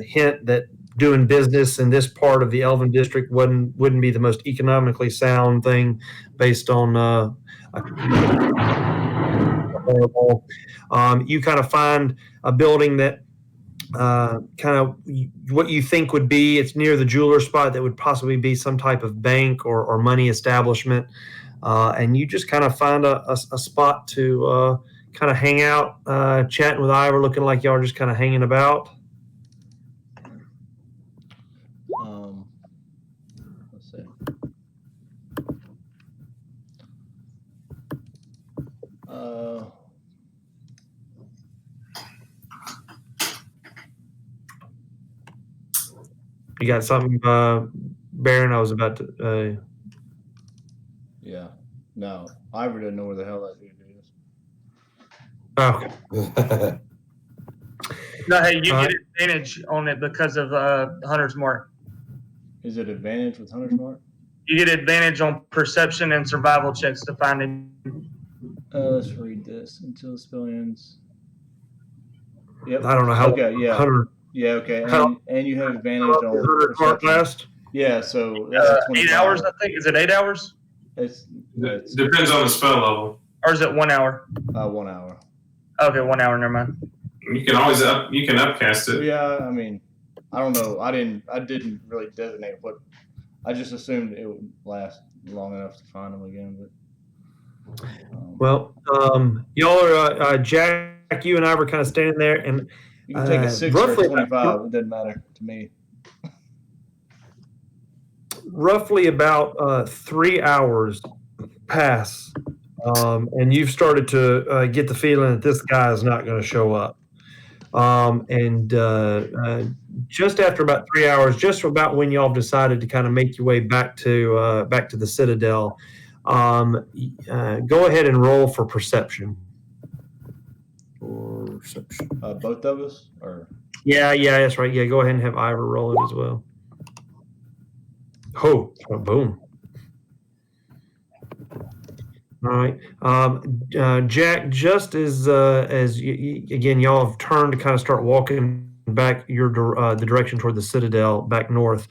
hint that doing business in this part of the Elven District wouldn't be the most economically sound thing based on you kind of find a building that kind of what you think would be. It's near the jeweler spot that would possibly be some type of bank or money establishment. And you just kind of find a spot to kind of hang out, chatting with Ivor, looking like y'all are just kind of hanging about. Let's see. You got something, Baron? I was about to. Yeah. No, Ivor doesn't know where the hell that dude is. Okay. No, hey, you get advantage on it because of Hunter's Mark. Is it advantage with Hunter's Mark? You get advantage on perception and survival checks to find him. Let's read this until the spell ends. Yep. I don't know how. Okay. Yeah. Hunter. Yeah. Okay. How- And you have advantage on Hunter Mark perception. last. Yeah. So that's a 8 25. hours, I think. Is it 8 hours? It's Depends on the spell level. Or is it 1 hour? 1 hour. Okay, 1 hour, never mind. You can always upcast it. Yeah. I mean, I don't know. I didn't really designate what. I just assumed it would last long enough to find them again. But Well, y'all are Jack. You and I were kind of standing there, and you can take a 6 or roughly a 25. It doesn't matter to me. roughly about 3 hours pass, and you've started to get the feeling that this guy is not going to show up. And just after about 3 hours, just about when y'all decided to kind of make your way back to the Citadel, go ahead and roll for perception. Perception. Both of us, or Yeah, that's right. Yeah, go ahead and have Ivor roll it as well. Oh, boom. All right, Jack. Just as again, y'all have turned to kind of start walking back the direction toward the Citadel, back north.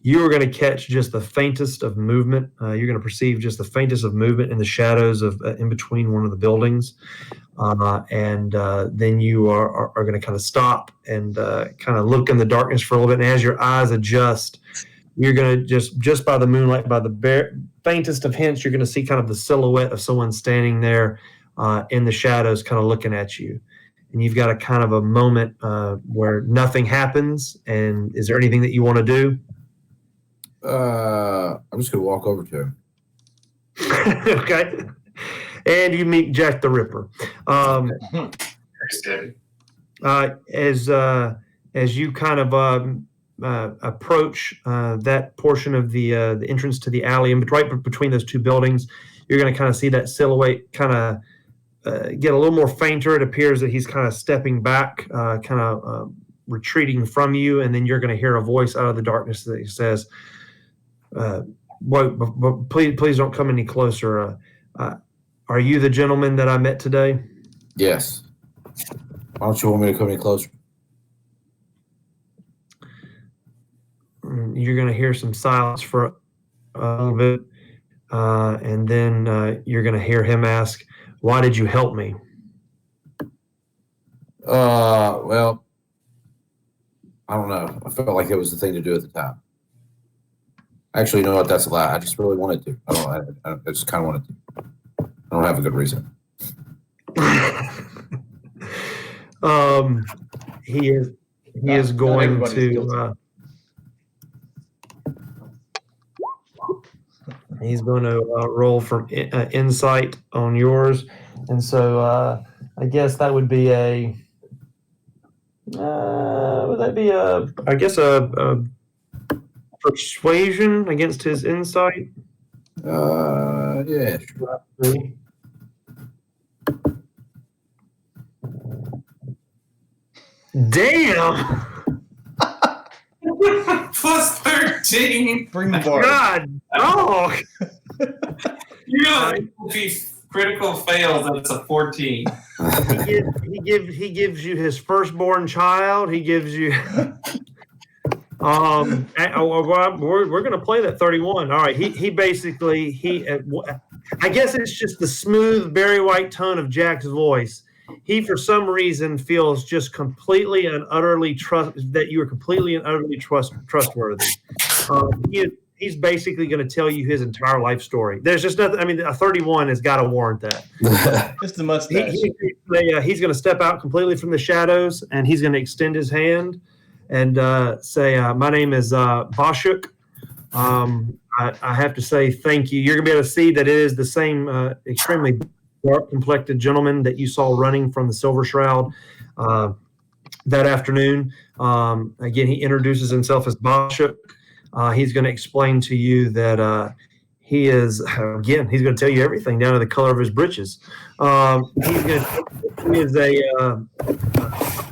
You are going to catch just the faintest of movement. You're going to perceive just the faintest of movement in the shadows of in between one of the buildings, and then you are going to kind of stop and kind of look in the darkness for a little bit. And as your eyes adjust, you're going to just by the moonlight, by the faintest of hints, you're going to see kind of the silhouette of someone standing there in the shadows, kind of looking at you. And you've got a kind of a moment where nothing happens. And is there anything that you want to do? I'm just going to walk over to him. Okay. And you meet Jack the Ripper. As you kind of approach that portion of the entrance to the alley, and right between those two buildings, you're going to kind of see that silhouette kind of get a little more fainter. It appears that he's kind of stepping back, kind of retreating from you, and then you're going to hear a voice out of the darkness that says, but please don't come any closer. Are you the gentleman that I met today? Yes. Why don't you want me to come any closer? You're going to hear some silence for a little bit, and then you're going to hear him ask, "Why did you help me?" Well, I don't know. I felt like it was the thing to do at the time. Actually, you know what? That's a lie. I just really wanted to. I just kind of wanted to. I don't have a good reason. He is going to. He's going to roll for insight on yours, and so I guess that would be a. Would that be I guess a persuasion against his insight? Yeah. Sure. Damn! Plus 13. bring the bar. God, dog! You know, if he critical fails, that's a 14. He gives you his firstborn child. He gives you. We're gonna play that 31. All right. He basically I guess it's just the smooth Barry White tone of Jack's voice. he for some reason feels just completely and utterly that you are completely and utterly trustworthy. He's basically going to tell you his entire life story. There's just nothing. I mean, a 31 has got to warrant that. It's the mustache. He's going to step out completely from the shadows, and he's going to extend his hand and say, "My name is Bashuk. I have to say thank you. You're going to be able to see that it is the same extremely dark-complected gentleman that you saw running from the Silver Shroud that afternoon. Again, he introduces himself as Bashuk. He's going to explain to you that he is, again, he's going to tell you everything down to the color of his breeches. He is a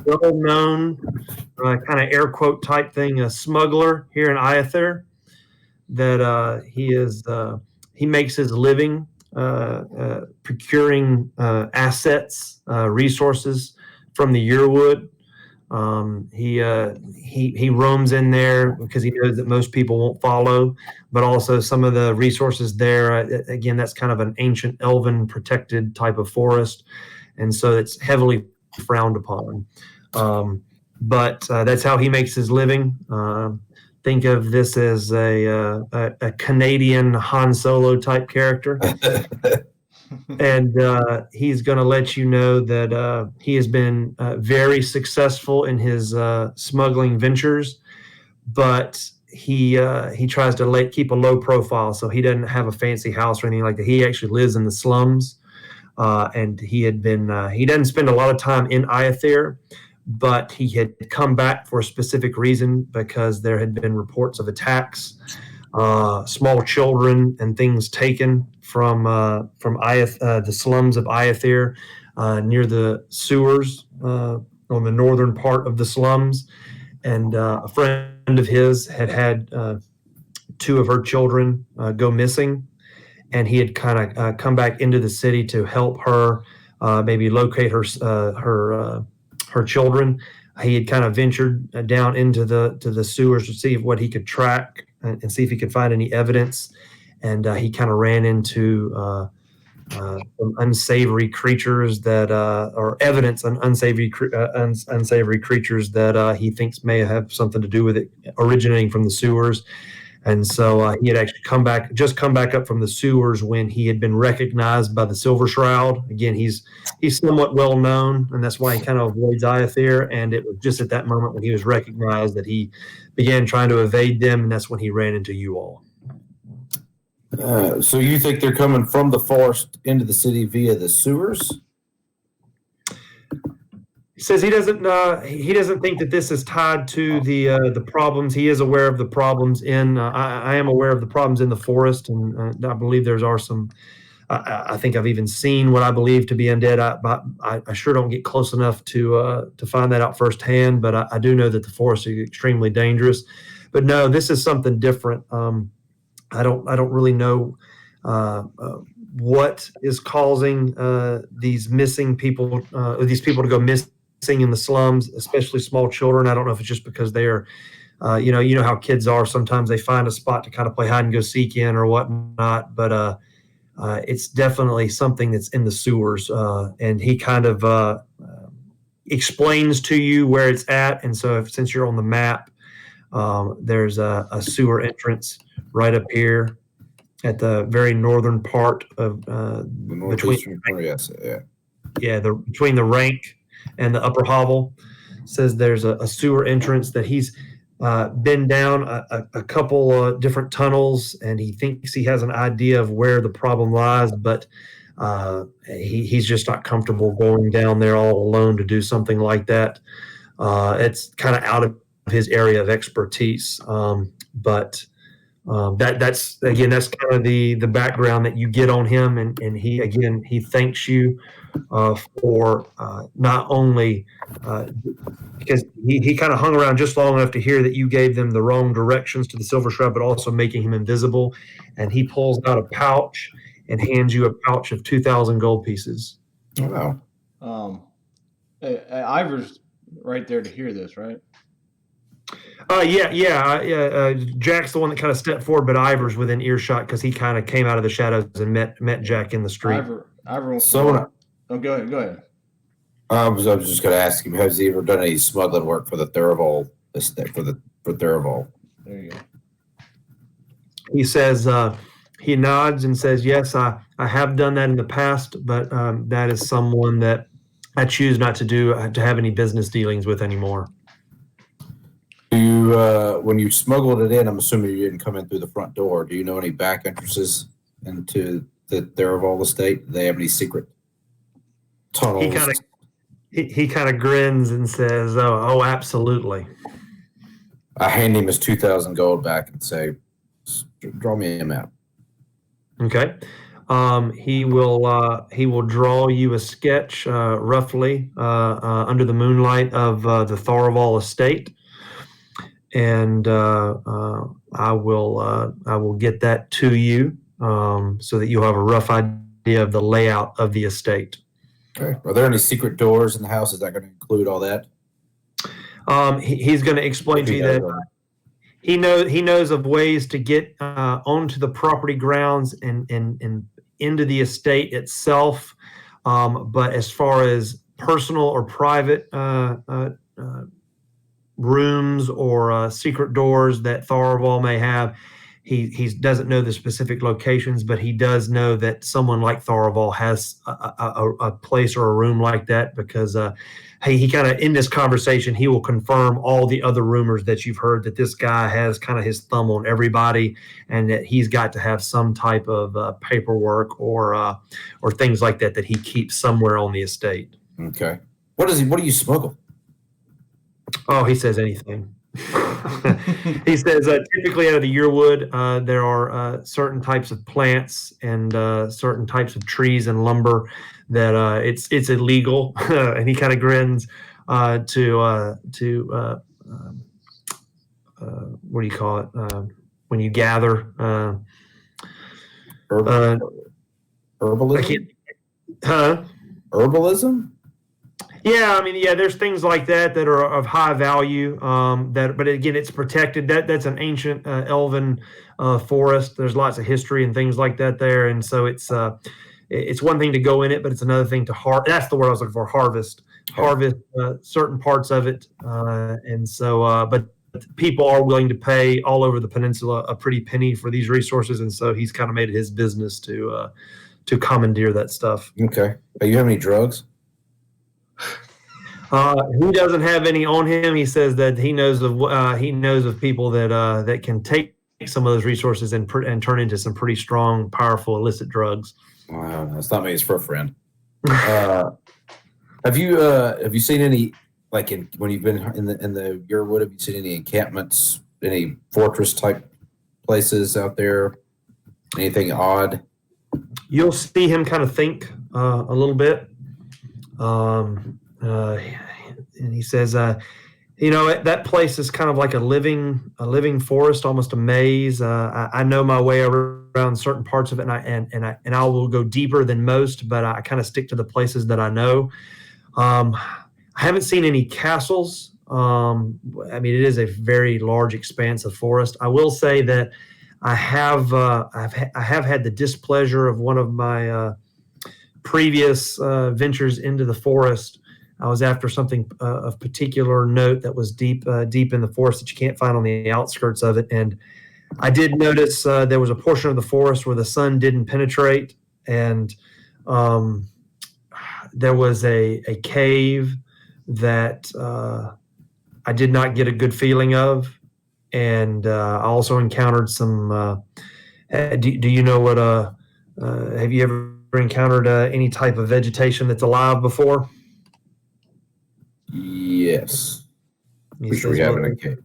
well-known kind of air quote type thing, a smuggler here in Iather. That he makes his living procuring assets, resources from the Yearwood. He roams in there because he knows that most people won't follow, but also some of the resources there. Again, that's kind of an ancient elven protected type of forest, and so it's heavily frowned upon. But that's how he makes his living. Think of this as a Canadian Han Solo type character. And he's going to let you know that he has been very successful in his smuggling ventures, but he tries to keep a low profile, so he doesn't have a fancy house or anything like that. He actually lives in the slums, and he doesn't spend a lot of time in Iather, but he had come back for a specific reason because there had been reports of attacks, small children and things taken from the slums of Iather near the sewers on the northern part of the slums. And a friend of his had two of her children go missing, and he had kind of come back into the city to help her maybe locate her children. He had kind of ventured down into the sewers to see what he could track and see if he could find any evidence. And he kind of ran into some unsavory creatures or evidence on unsavory creatures that he thinks may have something to do with it originating from the sewers. And so he had actually come back up from the sewers when he had been recognized by the Silver Shroud. Again, he's somewhat well known, and that's why he kind of avoids Iather. And it was just at that moment when he was recognized that he began trying to evade them, and that's when he ran into you all. So you think they're coming from the forest into the city via the sewers? He says he doesn't think that this is tied to the problems. He is aware of the problems I am aware of the problems in the forest, and I believe there are some. I think I've even seen what I believe to be undead. I sure don't get close enough to find that out firsthand, but I do know that the forest is extremely dangerous. But no, this is something different. I don't really know what is causing these missing people, these people to go missing in the slums, especially small children. I don't know if it's just because they are, you know how kids are. Sometimes they find a spot to kind of play hide and go seek in or whatnot. But it's definitely something that's in the sewers, and he kind of explains to you where it's at. And so, since you're on the map, there's a sewer entrance right up here at the very northern part of between the rank and the upper hovel. Says there's a sewer entrance that he's been down a couple different tunnels, and he thinks he has an idea of where the problem lies, but he's just not comfortable going down there all alone to do something like that. It's kind of out of his area of expertise, but that's kind of the background that you get on him, and he thanks you for not only because he kind of hung around just long enough to hear that you gave them the wrong directions to the Silver Shroud, but also making him invisible. And he pulls out a pouch and hands you a pouch of 2,000 gold pieces. Wow. Ivor's right there to hear this, right? Jack's the one that kind of stepped forward, but Ivor's within earshot because he kind of came out of the shadows and met Jack in the street. Ivor So go ahead. I was just going to ask him, has he ever done any smuggling work for the Thurival for Thurival? There you go. He says, he nods and says, yes, I have done that in the past, but that is someone that I choose not to have any business dealings with anymore. Do you, when you smuggled it in, I'm assuming you didn't come in through the front door. Do you know any back entrances into the Thurival estate? Do they have any secret tunnels? He kind of grins and says, oh, absolutely. I hand him his 2,000 gold back and say, draw me a map. Okay. He will draw you a sketch, roughly, under the moonlight of the Thurival estate, and I will get that to you, so that you'll have a rough idea of the layout of the estate. Okay. Are there any secret doors in the house? Is that going to include all that? He's going to explain to you that he knows of ways to get onto the property grounds and into the estate itself. But as far as personal or private rooms or secret doors that Thurival may have, he doesn't know the specific locations, but he does know that someone like Thurival has a place or a room like that, because he kind of, in this conversation, he will confirm all the other rumors that you've heard, that this guy has kind of his thumb on everybody, and that he's got to have some type of paperwork or things like that he keeps somewhere on the estate. Okay. What do you smuggle? Oh, he says anything. He says typically out of the yearwood, there are certain types of plants and certain types of trees and lumber that it's illegal. And he kind of grins to what do you call it when you gather Herbalism? Herbalism? Yeah, I mean, yeah, there's things like that are of high value. But again, it's protected. That's an ancient elven forest. There's lots of history and things like that there, and so it's one thing to go in it, but it's another thing to that's the word I was looking for. Harvest certain parts of it, and so but people are willing to pay all over the peninsula a pretty penny for these resources, and so he's kind of made it his business to commandeer that stuff. Okay. Do you have any drugs? He doesn't have any on him. He says that he knows of people that can take some of those resources and turn into some pretty strong, powerful, illicit drugs. Wow, that's not me. It's for a friend. Have you seen any, like when you've been in the Yearwood? Have you seen any encampments, any fortress type places out there? Anything odd? You'll see him kind of think a little bit. And he says, that place is kind of like a living forest, almost a maze. I know my way around certain parts of it, and I will go deeper than most, but I kind of stick to the places that I know. I haven't seen any castles. I mean, it is a very large expanse of forest. I will say that I have had the displeasure of one of my previous ventures into the forest. I was after something of particular note that was deep in the forest that you can't find on the outskirts of it. And I did notice there was a portion of the forest where the sun didn't penetrate, and there was a cave that I did not get a good feeling of. And I also encountered some. Do you know what? Have you ever encountered any type of vegetation that's alive before? Yes. He Sure we have it in a cave.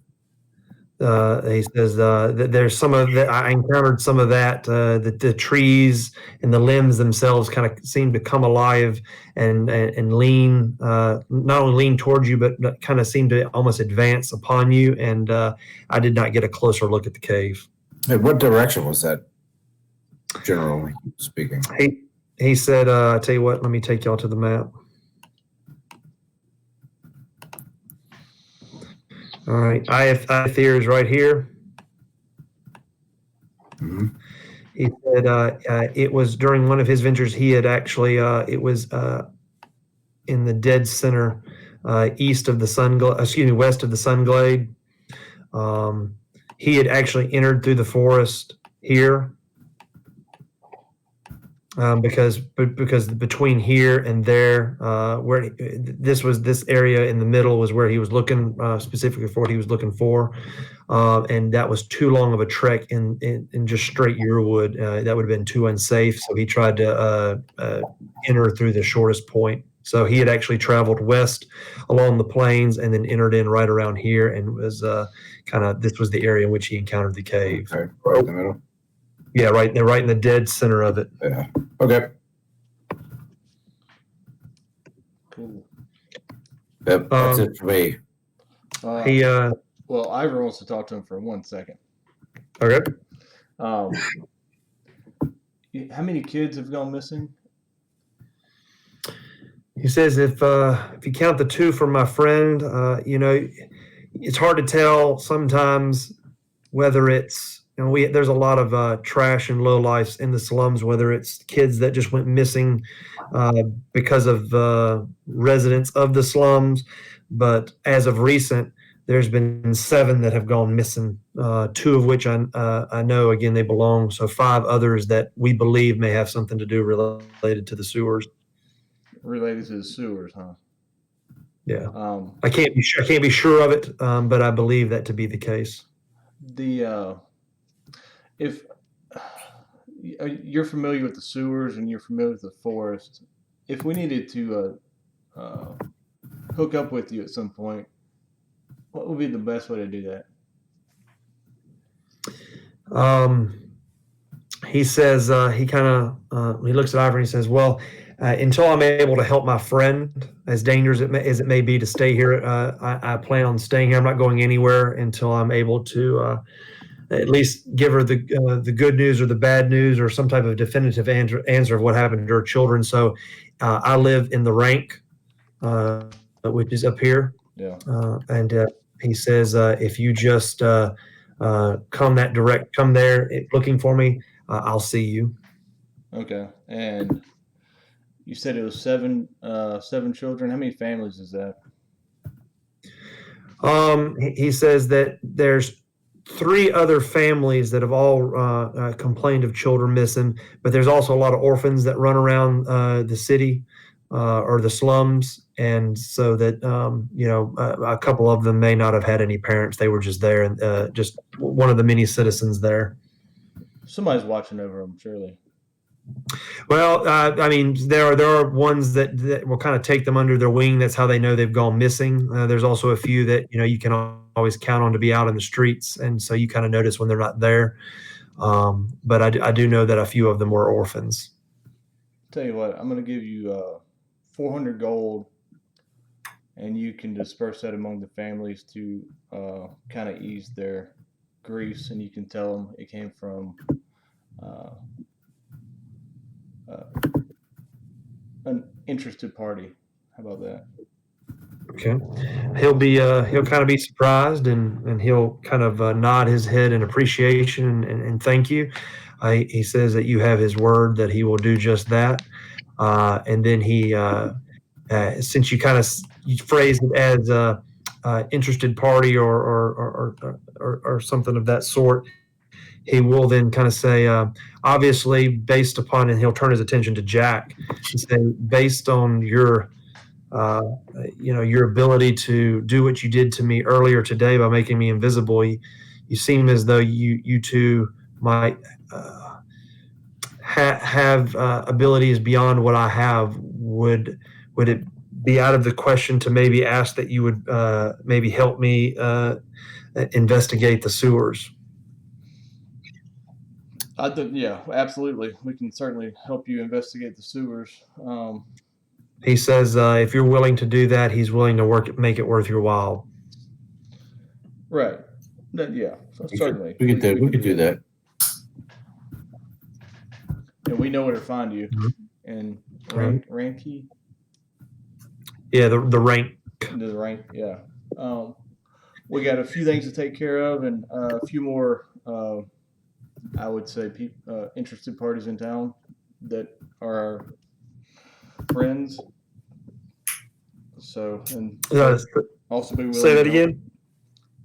He says that there's some of that. I encountered some of that. That the trees and the limbs themselves kind of seem to come alive and lean, not only lean towards you, but kind of seem to almost advance upon you. And I did not get a closer look at the cave. Hey, what direction was that, generally speaking? He said, I tell you what, let me take y'all to the map. All right, Ithir is right here. Mm-hmm. He said it was during one of his ventures. He had actually it was in the dead center, west of the Sun Glade. He had actually entered through the forest here. Because between here and there, where this area in the middle was where he was looking specifically for what he was looking for, and that was too long of a trek in just straight Yearwood. That would have been too unsafe. So he tried to enter through the shortest point. So he had actually traveled west along the plains and then entered in right around here, and was this was the area in which he encountered the cave. Okay, right in the middle. Yeah, right in the dead center of it. Yeah. Okay. Cool. Yep, that's it for me. He Well, Ivor wants to talk to him for 1 second. okay. How many kids have gone missing? He says if you count the two from my friend, it's hard to tell sometimes whether it's there's a lot of trash and lowlifes in the slums, whether it's kids that just went missing because of residents of the slums. But as of recent, there's been 7 that have gone missing, 2 of which I know, again, they belong. So 5 others that we believe may have something to do related to the sewers. Related to the sewers, huh? Yeah. I can't be sure of it, but I believe that to be the case. If you're familiar with the sewers and you're familiar with the forest, if we needed to hook up with you at some point, what would be the best way to do that? He says he looks at Ivor and he says, "Well, until I'm able to help my friend, as dangerous as it may be to stay here, I plan on staying here. I'm not going anywhere until I'm able to at least give her the good news or the bad news or some type of definitive answer of what happened to her children." So I live in the rank, which is up here. Yeah. And he says, if you just come there looking for me, I'll see you. Okay. And you said it was 7 children. How many families is that? He says that there's 3 other families that have all complained of children missing, but there's also a lot of orphans that run around the city or the slums, and so that a couple of them may not have had any parents. They were just there, and just one of the many citizens there. Somebody's watching over them, surely. Well, I mean, there are ones that will kind of take them under their wing. That's how they know they've gone missing. There's also a few that you can always count on to be out in the streets, and so you kind of notice when they're not there. But I do know that a few of them were orphans. Tell you what, I'm going to give you 400 gold, and you can disperse that among the families to kind of ease their griefs, and you can tell them it came from an interested party. How about that? Okay. He'll kind of be surprised, and he'll kind of nod his head in appreciation and thank you. He says that you have his word that he will do just that. And then he, since you kind of you phrased it as interested party or something of that sort, he will then kind of say, obviously, based upon, and he'll turn his attention to Jack and say, based on your your ability to do what you did to me earlier today by making me invisible, you seem as though you two might have abilities beyond what I have. Would it be out of the question to maybe ask that you would maybe help me investigate the sewers? Yeah, absolutely. We can certainly help you investigate the sewers. He says if you're willing to do that, he's willing to make it worth your while. Right. Yeah, certainly. We could do that. And we know where to find you. And Ranky? Yeah, the rank. The rank, yeah. We got a few things to take care of, and a few more, I would say, interested parties in town that are our friends. So, and also be willing. Say that again.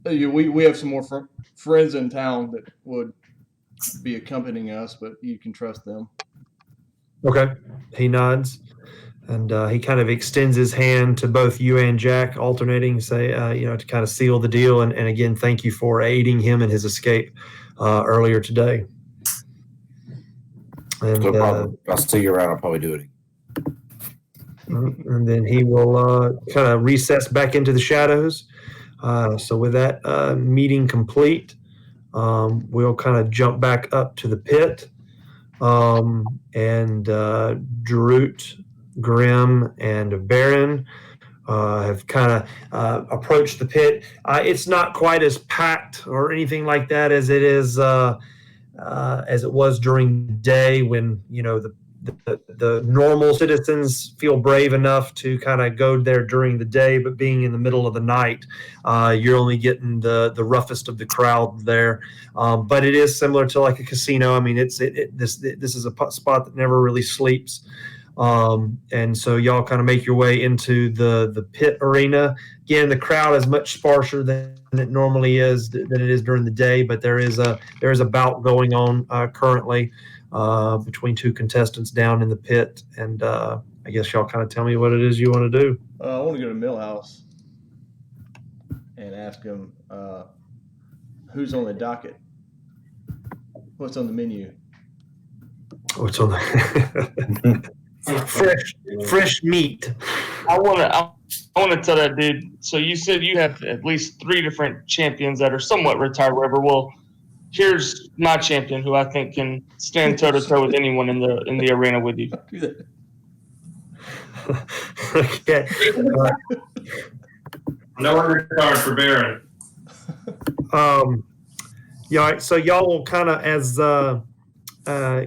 We have some more friends in town that would be accompanying us, but you can trust them. Okay. He nods, and he kind of extends his hand to both you and Jack, alternating, say, to kind of seal the deal. And again, thank you for aiding him in his escape earlier today. And, No problem. I'll see you around. I'll probably do it. And then he will kind of recess back into the shadows. So with that meeting complete, we'll kind of jump back up to the pit. And Drute, Grim, and Baron have kind of approached the pit. It's not quite as packed or anything like that as it is as it was during the day when the normal citizens feel brave enough to kind of go there during the day, but being in the middle of the night, you're only getting the roughest of the crowd there. But it is similar to like a casino. I mean, this is a spot that never really sleeps. And so y'all kind of make your way into the pit arena. Again, the crowd is much sparser than it normally is, than it is during the day, but there is a bout going on currently between two contestants down in the pit. And I guess y'all kind of tell me what it is you want to do. I want to go to Millhouse and ask him who's on the docket. What's on the menu? What's on the fresh meat? I want to tell that dude. So you said you have at least 3 different champions that are somewhat retired, whatever. Well, here's my champion, who I think can stand toe to toe with anyone in the arena with you. Okay. No regard for Baron. Yeah. So y'all will kind of as.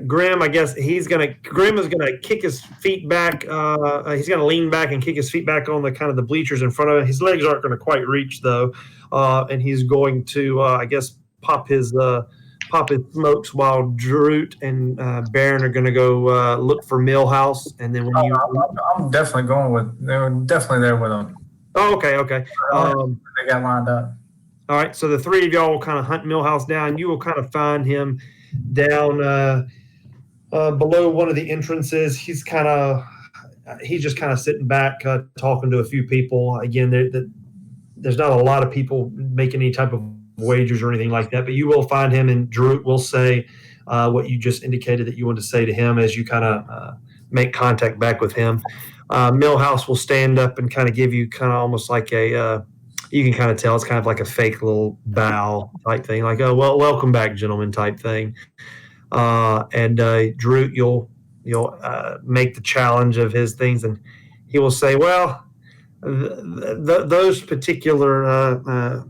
Grim, I guess Grim is gonna kick his feet back. He's gonna lean back and kick his feet back on the kind of the bleachers in front of him. His legs aren't gonna quite reach though, and he's going to, I guess, pop his smokes while Drute and Baron are gonna go look for Millhouse. And then when I'm definitely going with. They're definitely there with them. Oh, okay. They got lined up. All right, so the 3 of y'all will kind of hunt Millhouse down. You will kind of find him down below one of the entrances. He's just kind of sitting back, talking to a few people. Again, there's not a lot of people making any type of wagers or anything like that, but you will find him, and Drute will say what you just indicated that you want to say to him as you kind of make contact back with him. Millhouse will stand up and kind of give you kind of almost like you can kind of tell it's kind of like a fake little bow type thing, like, oh, well, welcome back, gentlemen, type thing. And Drute, you'll make the challenge of his things, and he will say, well, those particular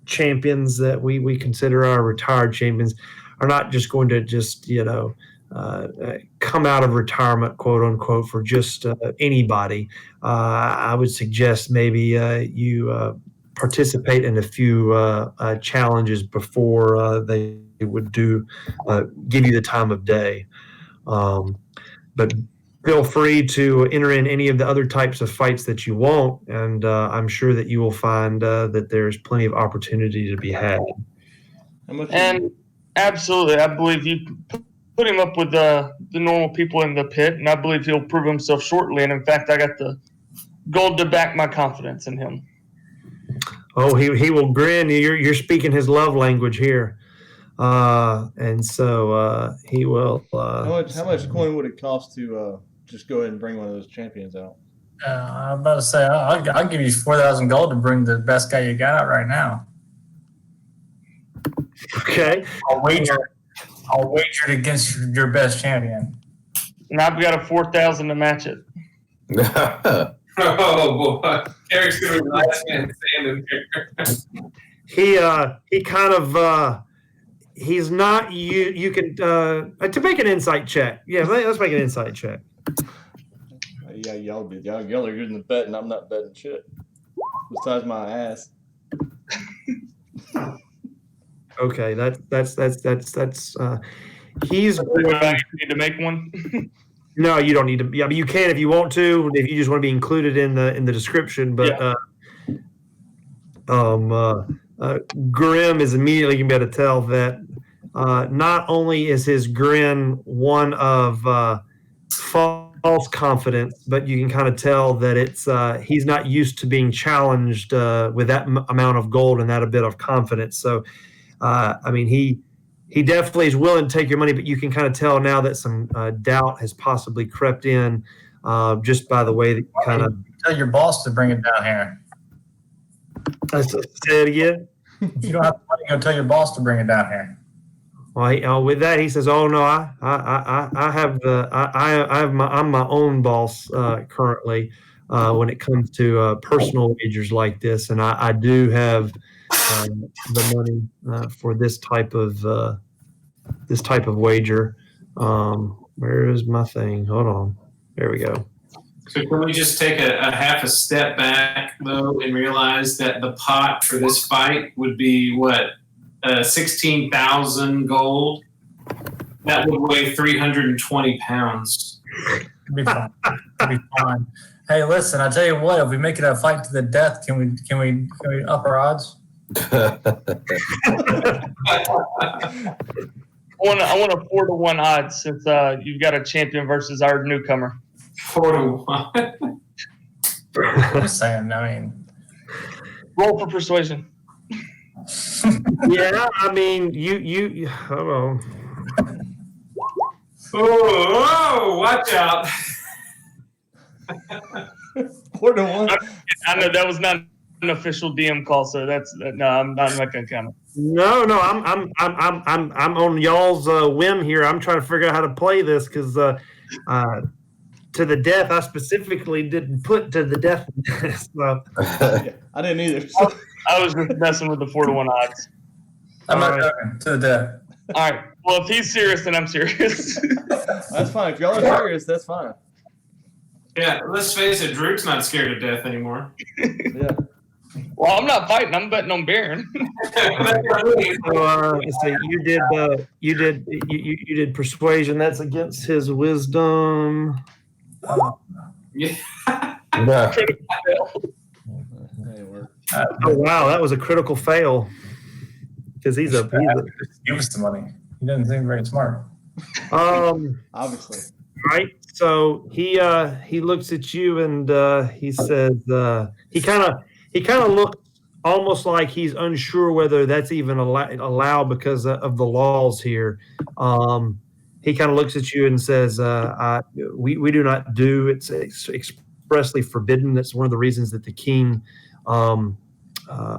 champions that we consider our retired champions are not just going to just, come out of retirement, quote unquote, for just anybody. I would suggest maybe you participate in a few challenges before they would give you the time of day. But feel free to enter in any of the other types of fights that you want, and I'm sure that you will find that there's plenty of opportunity to be had. And absolutely, I believe you put him up with the normal people in the pit, and I believe he'll prove himself shortly. And in fact, I got the gold to back my confidence in him. Oh, he will grin. You're speaking his love language here, and so he will. How much coin would it cost to just go ahead and bring one of those champions out? I'm about to say I'll give you 4,000 gold to bring the best guy you got out right now. Okay. I'll wager it against your best champion. And I've got a 4,000 to match it. Oh boy, Eric's gonna be the last man standing here. He kind of he's not you can to make an insight check. Yeah, let's make an insight check. Yeah, y'all are good in the bet, and I'm not betting shit. Besides my ass. Okay, that's he's I need to make one. No, you don't need to. Yeah, I mean, you can if you want to. If you just want to be included in the description, but Grim is immediately going to be able to tell that not only is his grin one of false confidence, but you can kind of tell that it's he's not used to being challenged with that amount of gold and that a bit of confidence. So, I mean, he definitely is willing to take your money, but you can kind of tell now that some doubt has possibly crept in just by the way that you kind of Tell your boss to bring it down here. say it again. If you don't have the money, go tell your boss to bring it down here. Well, with that, he says, "Oh no, I have I'm my own boss currently when it comes to personal wagers like this, and I do have the money for this type of wager." Where is my thing? Hold on. There we go. So can we just take a half a step back though and realize that the pot for this fight would be what? 16,000 gold. That would weigh 320 pounds. It'll be fine. It'll be fine. Hey, listen, I tell you what, if we make it a fight to the death, can we up our odds? I want a 4-to-1 odds since you've got a champion versus our newcomer. 4-to-1. I'm just saying, I mean. Roll for persuasion. Yeah, I mean, you hold on. Oh, watch out. 4-to-1. I know that was not an official DM call, so no, I'm not gonna count it. No, I'm on y'all's whim here. I'm trying to figure out how to play this because to the death, I specifically didn't put to the death. So. Yeah, I didn't either. So. I was just messing with the 4-to-1 odds. I'm not joking. To the death. All right. Well, if he's serious, then I'm serious. That's fine. If y'all are serious, that's fine. Yeah, let's face it, Drew's not scared of death anymore. Yeah. Well, I'm not fighting. I'm betting on Baron. So you did persuasion. That's against his wisdom. Yeah. Yeah. Oh wow, that was a critical fail. Because he's a give us the money. He doesn't seem very smart. Obviously. Right. So he looks at you and he says he kind of looks almost like he's unsure whether that's even allowed because of the laws here. He kind of looks at you and says, we do not do, it's expressly forbidden. That's one of the reasons that the king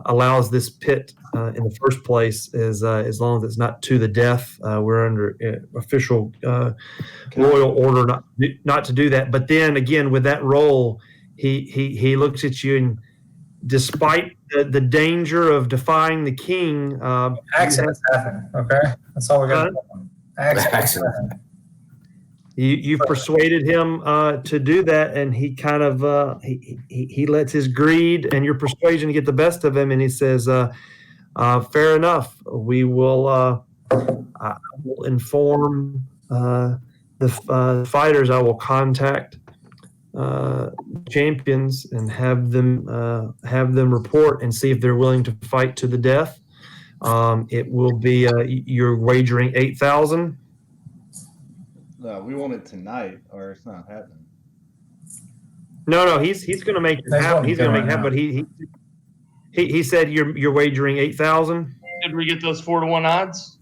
allows this pit in the first place is as long as it's not to the death. We're under official royal order not to do that. But then again, with that roll, he looks at you and despite the danger of defying the king, Accidents happen. Okay, that's all we got. Accidents happen. You've persuaded him to do that, and he kind of he lets his greed and your persuasion get the best of him, and he says, "Fair enough. We will. I will inform the fighters. I will contact champions and have them report and see if they're willing to fight to the death. It will be you're wagering 8,000." No, we want it tonight, or it's not happening. No, he's going to make it happen. He's going to make it happen. But he said you're wagering 8,000. Did we get those 4-to-1 odds?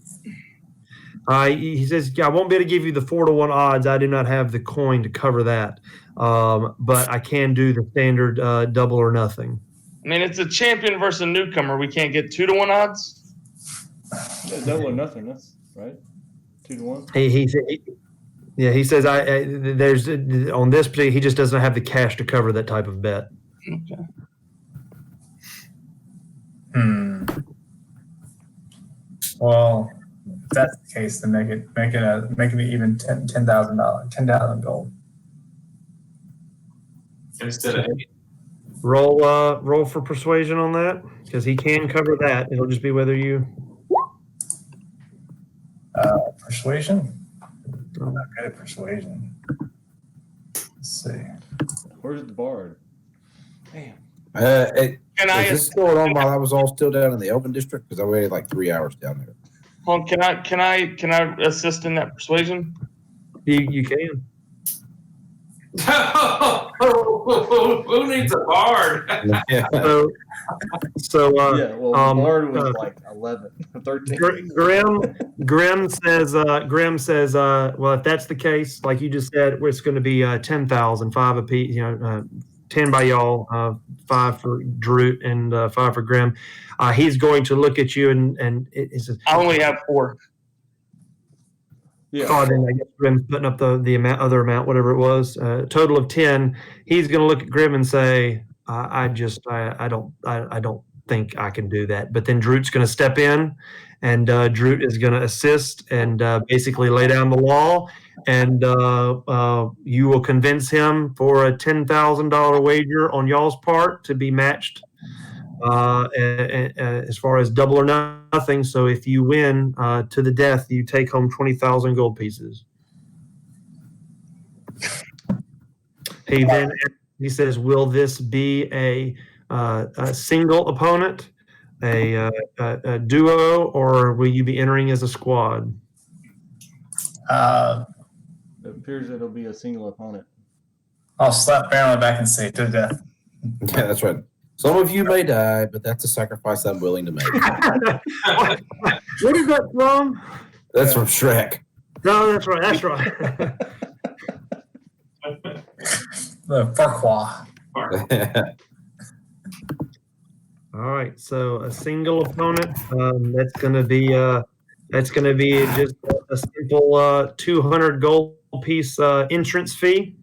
He says I won't be able to give you the 4-to-1 odds. I do not have the coin to cover that, but I can do the standard double or nothing. I mean, it's a champion versus a newcomer. We can't get 2-to-1 odds. Yeah, double or nothing. That's right. 2-to-1. He says there's on this particular, he just doesn't have the cash to cover that type of bet. Okay. Well, if that's the case, then make it even $10,000, 10,000 gold. Instead of 8. Roll for persuasion on that because he can cover that. It'll just be whether you Persuasion. I'm not good at persuasion. Let's see. Where's the bard? Damn. Can I? Is this going on while I was all still down in the Elven District? Because I waited like 3 hours down there. Hold on, can I assist in that persuasion? You can. Who needs a bard? Yeah. So Yeah, well, the bard was like 11, 13. Grim says, well, if that's the case, like you just said, it's going to be 10,000, 5 apiece, 10 by y'all, 5 for Drew and 5 for Grim. He's going to look at you and it says, I only have 4. Yeah. oh, then I guess Grim's putting up the other amount, whatever it was, total of 10. He's going to look at Grim and say, I don't think I can do that. But then Droot's going to step in, and Droot is going to assist and basically lay down the law, and you will convince him for a $10,000 wager on y'all's part to be matched as far as double or nothing. So if you win to the death, you take home 20,000 gold pieces. He says, will this be a single opponent, a duo, or will you be entering as a squad? It appears it'll be a single opponent. I'll slap Baron on the back and say to death. Yeah, that's right. Some of you may die, but that's a sacrifice I'm willing to make. What is that from? That's from Shrek. No, that's right. That's right. The Farquaad. All right. So a single opponent. That's going to be just a simple 200 gold piece entrance fee.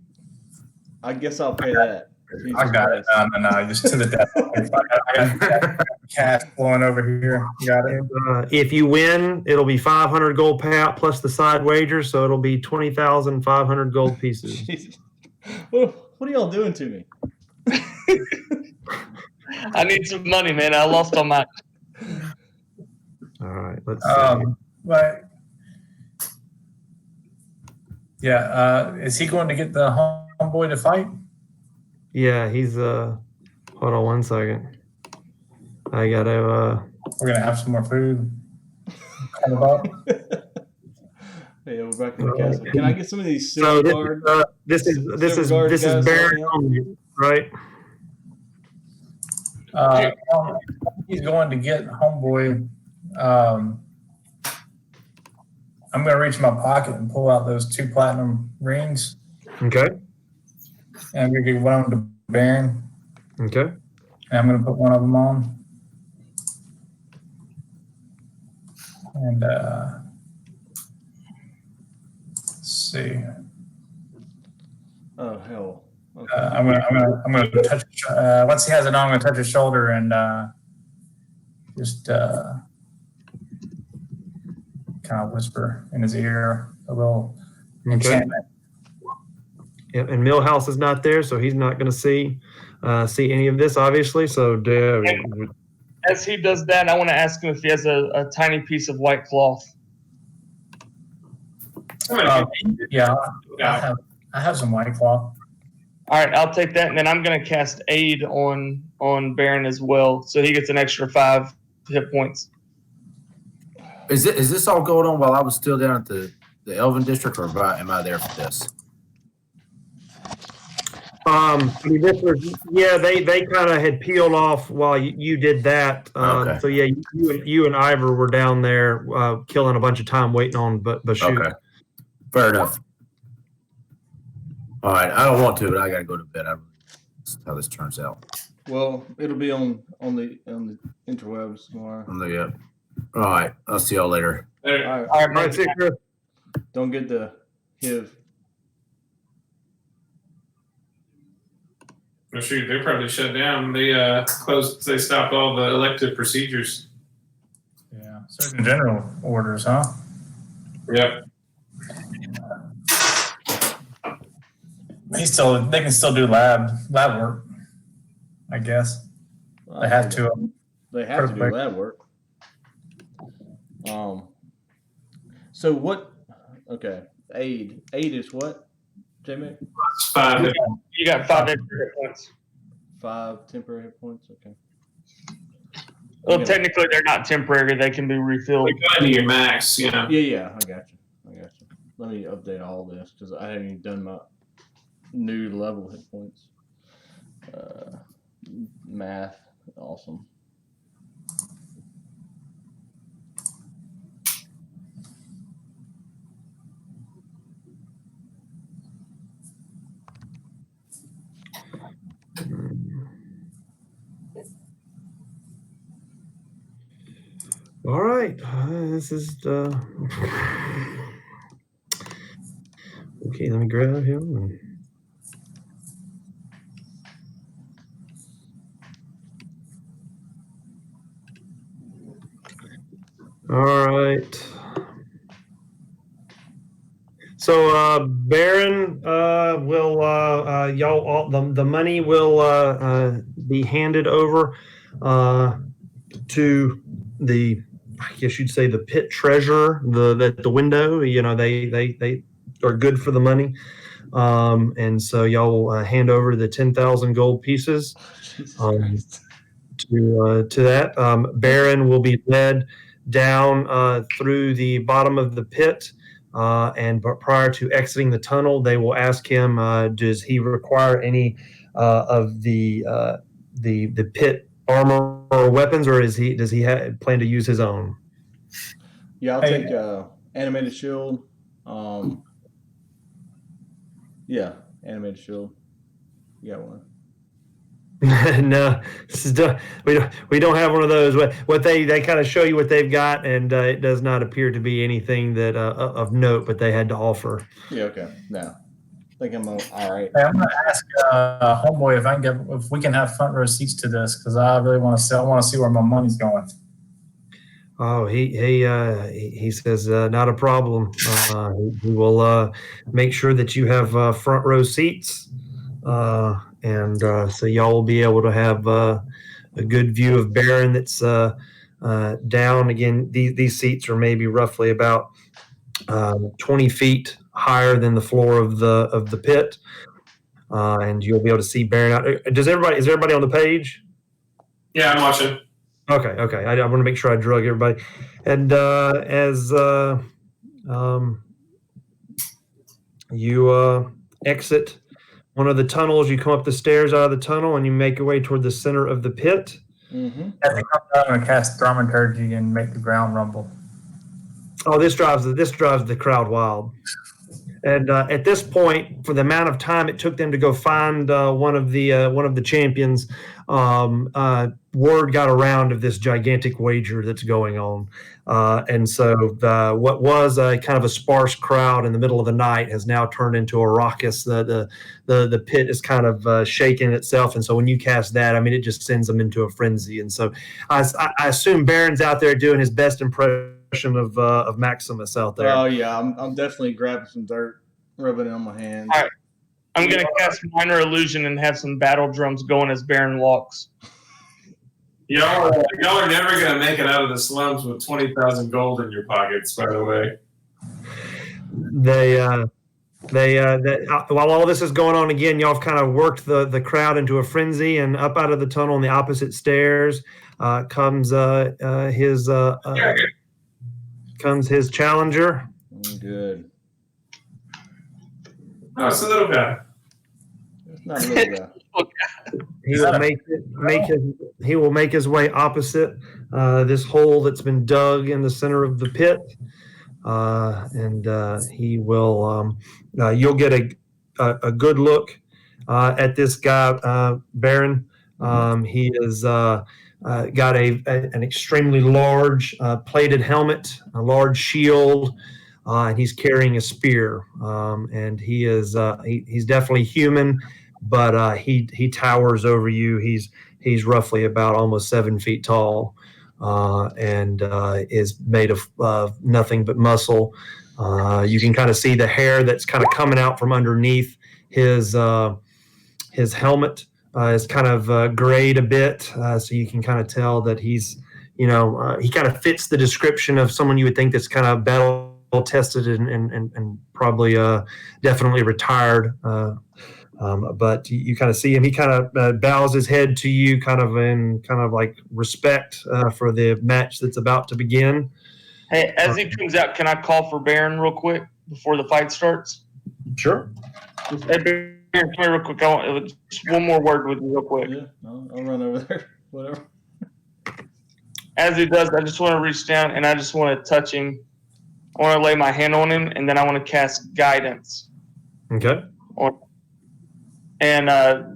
I guess I'll pay that. I got it. No, just to the death. I got cash flowing over here. You got it. If you win, it'll be 500 gold payout plus the side wager, so it'll be 20,500 gold pieces. Jesus. What are y'all doing to me? I need some money, man. I lost all my. All right, let's see. But yeah, is he going to get the homeboy to fight? Yeah, he's hold on one second. I gotta We're gonna have some more food. Hey, we're back in the castle. Can I get some of these silver guard? This is Baron, right? He's going to get homeboy. I'm gonna reach in my pocket and pull out those 2 platinum rings. Okay. And I'm gonna give one of them to Baron. Okay. And I'm gonna put one of them on. And let's see. Oh hell. Okay. I'm gonna touch. Once he has it on, I'm gonna touch his shoulder and just kind of whisper in his ear a little enchantment. Yeah, and Millhouse is not there, so he's not going to see any of this, obviously. So, As he does that, I want to ask him if he has a tiny piece of white cloth. Yeah, I have some white cloth. All right, I'll take that, and then I'm going to cast Aid on Baron as well, so he gets an extra 5 hit points. Is this all going on while I was still down at the Elven District, or am I there for this? This was, they kind of had peeled off while you did that. Okay. So yeah, you and Ivor were down there killing a bunch of time waiting on Bashoot. Okay, fair enough. All right, I don't want to, but I got to go to bed. That's how this turns out. Well, it'll be on the interwebs tomorrow. All right, I'll see y'all later. All right. All right, That's it, Chris. Don't get the HIV. Oh, shoot, they're probably shut down. They closed. They stopped all the elective procedures. Yeah, Surgeon General orders, huh? Yep. They can still do lab work, I guess. They have to. They have to do lab work. So what? Okay, aid is what? J-Mac? It's 5. You got 5 extra hit points. 5 temporary hit points. Okay. Well, Okay. technically they're not temporary; they can be refilled. Like go into your max, you know. Yeah. I got you. Let me update all this because I haven't even done my new level hit points. Math, awesome. All right. This is okay. Let me grab him. All right. So Baron will y'all all the money will be handed over to the, I guess you'd say, the pit treasurer, the window. You know, they are good for the money, and so y'all will hand over the 10,000 gold pieces to that. Baron will be led down through the bottom of the pit. And prior to exiting the tunnel, they will ask him, does he require any of the pit armor or weapons, or does he plan to use his own? Yeah, I'll take animated shield. Yeah, animated shield. You got one. No, this is we don't have one of those. What they kind of show you what they've got, and it does not appear to be anything that of note, but they had to offer. Yeah, okay. No, I think I'm all right. Hey, I'm going to ask Homeboy if we can have front row seats to this, because I really want to see. I want to see where my money's going. Oh, he says not a problem. He will make sure that you have front row seats. And so y'all will be able to have a good view of Baron that's down. Again, these seats are maybe roughly about 20 feet higher than the floor of the pit, and you'll be able to see Baron out. Is everybody on the page? Yeah, I'm watching. Okay. I want to make sure I drug everybody. And as you exit one of the tunnels, you come up the stairs out of the tunnel, and you make your way toward the center of the pit. Mm-hmm. As I come down and cast Thaumaturgy and make the ground rumble. Oh, this drives the crowd wild. And at this point, for the amount of time it took them to go find one of the champions, word got around of this gigantic wager that's going on. And so what was a kind of a sparse crowd in the middle of the night has now turned into a raucous. The pit is kind of shaking itself. And so when you cast that, I mean, it just sends them into a frenzy. And so I assume Baron's out there doing his best impression of Maximus out there. Oh yeah, I'm definitely grabbing some dirt, rubbing it on my hands. All right. I'm going to cast Minor Illusion and have some battle drums going as Baron walks. Y'all are never going to make it out of the slums with 20,000 gold in your pockets, by the way. While all this is going on, again, y'all have kind of worked the crowd into a frenzy, and up out of the tunnel on the opposite stairs comes his challenger. Good. Oh, it's a little guy. It's not a little guy. He will make his way opposite this hole that's been dug in the center of the pit, and he will. You'll get a good look at this guy, Baron. He has got an extremely large plated helmet, a large shield, and he's carrying a spear. And he is he's definitely human, but he towers over you. He's roughly about almost 7 feet tall, and is made of nothing but muscle. You can kind of see the hair that's kind of coming out from underneath his helmet. Is kind of grayed a bit, so you can kind of tell that he's, he kind of fits the description of someone you would think that's kind of battle tested and probably definitely retired. But you kind of see him. He kind of bows his head to you, kind of like respect for the match that's about to begin. Hey, as he comes out, can I call for Baron real quick before the fight starts? Sure. Hey, Baron, come here real quick. I want just one more word with you real quick. Yeah, I'll run over there. Whatever. As he does, I just want to reach down and I just want to touch him. I want to lay my hand on him, and then I want to cast guidance. Okay. And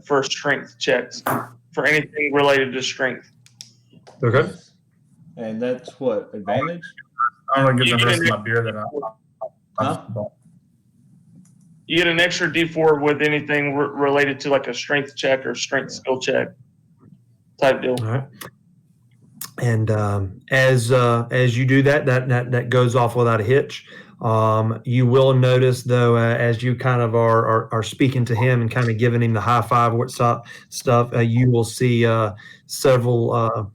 for strength checks, for anything related to strength. Okay. And that's what, advantage? I'm gonna give the rest of my beer that Huh? You get an extra D4 with anything related to like a strength check or strength skill check type deal. All right. And as you do that goes off without a hitch. You will notice though, as you kind of are speaking to him and kind of giving him the high five stuff, you will see several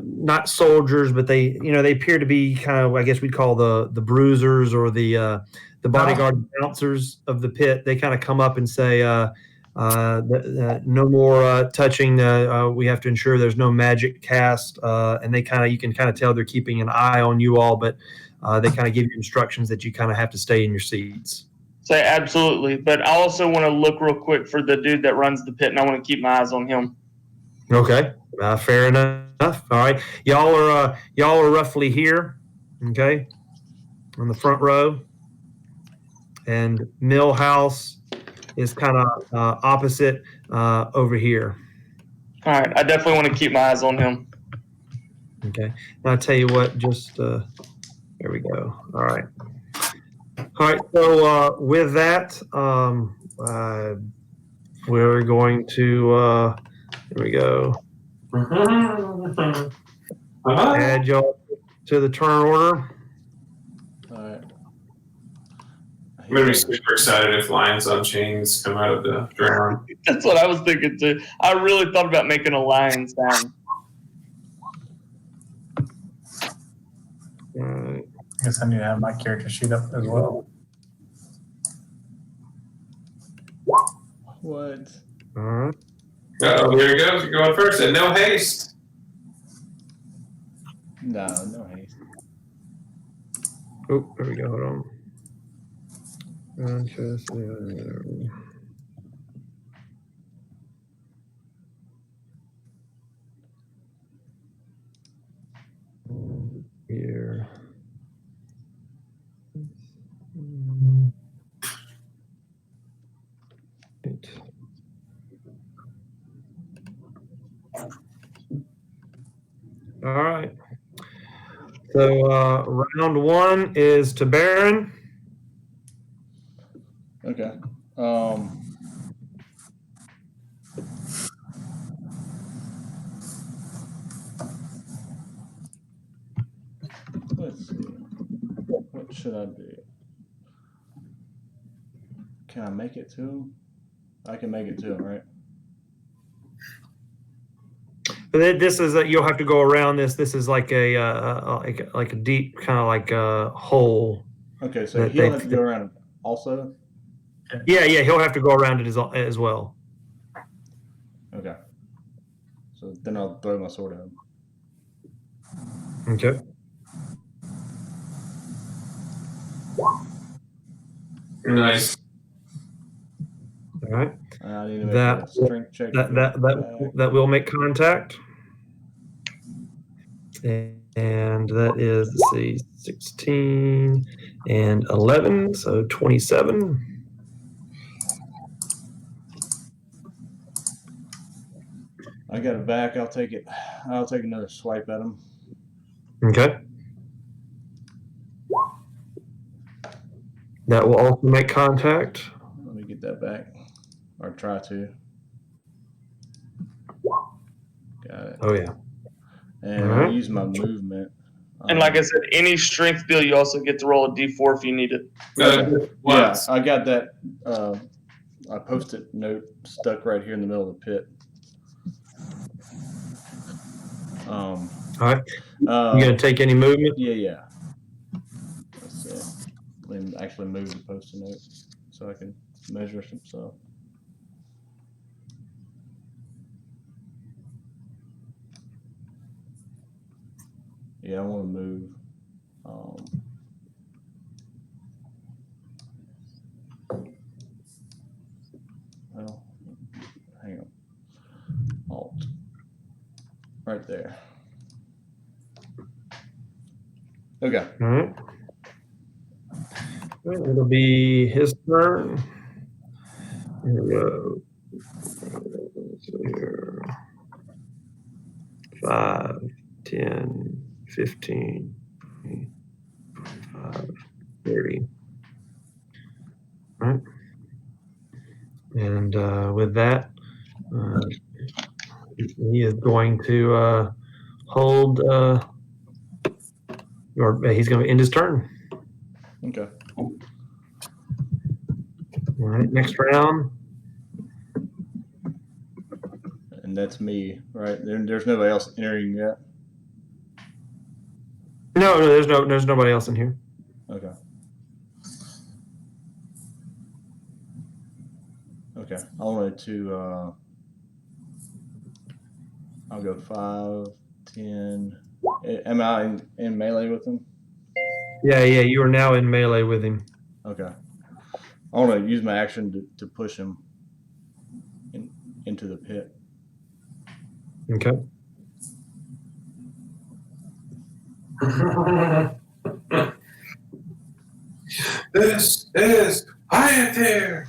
not soldiers, but they appear to be kind of, I guess we'd call the bruisers or the bodyguard bouncers of the pit. They kind of come up and say, no more touching. We have to ensure there's no magic cast, and you can kind of tell they're keeping an eye on you all, but they kind of give you instructions that you kind of have to stay in your seats. Say absolutely, but I also want to look real quick for the dude that runs the pit, and I want to keep my eyes on him. Okay, fair enough. All right, y'all are roughly here, okay, on the front row, and Millhouse is kind of opposite over here. All right, I definitely want to keep my eyes on him. Okay, and I'll tell you what, just there we go. All right. So with that, we're going to here we go. Add y'all to the turn order. All right. I'm going to be super excited if Lions on Chains come out of the ground. That's what I was thinking too. I really thought about making a lion sound. I guess I need to have my character sheet up as well. What? All right. Oh, here he goes. You're going first, and no haste. No haste. Oh, there we go. Hold on. Here. All right. So round one is to Baron. Okay. Let's see. What should I do? Can I make it to him? I can make it to him, right? This is you'll have to go around this. This is like a deep kind of like a hole. Okay, so he'll have to go around also? Yeah, he'll have to go around it as well. Okay. So then I'll throw my sword at him. Okay. Nice. All right. I need to make a strength check. That will make contact. And that is, let's see, 16 and 11, so 27. I got it back. I'll take it. I'll take another swipe at him. Okay. That will also make contact. Let me get that back. Or try to. Got it. Oh, yeah. And I'll use my movement. And like I said, any strength deal, you also get to roll a D4 if you need it. Yeah, I got that. I post-it note stuck right here in the middle of the pit. All right. You gonna take any movement? Yeah. Let's see. to actually move the post-it note so I can measure some stuff. Yeah, I want to move. Well, hang on. Alt. Right there. Okay. All right. It'll be his turn. Here we go. So here. 5, 10, 15, 20, 25, 30. All right. And with that, he is going to hold, or he's going to end his turn. Okay. All right, next round. And that's me, right? There's nobody else entering yet. No, there's nobody else in here. Okay. Okay. I wanted to. I'll go 5, 10. Am I in melee with him? Yeah, you are now in melee with him. Okay. I want to use my action to push him into the pit. Okay. This is Quiet there.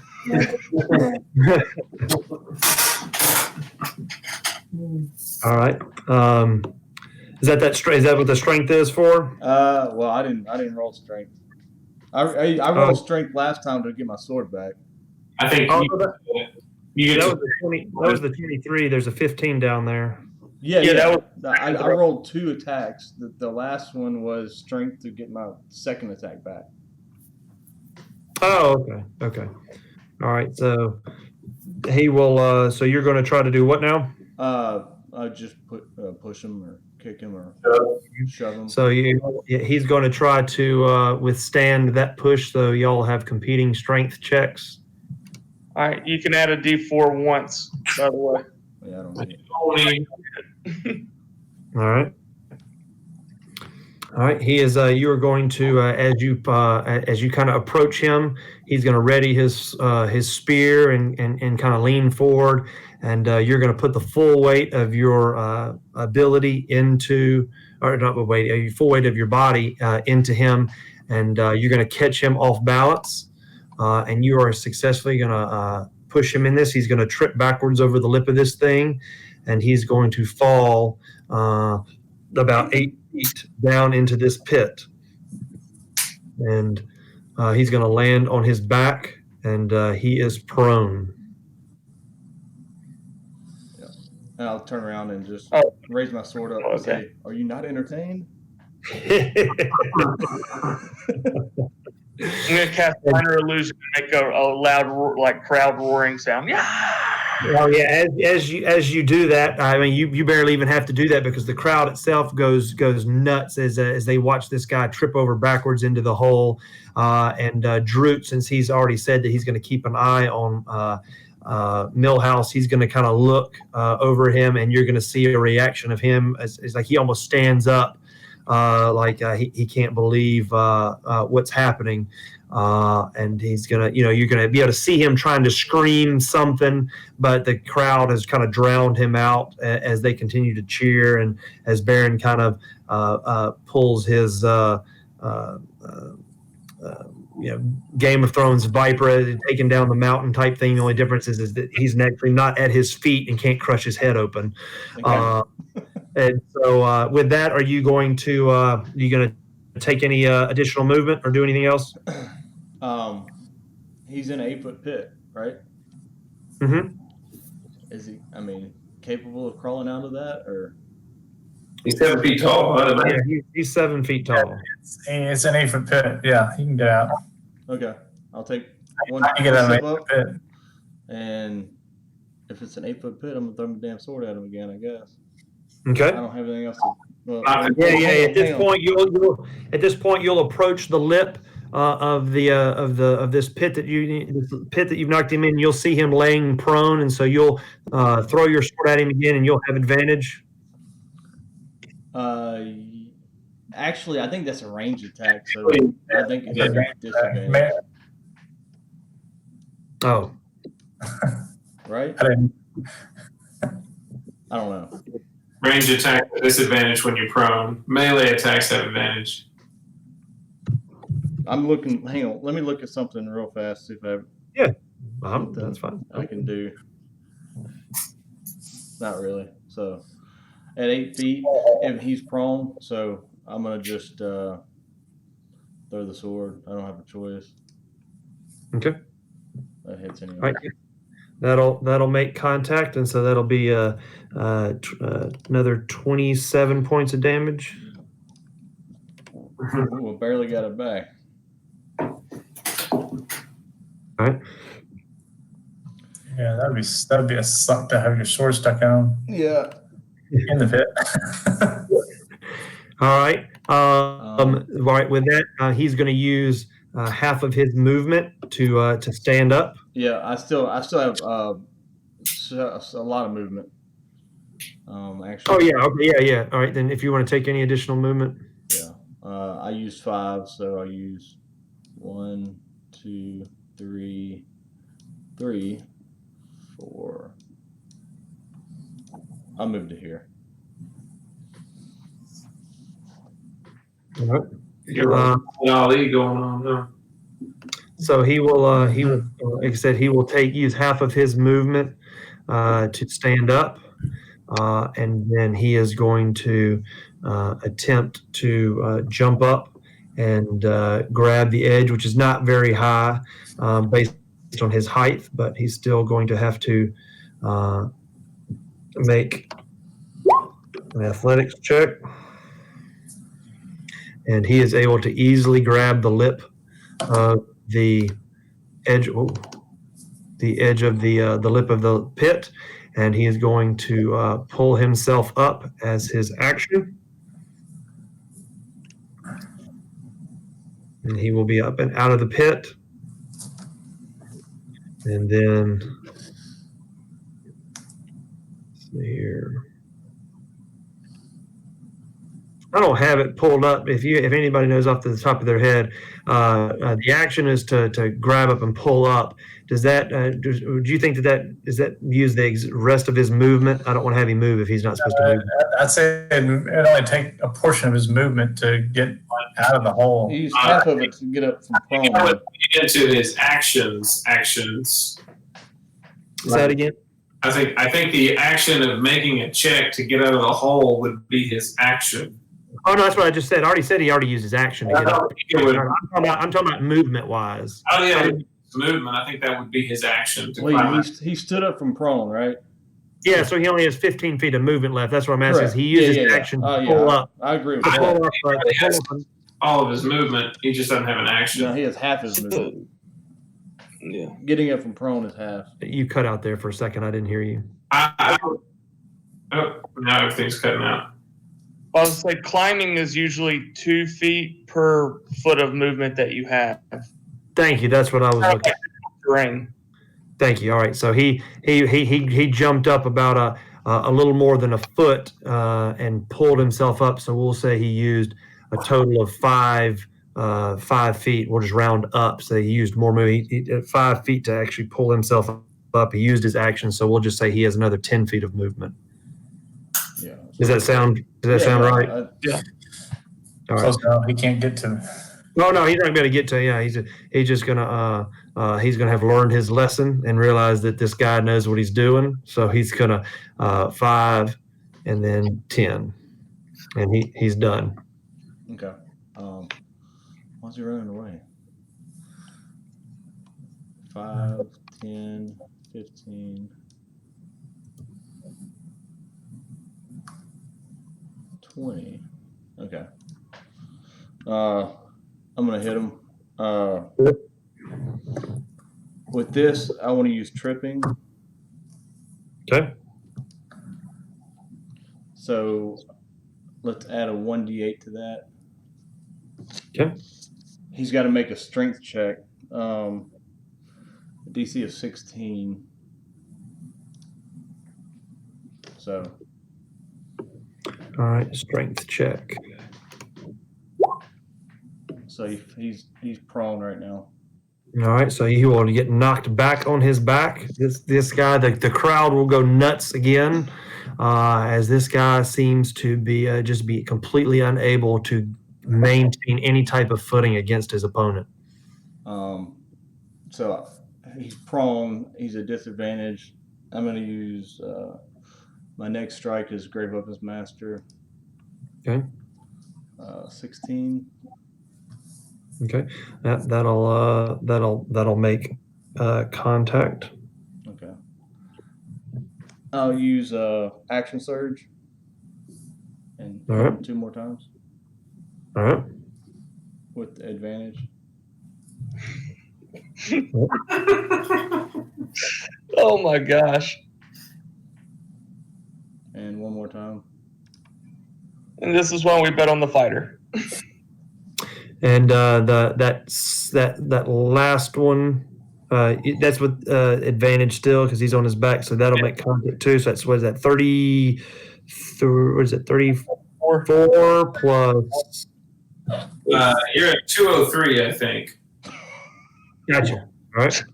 All right. Is that what the strength is for? Well, I didn't roll strength. I rolled strength last time to get my sword back. I think Oh, you that get was the 20. That was the 23. There's a 15 down there. Yeah. I rolled 2 attacks. The last one was strength to get my second attack back. Oh, okay. All right. So he will. So you're going to try to do what now? I just push him or kick him or shove him. So he's going to try to withstand that push. So y'all have competing strength checks. All right, you can add a D4 once, by the way. Yeah, I don't need it. All right. All right. He is. You are going to as you kind of approach him, he's going to ready his spear and kind of lean forward, and you're going to put the full weight of your ability into, or not the weight, full weight of your body into him, and you're going to catch him off balance, and you are successfully going to push him in this. He's going to trip backwards over the lip of this thing, and he's going to fall about 8 feet down into this pit, and he's going to land on his back, and he is prone. Yeah. And I'll turn around and just raise my sword up and say, "Are you not entertained?" I'm gonna cast minor illusion and make a loud crowd roaring sound. Yeah. Well, yeah. As you do that, I mean, you barely even have to do that because the crowd itself goes nuts as they watch this guy trip over backwards into the hole. And Droot, since he's already said that he's going to keep an eye on Millhouse, he's going to kind of look over him, and you're going to see a reaction of him as like he almost stands up, he can't believe what's happening. And he's gonna, you're gonna be able to see him trying to scream something, but the crowd has kind of drowned him out as they continue to cheer, and as Baron kind of pulls his Game of Thrones Viper taking down the mountain type thing. The only difference is that he's actually not at his feet and can't crush his head open. Okay. And so with that, are you going to take any additional movement or do anything else? He's in an 8-foot pit, right? Mm-hmm. Is he, capable of crawling out of that, or? He's 7 feet tall. Yeah, he's 7 feet tall. It's an 8-foot pit. Yeah, he can get out. Okay, I'll take one Get out of step the up, pit. and if it's an 8-foot pit, I'm gonna throw my damn sword at him again, I guess. Okay. I don't have anything else to. Yeah. At this point, you'll approach the lip of this pit that you've knocked him in, you'll see him laying prone, and so you'll throw your sword at him again, and you'll have advantage. Actually, I think that's a range attack, so I think it's a disadvantage. Oh, Right? I didn't. I don't know. Range attack disadvantage when you're prone. Melee attacks have advantage. I'm looking. Hang on. Let me look at something real fast. See if I that's fine. I can do. Not really. So at 8 feet, if he's prone, so I'm gonna just throw the sword. I don't have a choice. Okay. That hits anyway. All right. That'll make contact, and so that'll be another 27 points of damage. Ooh, I barely got it back. All right. Yeah, that'd be a suck to have your sword stuck on Yeah. in the pit. All right. Right. With that, he's going to use half of his movement to stand up. Yeah. I still have a lot of movement. Actually. Oh yeah. Okay. Yeah. All right. Then, if you want to take any additional movement. Yeah. I used 5, so I use 1, 2, 3, 4. I'll move to here. All right. You're Ali going on now. So he will, like I said, he will use half of his movement to stand up, and then he is going to attempt to jump up and grab the edge, which is not very high based on his height, but he's still going to have to make an athletics check. And he is able to easily grab the lip of the edge, the edge of the lip of the pit, and he is going to pull himself up as his action. And he will be up and out of the pit. And then, let's see here. I don't have it pulled up. If anybody knows off the top of their head, the action is to grab up and pull up. Does that? Do you think that use the rest of his movement? I don't want to have him move if he's not supposed to move. I'd say it only take a portion of his movement to get out of the hole. He used half of it to get up from prone. I would into his actions. Is that again? I think the action of making a check to get out of the hole would be his action. Oh no, that's what I just said. I already said he already used his action to get up. I'm talking about movement wise. Oh yeah, movement. I think that would be his action. He stood up from prone, right? Yeah, so he only has 15 feet of movement left. That's what I'm asking. Correct. He uses action to pull up. I agree with that. He has all of his movement. He just doesn't have an action. No, he has half his movement. Yeah. Getting up from prone is half. You cut out there for a second. I didn't hear you. Oh, now everything's cutting out. I was like, climbing is usually 2 feet per foot of movement that you have. Thank you. That's what I was looking at. Terrain. Thank you. All right. So he jumped up about a little more than a foot and pulled himself up. So we'll say he used a total of 5 feet. We'll just round up. So he used more movement. He 5 feet to actually pull himself up. He used his action. So we'll just say he has another 10 feet of movement. Yeah. Does that sound right? Yeah. All right. So he can't get to. No, he's not going to get to. Yeah, he's just gonna he's gonna have learned his lesson and realize that this guy knows what he's doing. So he's gonna 5 and then 10, and he's done. Okay. Why's he running away? 5, 10, 15. 20. Okay. I'm gonna hit him. With this, I want to use tripping. Okay. So let's add a 1d8 to that. Okay. He's got to make a strength check. DC of 16. So. All right, strength check. So he's prone right now. All right, so he will get knocked back on his back. This guy, the crowd will go nuts again, as this guy seems to be just be completely unable to maintain any type of footing against his opponent. So he's prone. He's at disadvantage. I'm going to use my next strike is Grave Weapons Master. Okay. 16. Okay, that'll make contact. Okay. I'll use Action Surge and All right. 2 more times All right. with advantage. Oh my gosh. And 1 more time. And this is why we bet on the fighter. And that last one, that's with advantage still because he's on his back, so that'll make contact too. So that's what is that 30? What is it 34 plus? You're at 203, I think. Gotcha. All right.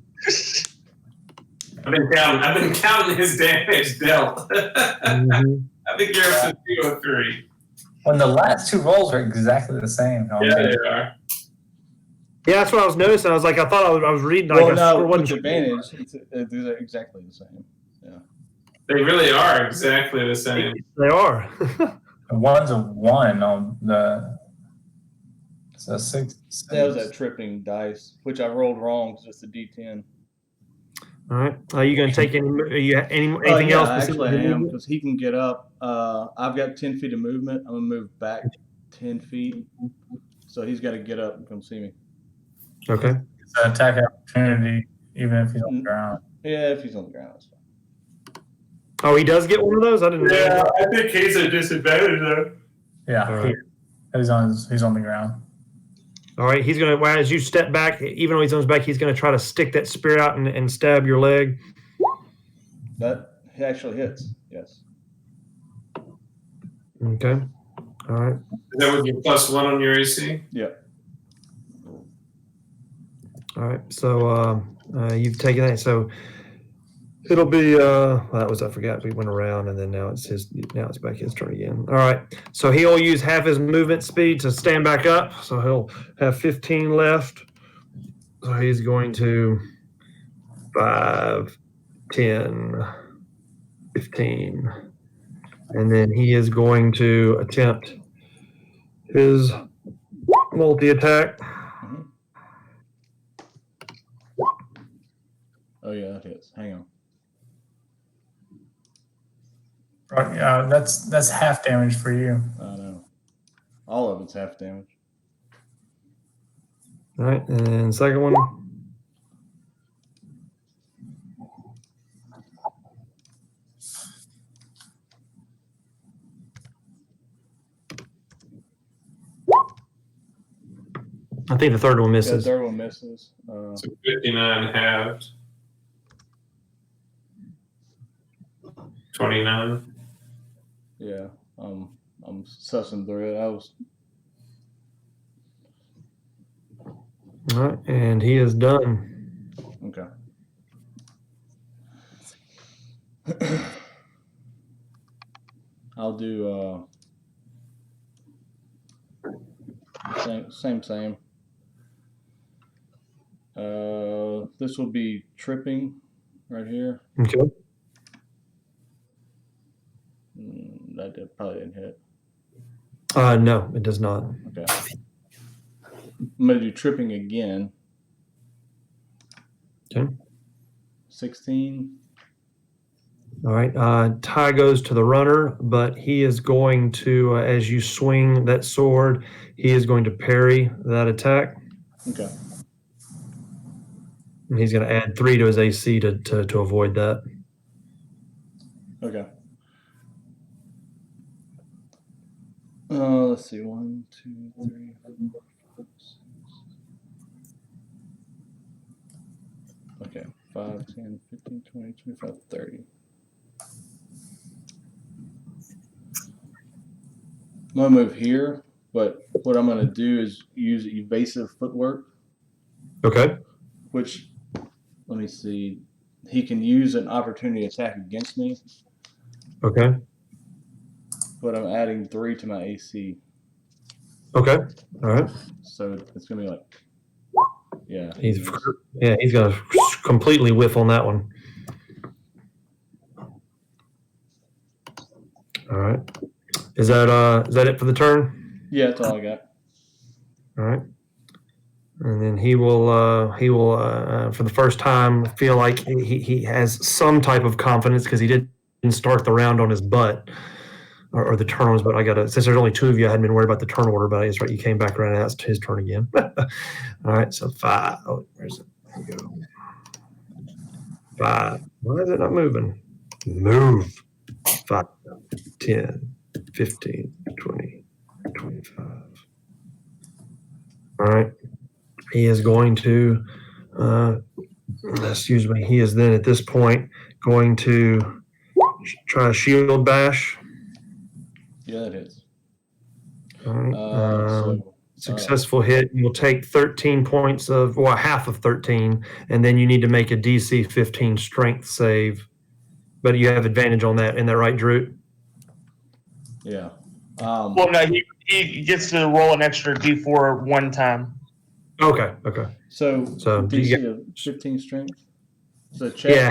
I've been counting his damage dealt. Mhm. I think you're up to 203. When the last 2 rolls are exactly the same. Yeah, they are. Yeah, that's what I was noticing. I was like, I thought I was reading. Well, Like, I no, wasn't with sure. advantage, it's exactly the same. They really are exactly the same. They are. And one's a 1 on the. So 6. That was that tripping dice, which I rolled wrong because it's a D10. All right. Are you going to take anything Yeah, else? actually, I am because he can get up. I've got 10 feet of movement. I'm gonna move back 10 feet, so he's got to get up and come see me. Okay. It's an attack opportunity, even if he's on the ground. Yeah, if he's on the ground, that's fine. Oh, he does get one of those. I didn't know. Yeah, I think he's at disadvantage though. Yeah, All right. he's on the ground. All right, he's gonna. Well, as you step back, even though he's on his back, he's gonna try to stick that spear out and stab your leg. That actually hits. Yes. Okay. All right. Is that with your +1 on your AC? Yep. All right. So you've taken that. So it'll be. Well, that was, I forgot. We went around, and then now it's back his turn again. All right. So he'll use half his movement speed to stand back up. So he'll have 15 left. So he's going to 5, 10, 15. And then he is going to attempt his multi-attack. Mm-hmm. Oh yeah, that hits. Hang on. Right, that's half damage for you. I know. All of it's half damage. All right, and second one. I think the third one Yeah, the misses. third one misses. So 59 halved. 29. Yeah. I'm sussing through it. I was. All right, and he is done. Okay. I'll do same. This will be tripping right here. Okay. That probably didn't hit. No, it does not. Okay. I'm gonna do tripping again. Okay. 16. All right. Tie goes to the runner, but he is going to, as you swing that sword, he is going to parry that attack. Okay. And he's going to add 3 to his AC to avoid that. Okay. Let's see. 1, 2, 3, 4, 5, 6. 5, 10, 15, 20, 25, 30. I'm going to move here, but what I'm going to do is use evasive footwork, Okay. which, let me see, he can use an opportunity attack against me, Okay. but I'm adding 3 to my AC. Okay. All right. So it's going to be like, yeah. He's going to completely whiff on that one. All right. Is that it for the turn? Yeah, that's all I got. All right. And then he will for the first time feel like he has some type of confidence because he didn't start the round on his butt or the turn on his butt. Since there's only 2 of you, I hadn't been worried about the turn order, but I guess right, you came back around and asked his turn again. All right, so 5. Oh, where's it? There you go. 5. Why is it not moving? Move. 5, 10, 15, 20, 25. All right. He is going to, he is then at this point going to try a shield bash. Yeah, that hits. All right. So Successful hit. You'll take 13 points half of 13, and then you need to make a DC 15 strength save. But you have advantage on that. Isn't that right, Drew? yeah. Well, no, he gets to roll an extra D4 one time. Okay. So DC you of 15 strength. So check. Yeah,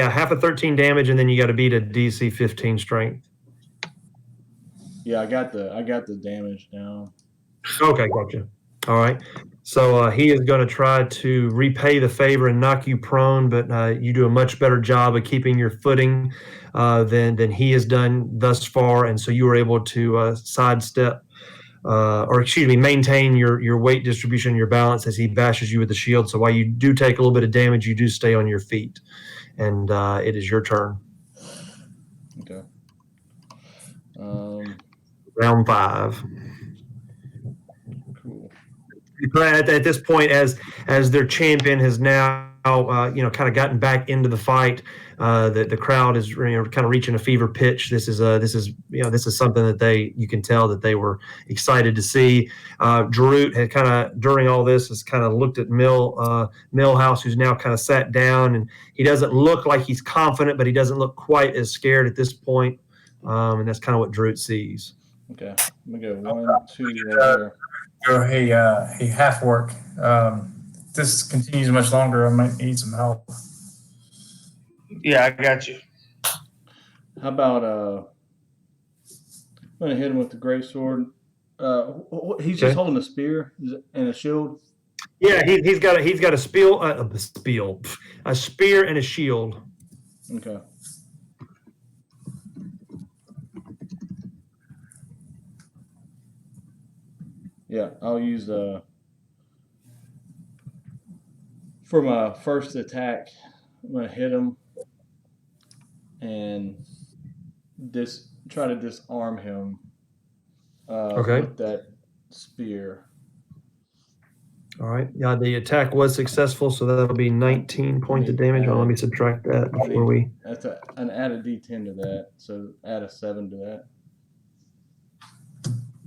half of 13 damage, and then you got to beat a DC 15 strength. Yeah, I got the damage now. Okay, gotcha. All right. So he is going to try to repay the favor and knock you prone, but you do a much better job of keeping your footing than he has done thus far, and so you were able to sidestep, maintain your weight distribution, your balance as he bashes you with the shield. So while you do take a little bit of damage, you do stay on your feet, and it is your turn. Okay. Round 5. Cool. At this point, as their champion has now kind of gotten back into the fight, the crowd is kind of reaching a fever pitch. This is something that you can tell that they were excited to see. Jarut had kind of during all this has kind of looked at Millhouse, who's now kind of sat down, and he doesn't look like he's confident, but he doesn't look quite as scared at this point, and that's kind of what Jarut sees. Okay, I'm gonna go 1, 2 there. Go, hey, half work. If this continues much longer, I might need some help. Yeah, I got you. How about I'm gonna hit him with the great sword. He's just holding a spear and a shield. Yeah, he's got a a spear and a shield. Okay. Yeah, I'll use for my first attack. I'm gonna hit him and try to disarm him with that spear. All right. Yeah, the attack was successful, so that'll be 19 points of damage. Let me subtract that before we. That's an add a D10 to that, so add a 7 to that.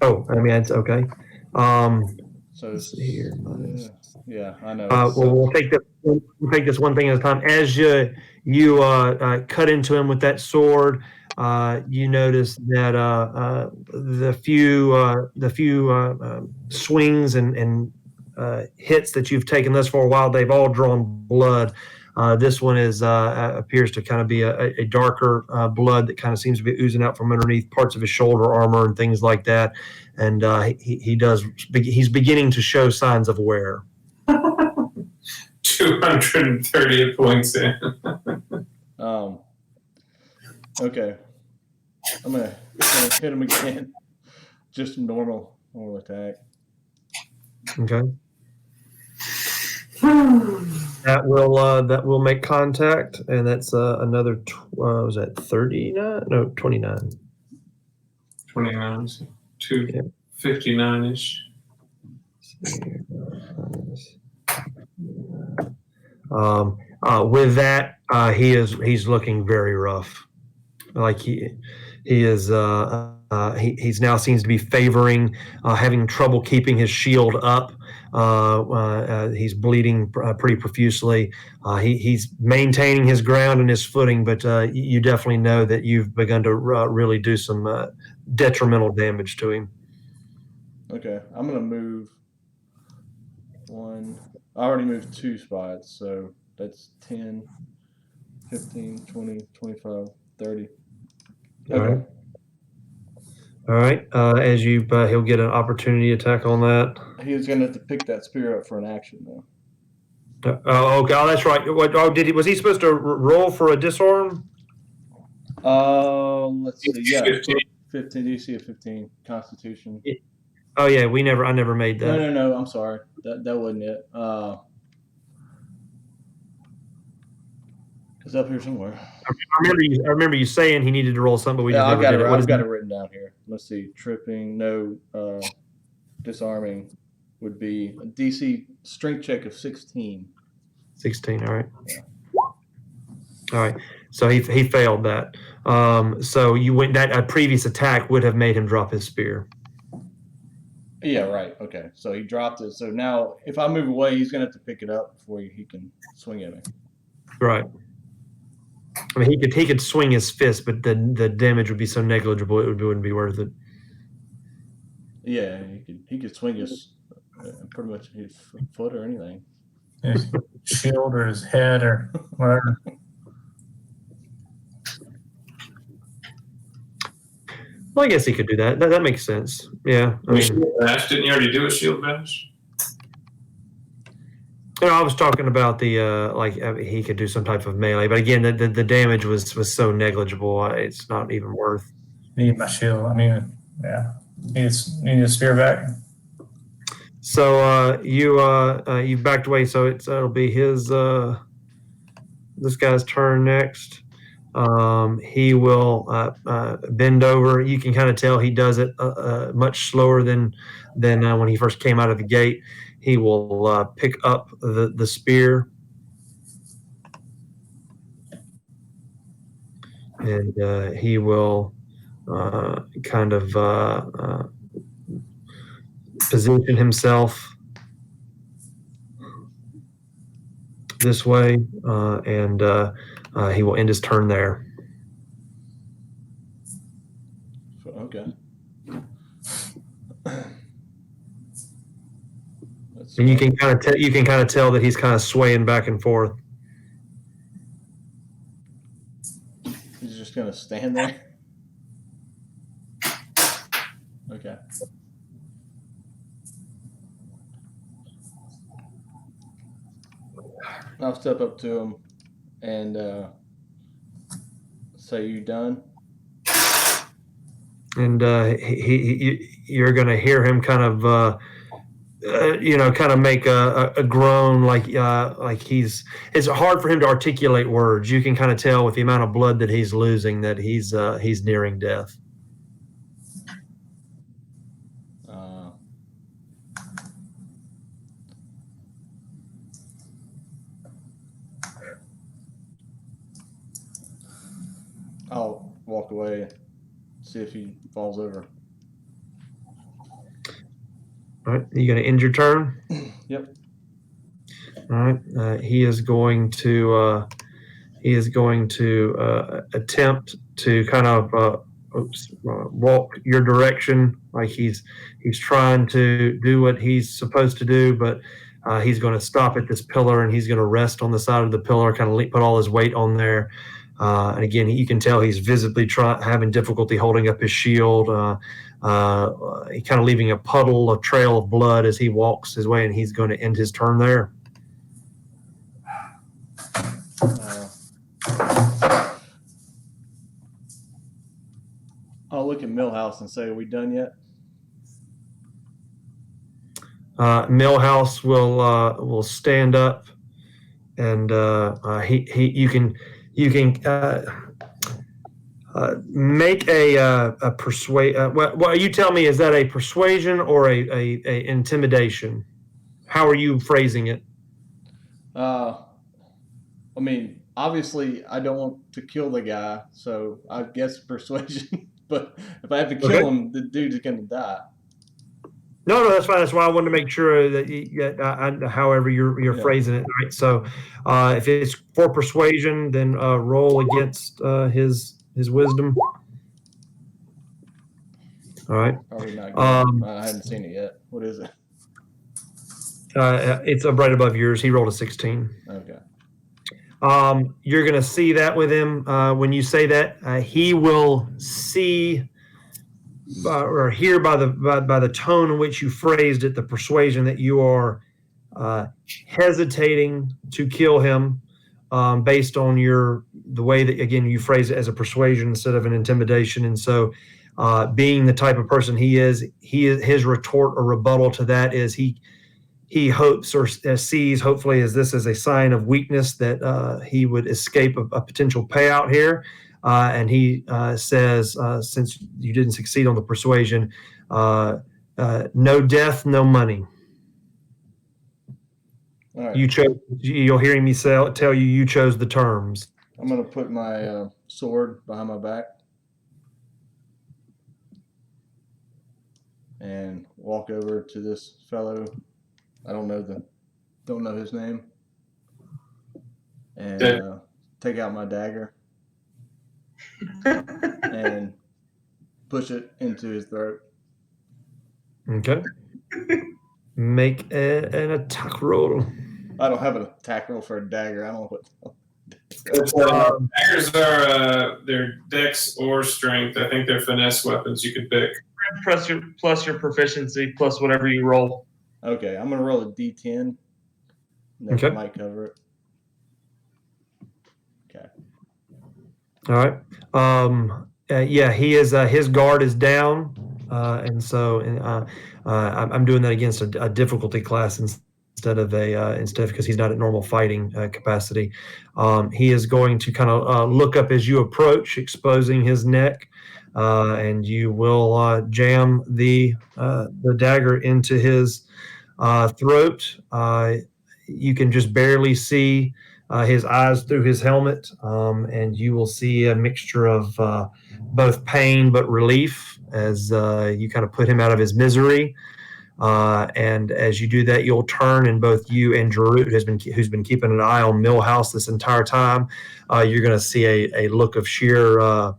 Oh, I mean that's okay. So let's see here. Yeah, I know. We'll take this one thing at a time. As you cut into him with that sword, you notice that the few swings and hits that you've taken thus far, while they've all drawn blood, this one appears to kind of be a darker blood that kind of seems to be oozing out from underneath parts of his shoulder armor and things like that. And he's beginning to show signs of wear. 230 points in. Okay. I'm gonna hit him again. Just normal attack. Okay. That will make contact, and that's another. Was that 39? No, 29. 29. 259-ish. With that, he's looking very rough. Like he's now seems to be favoring, having trouble keeping his shield up. He's bleeding pretty profusely. He's maintaining his ground and his footing, but you definitely know that you've begun to really do some detrimental damage to him. Okay, I'm gonna move one. I already moved 2 spots, so that's 10, 15, 20, 25, 30. Okay. All right. As you, he'll get an opportunity attack on that. He was gonna have to pick that spear up for an action though. Okay. Oh, that's right. What? Oh, did he? Was he supposed to roll for a disarm? Let's see. Yeah, 15. 15 DC of 15 Constitution. Oh yeah, I never made that. No. I'm sorry. That wasn't it. It's up here somewhere. I remember you saying he needed to roll something, but we Yeah, just I've never got did it. it. I've got it written down here. Let's see. Tripping, no, disarming would be a DC strength check of 16. 16. All right. Yeah. All right. So he failed that. So you went that a previous attack would have made him drop his spear. Yeah, right. Okay. So he dropped it. So now if I move away, he's going to have to pick it up before he can swing at me. Right. I mean, he could swing his fist, but the damage would be so negligible it wouldn't be worth it. Yeah, he could swing his pretty much his foot or anything. His shield or his head or whatever. Well, I guess he could do that. That makes sense. Yeah. I mean, Shield bash. Didn't you already do a shield bash? I was talking about the he could do some type of melee, but again, the damage was so negligible. It's not even worth. Need my shield. I mean, yeah. Need a spear back. So you backed away. So it'll be his this guy's turn next. He will bend over. You can kind of tell he does it much slower than when he first came out of the gate. He will pick up the spear, and he will kind of position himself this way, and he will end his turn there. Okay. And you can kind of tell that he's kind of swaying back and forth. He's just gonna stand there. Okay. I'll step up to him and say, "You done?" And you're going to hear him kind of kind of make a groan, like it's hard for him to articulate words. You can kind of tell with the amount of blood that he's losing that he's nearing death. I'll walk away, see if he falls over. All right, you going to end your turn? Yep. All right, he is going to attempt to kind of walk your direction, like he's trying to do what he's supposed to do, but he's going to stop at this pillar and he's going to rest on the side of the pillar, kind of put all his weight on there. And again, you can tell he's visibly having difficulty holding up his shield. He kind of leaving a trail of blood as he walks his way, and he's going to end his turn there. I'll look at Millhouse and say, "Are we done yet?" Millhouse will stand up, and you can make a persuade. Well, you tell me, is that a persuasion or a intimidation? How are you phrasing it? I mean, obviously, I don't want to kill the guy, so I guess persuasion. But if I have to kill him, the dude is gonna die. No, that's fine. That's why I wanted to make sure that however you're phrasing it, right? So, if it's for persuasion, then roll against his wisdom. All right. Probably not good. I haven't seen it yet. What is it? It's right above yours. He rolled a 16. Okay. You're going to see that with him when you say that. He will see or hear by the tone in which you phrased it, the persuasion that you are hesitating to kill him based on the way that, again, you phrase it as a persuasion instead of an intimidation. And so being the type of person he is, his retort or rebuttal to that is he hopes or sees, hopefully, as this as a sign of weakness that he would escape a potential payout here. And he says, since you didn't succeed on the persuasion, no death, no money. All right. You chose. You'll hear me tell you chose the terms. I'm gonna put my sword behind my back and walk over to this fellow. I don't know his name, and take out my dagger and push it into his throat. Okay. Make an attack roll. I don't have an attack roll for a dagger. I don't know what. Daggers are their dex or strength. I think they're finesse weapons you could pick. Plus your proficiency, plus whatever you roll. Okay, I'm gonna roll a d10. That might cover it. Okay. All right. Yeah, he is. His guard is down, and so I'm doing that against a difficulty class instead because he's not at normal fighting capacity. He is going to kind of look up as you approach, exposing his neck, and you will jam the dagger into his throat. You can just barely see his eyes through his helmet, and you will see a mixture of both pain but relief as you kind of put him out of his misery. And as you do that, you'll turn, and both you and Jarut, who's been keeping an eye on Millhouse this entire time, you're going to see a look of sheer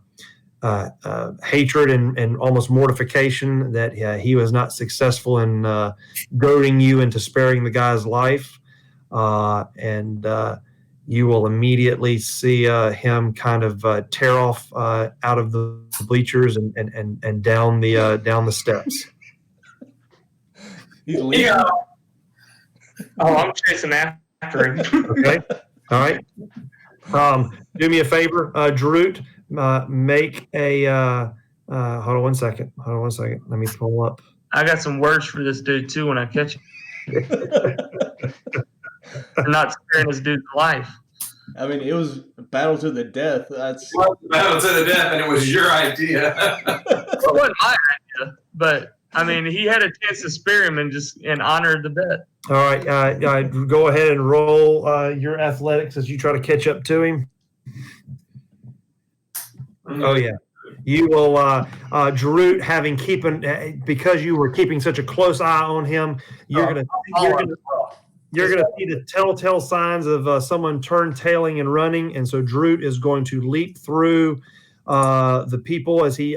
hatred and almost mortification that he was not successful in goading you into sparing the guy's life. And you will immediately see him kind of tear off out of the bleachers and down the steps. He's leaving. Yeah. Oh, I'm chasing after him. Okay. All right. Do me a favor, Jarut. Make a. Hold on one second. Let me pull up. I got some words for this dude too when I catch him. I'm not sparing this dude's life. I mean, it was a battle to the death. That's Battle to the death, and it was your idea. It wasn't my idea, but I mean, he had a chance to spare him and honor the bet. All right. Go ahead and roll your athletics as you try to catch up to him. Oh yeah. You will, Jarut, because you were keeping such a close eye on him, you're gonna see the telltale signs of someone tailing and running, and so Jarut is going to leap through the people as he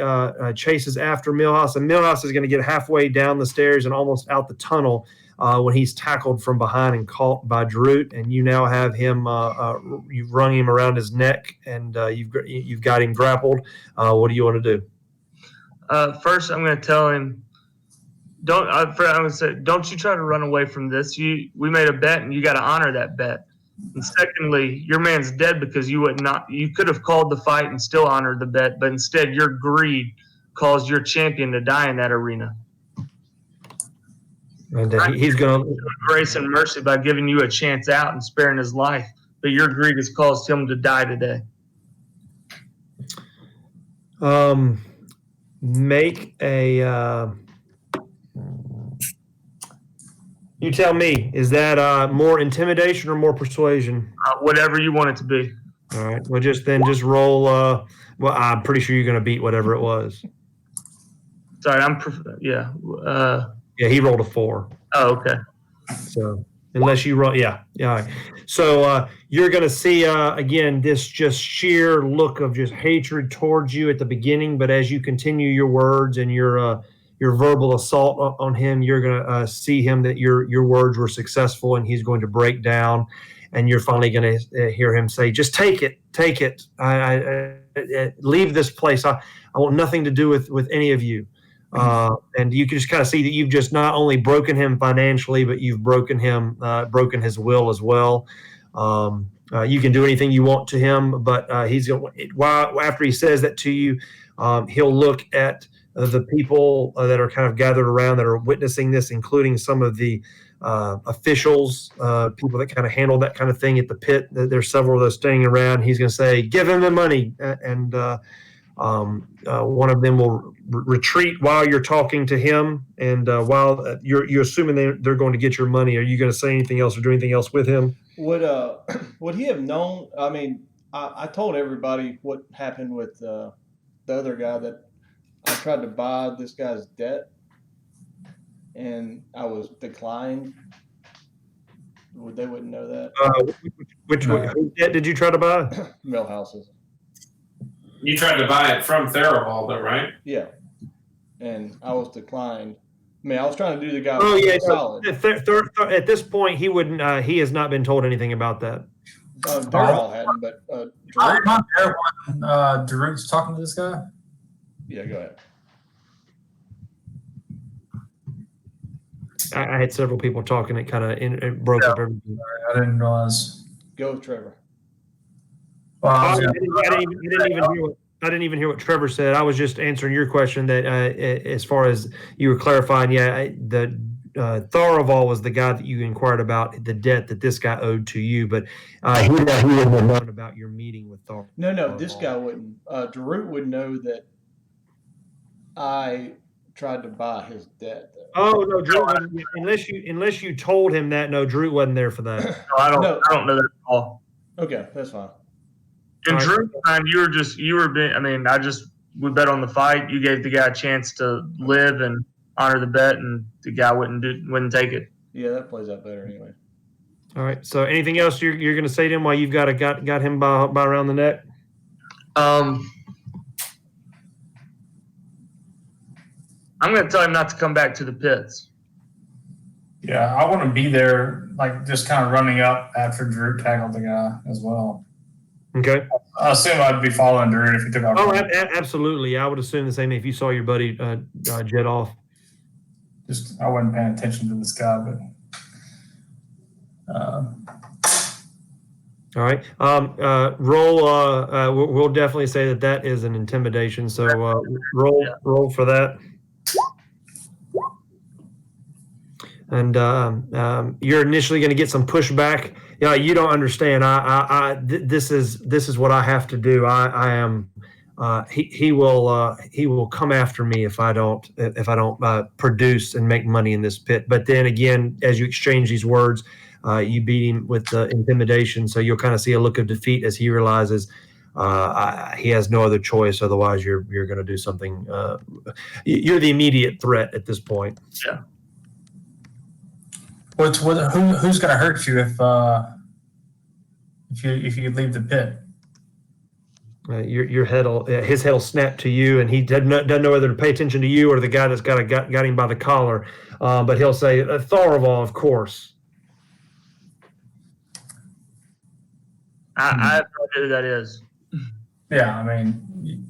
chases after Millhouse, and Millhouse is going to get halfway down the stairs and almost out the tunnel when he's tackled from behind and caught by Jarut, and you now have him. You've rung him around his neck, and you've got him grappled. What do you want to do? First, I'm going to tell him, I'm going to say, don't you try to run away from this. We made a bet, and you got to honor that bet. And secondly, your man's dead because you could have called the fight and still honored the bet, but instead your greed caused your champion to die in that arena. And he's going to grace and mercy by giving you a chance out and sparing his life, but your greed has caused him to die today. Make a You tell me. Is that more intimidation or more persuasion? Whatever you want it to be. All right. Well, just roll. Well, I'm pretty sure you're going to beat whatever it was. Sorry, yeah. Yeah, he rolled a 4. Oh, okay. So unless you roll, yeah. All right. So you're going to see again this just sheer look of just hatred towards you at the beginning, but as you continue your words and your verbal assault on him, you're going to see him that your words were successful, and he's going to break down, and you're finally going to hear him say, "Just take it. I leave this place. I want nothing to do with any of you." And you can just kind of see that you've just not only broken him financially, but you've broken his will as well. You can do anything you want to him, but after he says that to you, he'll look at the people that are kind of gathered around that are witnessing this, including some of the officials, people that kind of handle that kind of thing at the pit. There's several of those standing around. He's going to say, "Give him the money," and one of them will retreat while you're talking to him, and while you're assuming they're going to get your money. Are you going to say anything else or do anything else with him? Would he have known? I mean, I told everybody what happened with the other guy, that I tried to buy this guy's debt, and I was declined. They wouldn't know that. Which debt did you try to buy? Mill houses. You tried to buy it from Theraval, though, right? Yeah, and I was declined. I mean, I was trying to do the guy. Oh yeah, solid. At this point, he wouldn't. He has not been told anything about that. Darrell hadn't, but I'm not there when Darut's talking to this guy. Yeah, go ahead. I had several people talking. It kind of broke up everything. I didn't realize. Go with Trevor. Well, I didn't even hear what Trevor said. I was just answering your question that as far as you were clarifying, the Tharaval was the guy that you inquired about the debt that this guy owed to you, but he wouldn't have known about your meeting with Tharaval. No, this guy wouldn't. Darut would know that I tried to buy his debt. Oh no, Drew wouldn't, unless you told him that. No, Drew wasn't there for that. No, I don't know that at all. Okay, that's fine. And Drew, we bet on the fight. You gave the guy a chance to live and honor the bet, and the guy wouldn't take it. Yeah, that plays out better anyway. All right. So, anything else you're going to say to him while you've got him by around the neck? I'm going to tell him not to come back to the pits. Yeah, I want to be there, like just kind of running up after Drew tackled the guy as well. Okay. I assume I'd be following Drew if he took off. Oh, absolutely. I would assume the same if you saw your buddy jet off. Just I wasn't paying attention to this guy, but. All right. Roll. We'll definitely say that is an intimidation. So roll for that. And you're initially going to get some pushback. Yeah, you don't understand. This is what I have to do. I am. He will come after me if I don't produce and make money in this pit. But then again, as you exchange these words, you beat him with intimidation. So you'll kind of see a look of defeat as he realizes he has no other choice. Otherwise, you're going to do something. You're the immediate threat at this point. Yeah. Who's going to hurt you if you leave the pit? Your his head will snap to you, and he doesn't know whether to pay attention to you or the guy that's got him by the collar. But he'll say, "Tharaval, of course." I have no idea who that is. Yeah, I mean,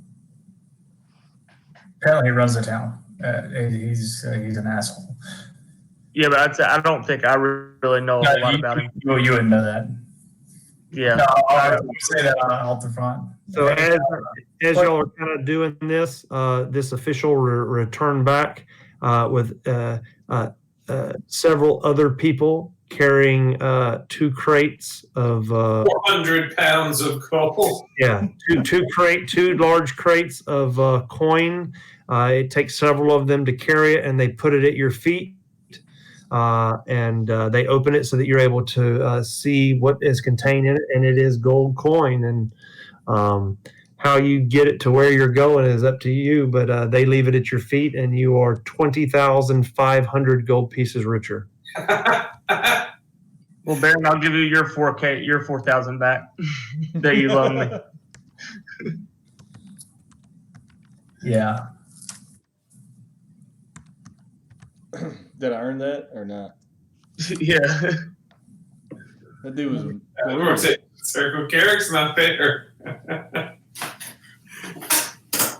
apparently he runs the town. He's an asshole. Yeah, but I don't think I really know a lot about him. You wouldn't know that. Yeah. No, I would say that off the front. So as y'all are kind of doing this, this official return back with several other people carrying 2 crates of 400 pounds of coal. Yeah, two large crates of coin. It takes several of them to carry it, and they put it at your feet. and they open it so that you're able to see what is contained in it, and it is gold coin. And how you get it to where you're going is up to you, but they leave it at your feet, and you are 20,500 gold pieces richer. Well, Baron, I'll give you your 4,000 back that you loaned me. Yeah. Did I earn that or not? Yeah. That dude was. We were saying Circle Carrick's not there.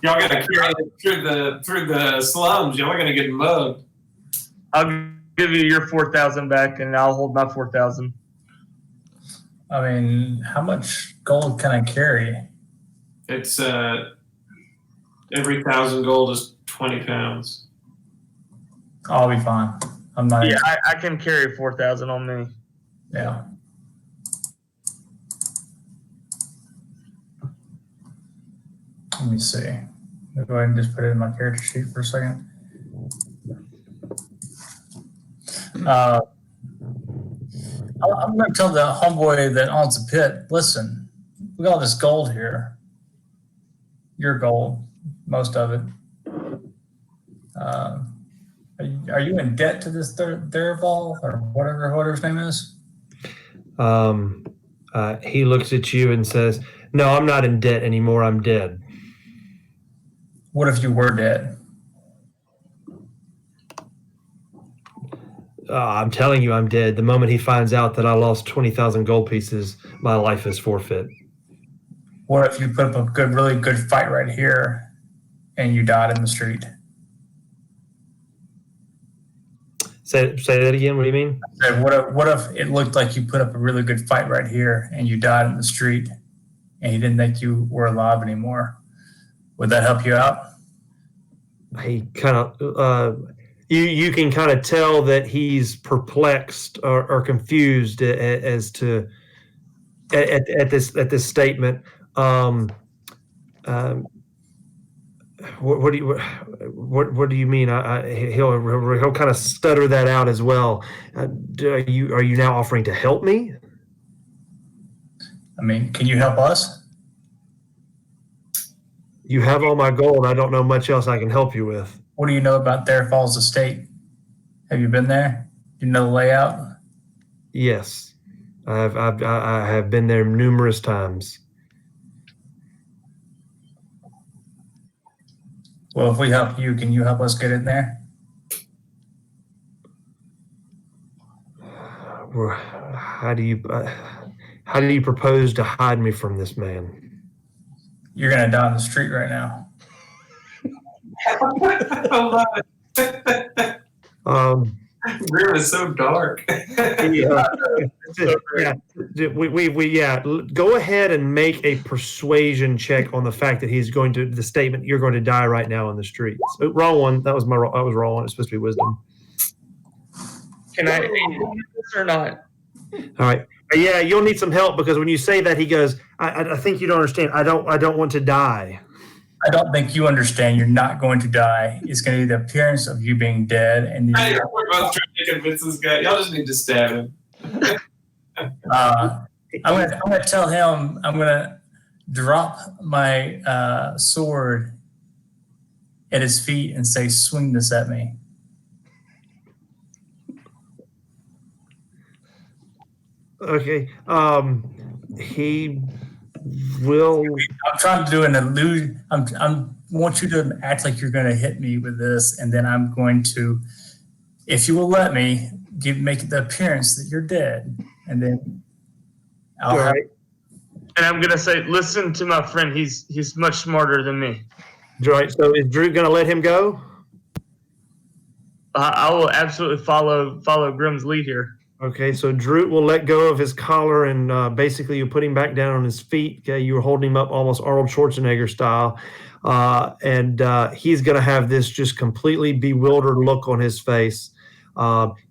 Y'all gotta carry it through the slums. Y'all gonna get mugged. I'll give you your 4,000 back, and I'll hold my 4,000. I mean, how much gold can I carry? It's every 1,000 gold is 20 pounds. I'll be fine. I'm not. Yeah, I can carry 4,000 on me. Yeah. Let me see. I'll go ahead and just put it in my character sheet for a second. I'm going to tell the homeboy that owns the pit, listen, we got all this gold here. Your gold, most of it. Are you in debt to this Theraval or whatever his name is? He looks at you and says, "No, I'm not in debt anymore. I'm dead." What if you were dead? I'm telling you, I'm dead. The moment he finds out that I lost 20,000 gold pieces, my life is forfeit. What if you put up a really good fight right here and you died in the street? Say that again. What do you mean? What if it looked like you put up a really good fight right here and you died in the street and he didn't think you were alive anymore? Would that help you out? He kind of, you can kind of tell that he's perplexed or confused as to at this statement. What do you mean? He'll kind of stutter that out as well. Are you now offering to help me? I mean, can you help us? You have all my gold. I don't know much else I can help you with. What do you know about Therafall's estate? Have you been there? Do you know the layout? Yes, I have been there numerous times. Well, if we help you, can you help us get in there? How do you propose to hide me from this man? You're gonna die on the street right now. I love it. Grim is so dark. Go ahead and make a persuasion check on the fact that he's going to the statement. You're going to die right now on the streets. Oh, wrong one. That was wrong one. It's supposed to be wisdom. Can I do this or not? All right. Yeah, you'll need some help because when you say that, he goes, I think you don't understand. I don't want to die. I don't think you understand. You're not going to die. It's going to be the appearance of you being dead. And Hey, we're both trying to convince this guy. Y'all just need to stab him. I'm gonna tell him I'm gonna drop my sword at his feet and say, "Swing this at me." Okay. He will. I'm trying to do an illusion. I want you to act like you're going to hit me with this, and then I'm going to, if you will let me, make the appearance that you're dead, and then I'll have. And I'm gonna say, listen to my friend. He's much smarter than me. Right. So is Drew going to let him go? I will absolutely follow Grim's lead here. Okay, so Drew will let go of his collar and basically you put him back down on his feet. Okay, you were holding him up almost Arnold Schwarzenegger style. And he's going to have this just completely bewildered look on his face.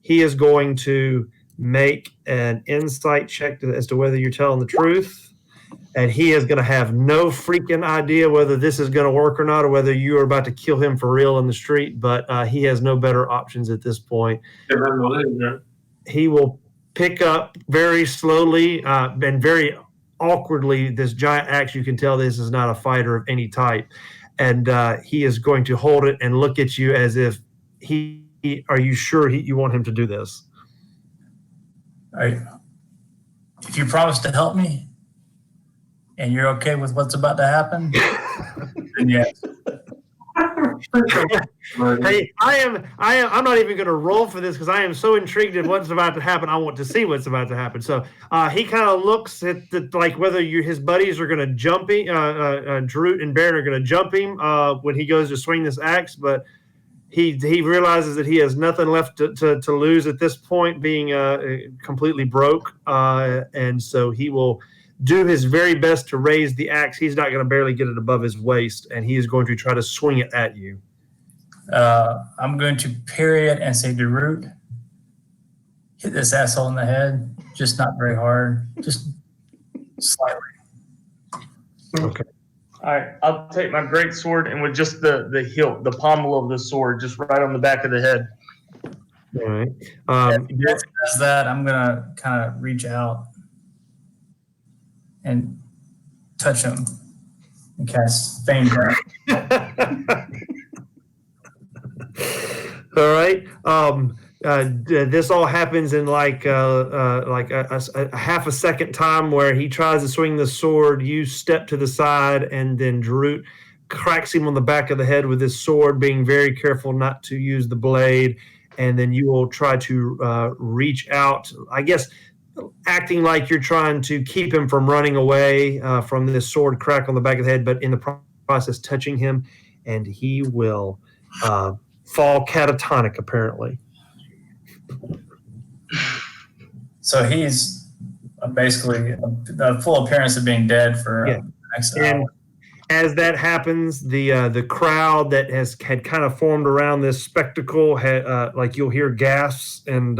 He is going to make an insight check as to whether you're telling the truth. and he is going to have no freaking idea whether this is going to work or not, or whether you are about to kill him for real in the street. But he has no better options at this point. He will pick up very slowly and very awkwardly this giant axe. You can tell this is not a fighter of any type, and he is going to hold it and look at you as if are you sure you want him to do this? All right. If you promise to help me and you're okay with what's about to happen, then yes. Hey, I'm not even going to roll for this because I am so intrigued at what's about to happen. I want to see what's about to happen. So he kind of looks at like whether his buddies are going to jump him. Drute and Baron are going to jump him when he goes to swing this axe, but he realizes that he has nothing left to lose at this point, being completely broke, and so he will do his very best to raise the axe. He's not going to barely get it above his waist, and he is going to try to swing it at you. I'm going to parry it and say to Root, hit this asshole in the head, just not very hard, just slightly. Okay. All right, I'll take my great sword and with just the hilt, the pommel of the sword, just right on the back of the head. All right. If he does that, I'm going to kind of reach out and touch him and cast Fame Breath. All right. This all happens in like a half a second time where he tries to swing the sword. You step to the side, and then Drute cracks him on the back of the head with his sword, being very careful not to use the blade. And then you will try to reach out, I guess, acting like you're trying to keep him from running away from this sword crack on the back of the head, but in the process touching him, and he will fall catatonic, apparently. So he's basically the full appearance of being dead for the next hour. And as that happens, the crowd that had kind of formed around this spectacle, like you'll hear gasps, and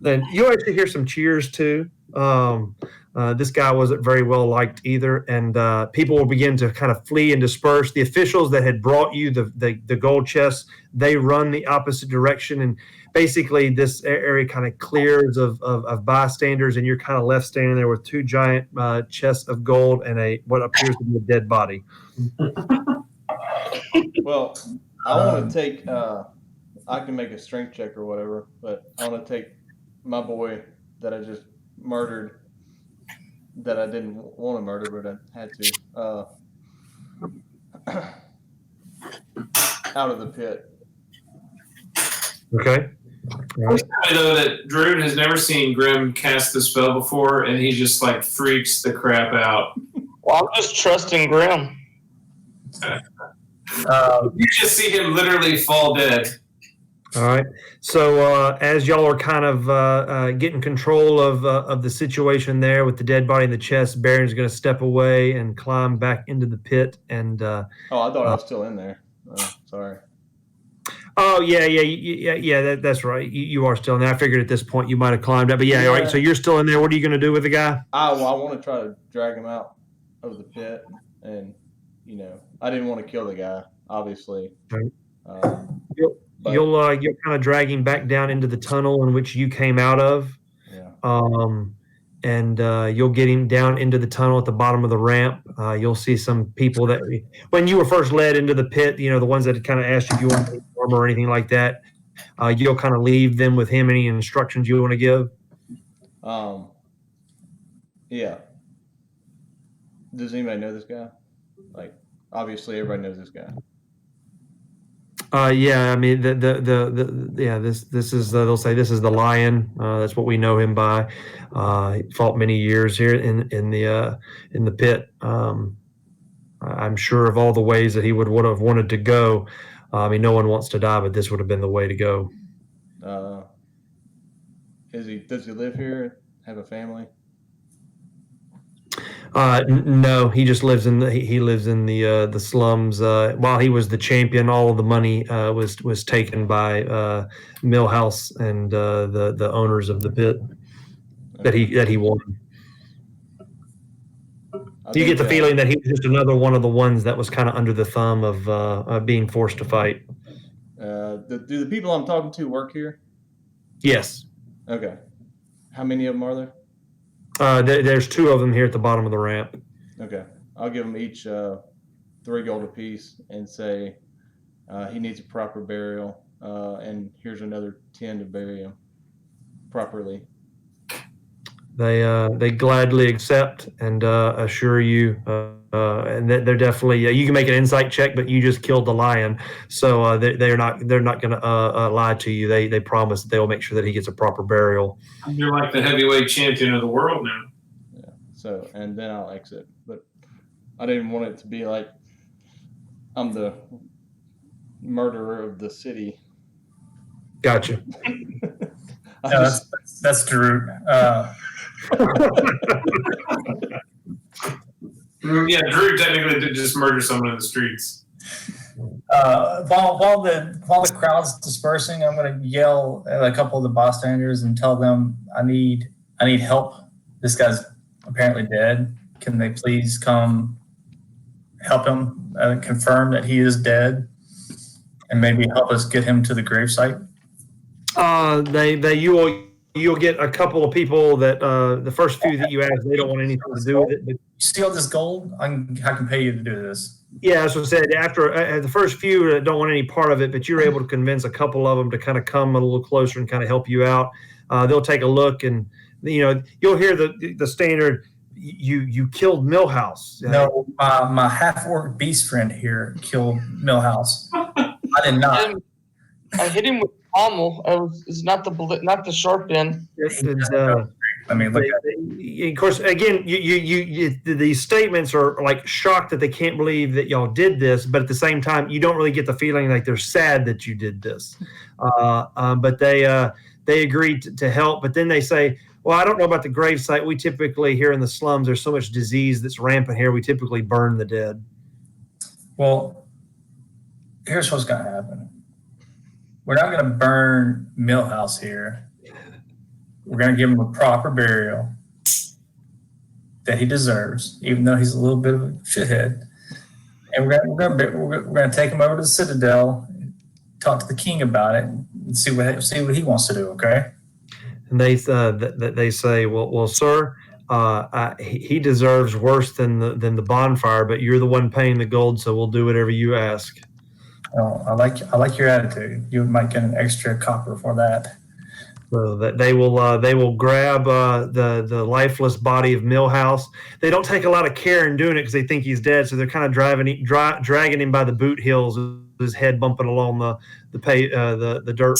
then you'll actually hear some cheers too. This guy wasn't very well liked either, and people will begin to kind of flee and disperse. The officials that had brought you the gold chests, they run the opposite direction, and basically this area kind of clears of bystanders, and you're kind of left standing there with two giant chests of gold and what appears to be a dead body. Well, I want to take. I can make a strength check or whatever, but I want to take my boy that I just murdered, that I didn't want to murder, but I had to, out of the pit. Okay. I know that Drew has never seen Grim cast the spell before, and he just like freaks the crap out. Well, I'm just trusting Grim. You just see him literally fall dead. All right. So as y'all are kind of getting control of the situation there with the dead body in the chest, Baron's going to step away and climb back into the pit. And I thought I was still in there. Sorry. Oh yeah. That's right. You are still in there. I figured at this point you might have climbed up, but yeah. All right. So you're still in there. What are you going to do with the guy? I want to try to drag him out of the pit, and I didn't want to kill the guy, obviously. Right. You'll kind of drag him back down into the tunnel in which you came out of. Yeah. And you'll get him down into the tunnel at the bottom of the ramp. You'll see some people that, when you were first led into the pit, the ones that had kind of asked you if you want to armor or anything like that, you'll kind of leave them with him. Any instructions you want to give? Yeah. Does anybody know this guy? Like, obviously everybody knows this guy. Yeah, I mean this is they'll say this is the Lion. That's what we know him by. He fought many years here in the pit. I'm sure of all the ways that he would have wanted to go. I mean, no one wants to die, but this would have been the way to go. Does he live here? Have a family? No, he just lives in the slums. While he was the champion, all of the money was taken by Millhouse and the owners of the pit that he won. Do you get the feeling that he was just another one of the ones that was kind of under the thumb of being forced to fight? Do the people I'm talking to work here? Yes. Okay. How many of them are there? There's 2 of them here at the bottom of the ramp. Okay. I'll give them each 3 gold apiece and say he needs a proper burial, and here's another 10 to bury him properly. They gladly accept and assure you, and that they're definitely. You can make an insight check, but you just killed the lion, so they're not going to lie to you. They promise that they will make sure that he gets a proper burial. You're like the heavyweight champion of the world now. Yeah. So, and then I'll exit, but I didn't want it to be like I'm the murderer of the city. Gotcha. That's Drew. Yeah, Drew technically did just murder someone in the streets. While the crowd's dispersing, I'm going to yell at a couple of the bystanders and tell them I need help. This guy's apparently dead. Can they please come help him confirm that he is dead, and maybe help us get him to the gravesite? You'll get a couple of people that the first few that you ask, they don't want anything to do with it. But, steal this gold? I can pay you to do this. yeah, as I said, after the first few don't want any part of it, but you're able to convince a couple of them to kind of come a little closer and kind of help you out. They'll take a look, and you'll hear the standard. You killed Millhouse. No, my half-orc beast friend here killed Millhouse. I did not. I hit him with pommel. It's not the sharp end. I mean, look of course, again, these statements are like shocked that they can't believe that y'all did this, but at the same time, you don't really get the feeling like they're sad that you did this. But they agreed to help. But then they say, well, I don't know about the gravesite. We typically here in the slums, there's so much disease that's rampant here. We typically burn the dead. Well, here's what's going to happen. We're not going to burn Millhouse here. We're going to give him a proper burial that he deserves, even though he's a little bit of a shithead. And we're going to take him over to the Citadel, talk to the king about it, and see what he wants to do. Okay. And they say, well, sir, he deserves worse than the bonfire, but you're the one paying the gold, so we'll do whatever you ask. Well, I like your attitude. You might get an extra copper for that. So that they will grab the lifeless body of Millhouse. They don't take a lot of care in doing it because they think he's dead. So they're kind of dragging him by the boot heels, his head bumping along the dirt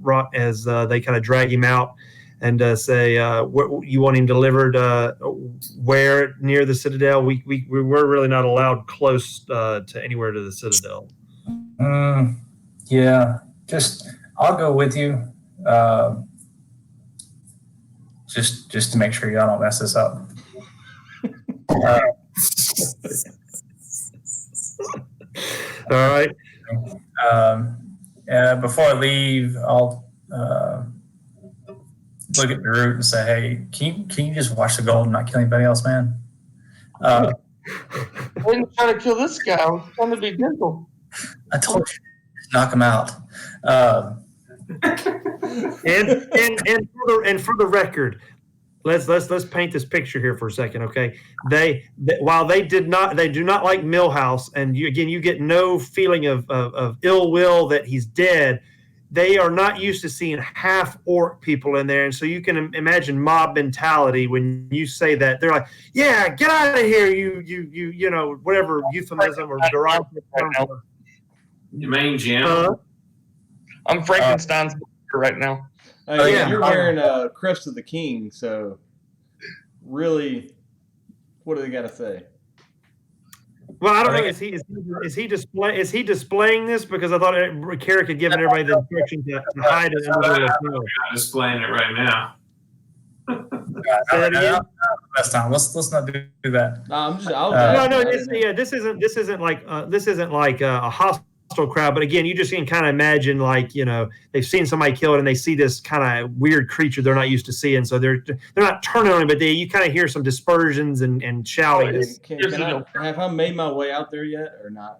rock as they kind of drag him out and say, "You want him delivered where near the Citadel? We're really not allowed close to anywhere to the Citadel." Yeah, I'll go with you. Just to make sure y'all don't mess this up. All right. Before I leave, I'll look at the route and say, "Hey, can you just watch the gold and not kill anybody else, man?" I didn't try to kill this guy. I was trying to be gentle. I told you, knock him out. And for the record, let's paint this picture here for a second, okay? While they do not like Millhouse, and you get no feeling of ill will that he's dead. They are not used to seeing half orc people in there, and so you can imagine mob mentality when you say that. They're like, "Yeah, get out of here, you know, whatever euphemism or derogatory term." Your main jam. I'm Frankenstein's right now. Yeah. You're wearing Crest of the King, so really, what do they got to say? Well, I don't know. Is he displaying this? Because I thought Carrick had given everybody the instruction to hide it. We're not displaying it right now. Last time, let's not do that. No, I'm just. No. This isn't like a hostile crowd, but again, you just can kind of imagine, like, they've seen somebody killed and they see this kind of weird creature they're not used to seeing, so they're not turning on him, but you kind of hear some dispersions and shouting. Have I made my way out there yet or not?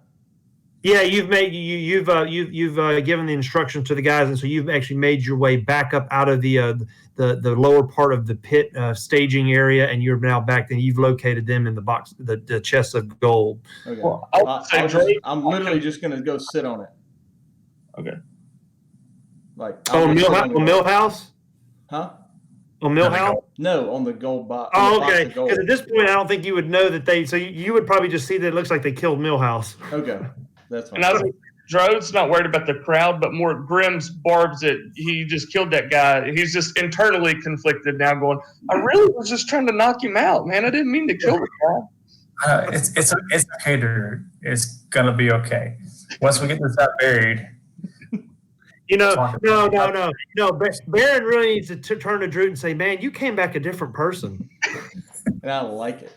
Yeah, you've given the instructions to the guys, and so you've actually made your way back up out of the lower part of the pit staging area, and you're now back. And you've located them in the box, the chests of gold. Okay. Well, I'm literally just gonna go sit on it. Okay. Like Millhouse? Huh? On Millhouse? No, on the gold box. Oh, okay. Because at this point, I don't think you would know that they. So you would probably just see that it looks like they killed Millhouse. Okay, that's fine. And I was like, Drode's not worried about the crowd, but more Grimm's barbs that he just killed that guy. He's just internally conflicted now, going, I really was just trying to knock him out, man. I didn't mean to kill the guy. It's okay, dude. It's gonna be okay. Once we get this out buried. No. Baron really needs to turn to Drew and say, "Man, you came back a different person." And I like it.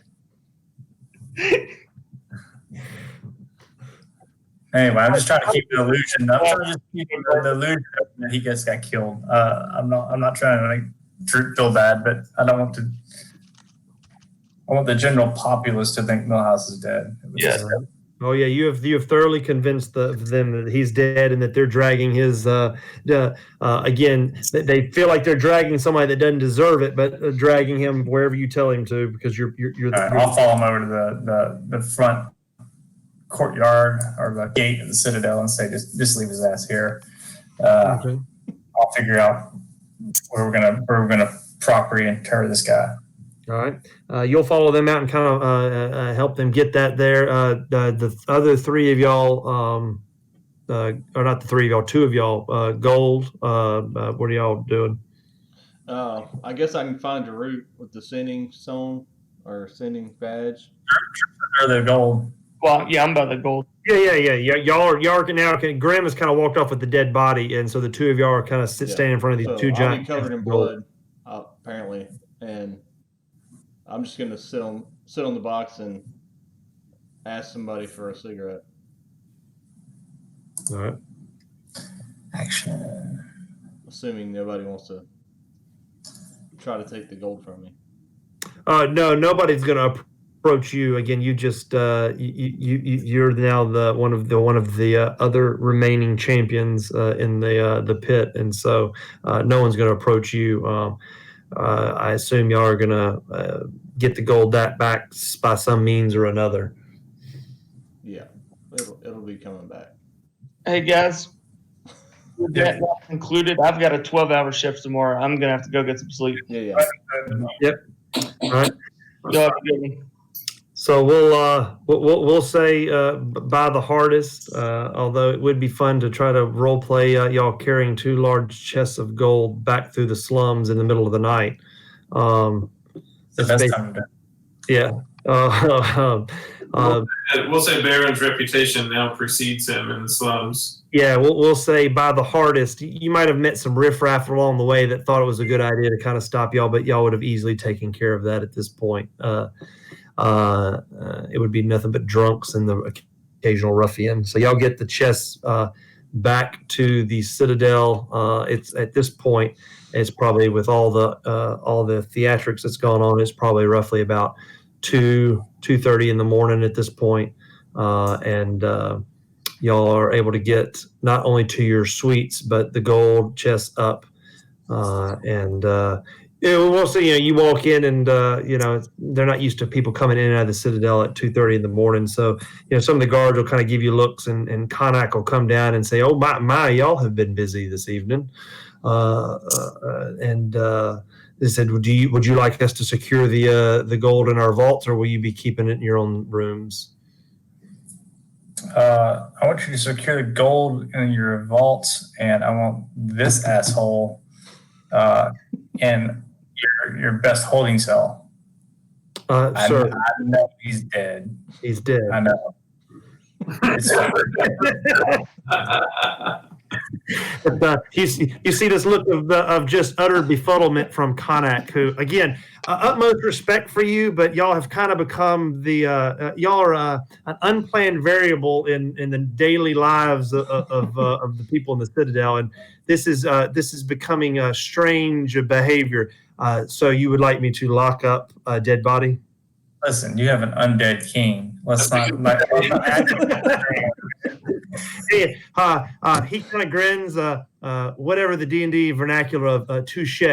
Anyway, I'm just trying to keep the illusion. I'm trying to just keep the illusion that he just got killed. I'm not trying to make Drew feel bad, but I don't want to. I want the general populace to think Millhouse is dead. Yeah. Oh yeah, you have thoroughly convinced them that he's dead and that they're dragging his. Again, they feel like they're dragging somebody that doesn't deserve it, but dragging him wherever you tell him to, because you're. I'll follow him over to the front courtyard or the gate of the Citadel and say, just leave his ass here. Okay. I'll figure out where we're gonna properly inter this guy. All right. You'll follow them out and kind of help them get that there. The other three of y'all, or not the three of y'all, two of y'all, gold. What are y'all doing? I guess I can find a route with the sending zone or sending badge. Or the gold. Well, yeah, I'm by the gold. Yeah. Y'all are now. Graham has kind of walked off with the dead body, and so the two of y'all are kind of standing in front of these two I'll giant. be covered in blood, apparently, and I'm just gonna sit on the box and ask somebody for a cigarette. All right. Action. Assuming nobody wants to try to take the gold from me. No, nobody's gonna approach you again. You just you're now one of the other remaining champions in the pit, and so no one's gonna approach you. I assume y'all are gonna get the gold back by some means or another. Yeah, it'll be coming back. Hey, guys. With that not concluded, I've got a 12-hour shift tomorrow. I'm going to have to go get some sleep. Yeah. Yep. All right. Y'all have a good one. So we'll say by the hardest, although it would be fun to try to role play y'all carrying two large chests of gold back through the slums in the middle of the night. The best time of day. Yeah. We'll say Baron's reputation now precedes him in the slums. Yeah, we'll say by the hardest. You might have met some riffraff along the way that thought it was a good idea to kind of stop y'all, but y'all would have easily taken care of that at this point. It would be nothing but drunks and the occasional ruffian. So y'all get the chests back to the Citadel. It's at this point, it's probably with all the theatrics that's gone on. It's probably roughly about 2:30 in the morning at this point, and y'all are able to get not only to your suites but the gold chests up, and we'll see. You walk in and they're not used to people coming in and out of the Citadel at 2:30 in the morning. So some of the guards will kind of give you looks, and Konak will come down and say, "Oh my, y'all have been busy this evening," and they said, "Would you like us to secure the gold in our vaults, or will you be keeping it in your own rooms?" I want you to secure the gold in your vaults, and I want this asshole in your best holding cell. Sir, I know he's dead. He's dead. I know. It's But you see this look of just utter befuddlement from Connacht, who, again, utmost respect for you, but y'all have kind of become y'all are an unplanned variable in the daily lives of the people in the Citadel, and this is becoming a strange behavior. So you would like me to lock up a dead body? Listen, you have an undead king. Let's not act. He kind of grins. Whatever the D&D vernacular of touche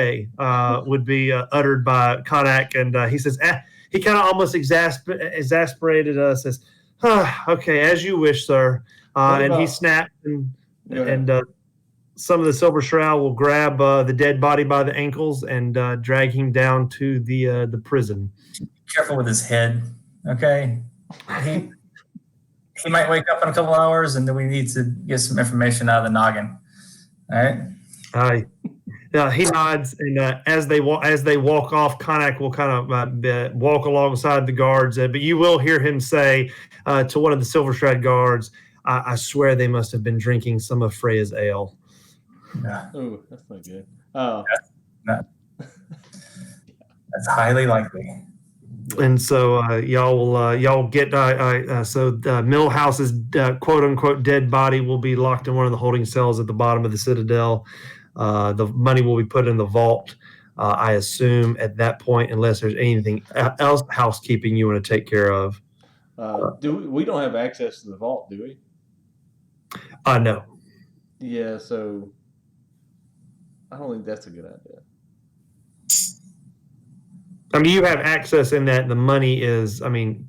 would be uttered by Konak, and he says, he kind of almost exasperated us. Says, "Okay, as you wish, sir." And he snaps, and some of the Silver Shroud will grab the dead body by the ankles and drag him down to the prison. Careful with his head, okay? He might wake up in a couple hours, and then we need to get some information out of the noggin. All right. He nods, and as they walk off, Konak will kind of walk alongside the guards. But you will hear him say to one of the Silver Shroud guards, "I swear they must have been drinking some of Freya's ale." Yeah. Oh, that's not good. That's highly likely. And so y'all get so Millhouse's quote unquote dead body will be locked in one of the holding cells at the bottom of the Citadel. The money will be put in the vault, I assume, at that point, unless there's anything else housekeeping you want to take care of. We don't have access to the vault, do we? No. Yeah, so I don't think that's a good idea. I mean, you have access in that the money is, Carrick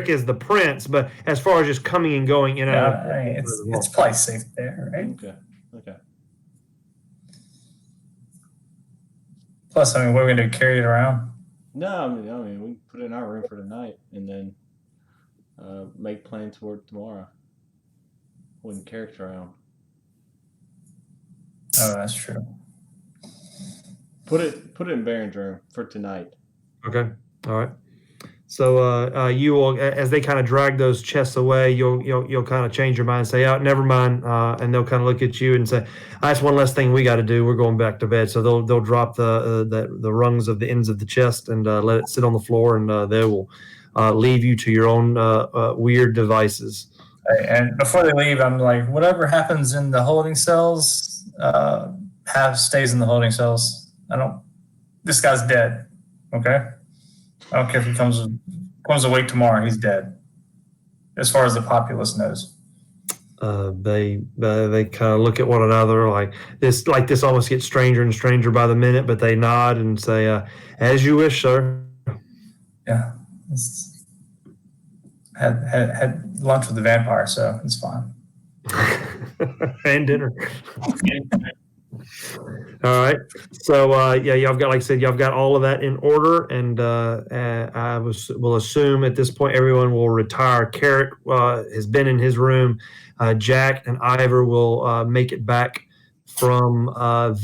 is the prince, but as far as just coming and going in and out, it's probably safe there, right? Okay. Plus, what are we going to carry it around? No, I mean, we can put it in our room for tonight and then make plans for it tomorrow when Carrick's around. Oh, that's true. Put it in Baron's room for tonight. Okay. All right. So you will, as they kind of drag those chests away, you'll kind of change your mind and say, "Oh, never mind," and they'll kind of look at you and say, "That's one less thing we got to do. We're going back to bed." So they'll drop the rungs of the ends of the chest and let it sit on the floor, and they will leave you to your own weird devices. And before they leave, I'm like, whatever happens in the holding cells, stays in the holding cells. This guy's dead. Okay. I don't care if he comes awake tomorrow. He's dead. As far as the populace knows. They kind of look at one another like this almost gets stranger and stranger by the minute, but they nod and say, "As you wish, sir." Yeah. Had lunch with the vampire, so it's fine. And dinner. All right. So y'all got, like I said, y'all got all of that in order, and will assume at this point everyone will retire. Carrick has been in his room. Jack and Ivor will make it back from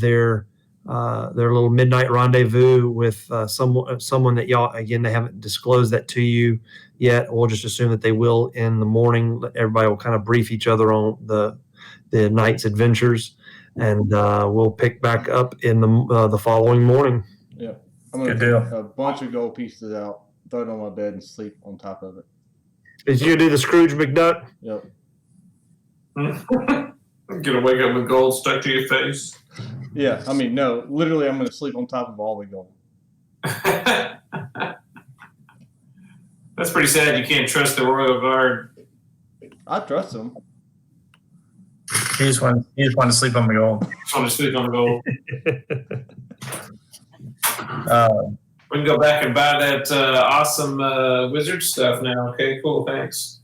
their little midnight rendezvous with someone that y'all, again, they haven't disclosed that to you yet. We'll just assume that they will in the morning. Everybody will kind of brief each other on the night's adventures. And we'll pick back up in the following morning. Yeah, I'm gonna take a bunch of gold pieces out, throw it on my bed, and sleep on top of it. Is you do the Scrooge McDuck? Yep. I'm gonna wake up with gold stuck to your face. Yeah, no, literally, I'm gonna sleep on top of all the gold. That's pretty sad. You can't trust the Royal Guard. I trust them. He just wanted to sleep on the gold. Just want to sleep on the gold. We can go back and buy that awesome wizard stuff now. Okay, cool. Thanks.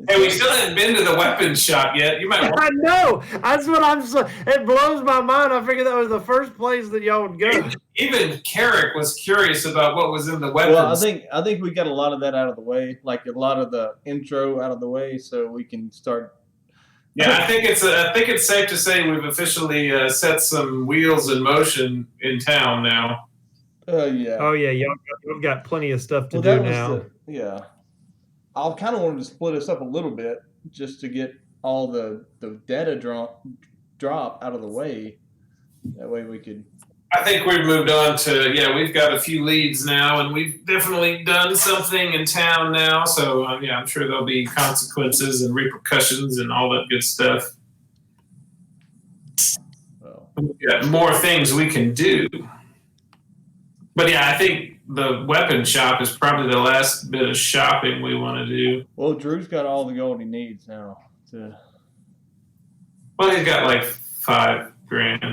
Hey, we still haven't been to the weapons shop yet. You might. I know. That's what I'm. It blows my mind. I figured that was the first place that y'all would go. Even Carrick was curious about what was in the weapons. Well, I think we got a lot of that out of the way, like a lot of the intro out of the way, so we can start. Yeah, I think it's safe to say we've officially set some wheels in motion in town now. Yeah. Oh yeah, y'all got plenty of stuff to do now. Yeah. I kind of wanted to split us up a little bit just to get all the data drop out of the way. That way we could. I think we've moved on to, we've got a few leads now, and we've definitely done something in town now. So, I'm sure there'll be consequences and repercussions and all that good stuff. Well, We've got more things we can do. But, I think the weapon shop is probably the last bit of shopping we want to do. well, Drew's got all the gold he needs now. Well, he's got like $5,000,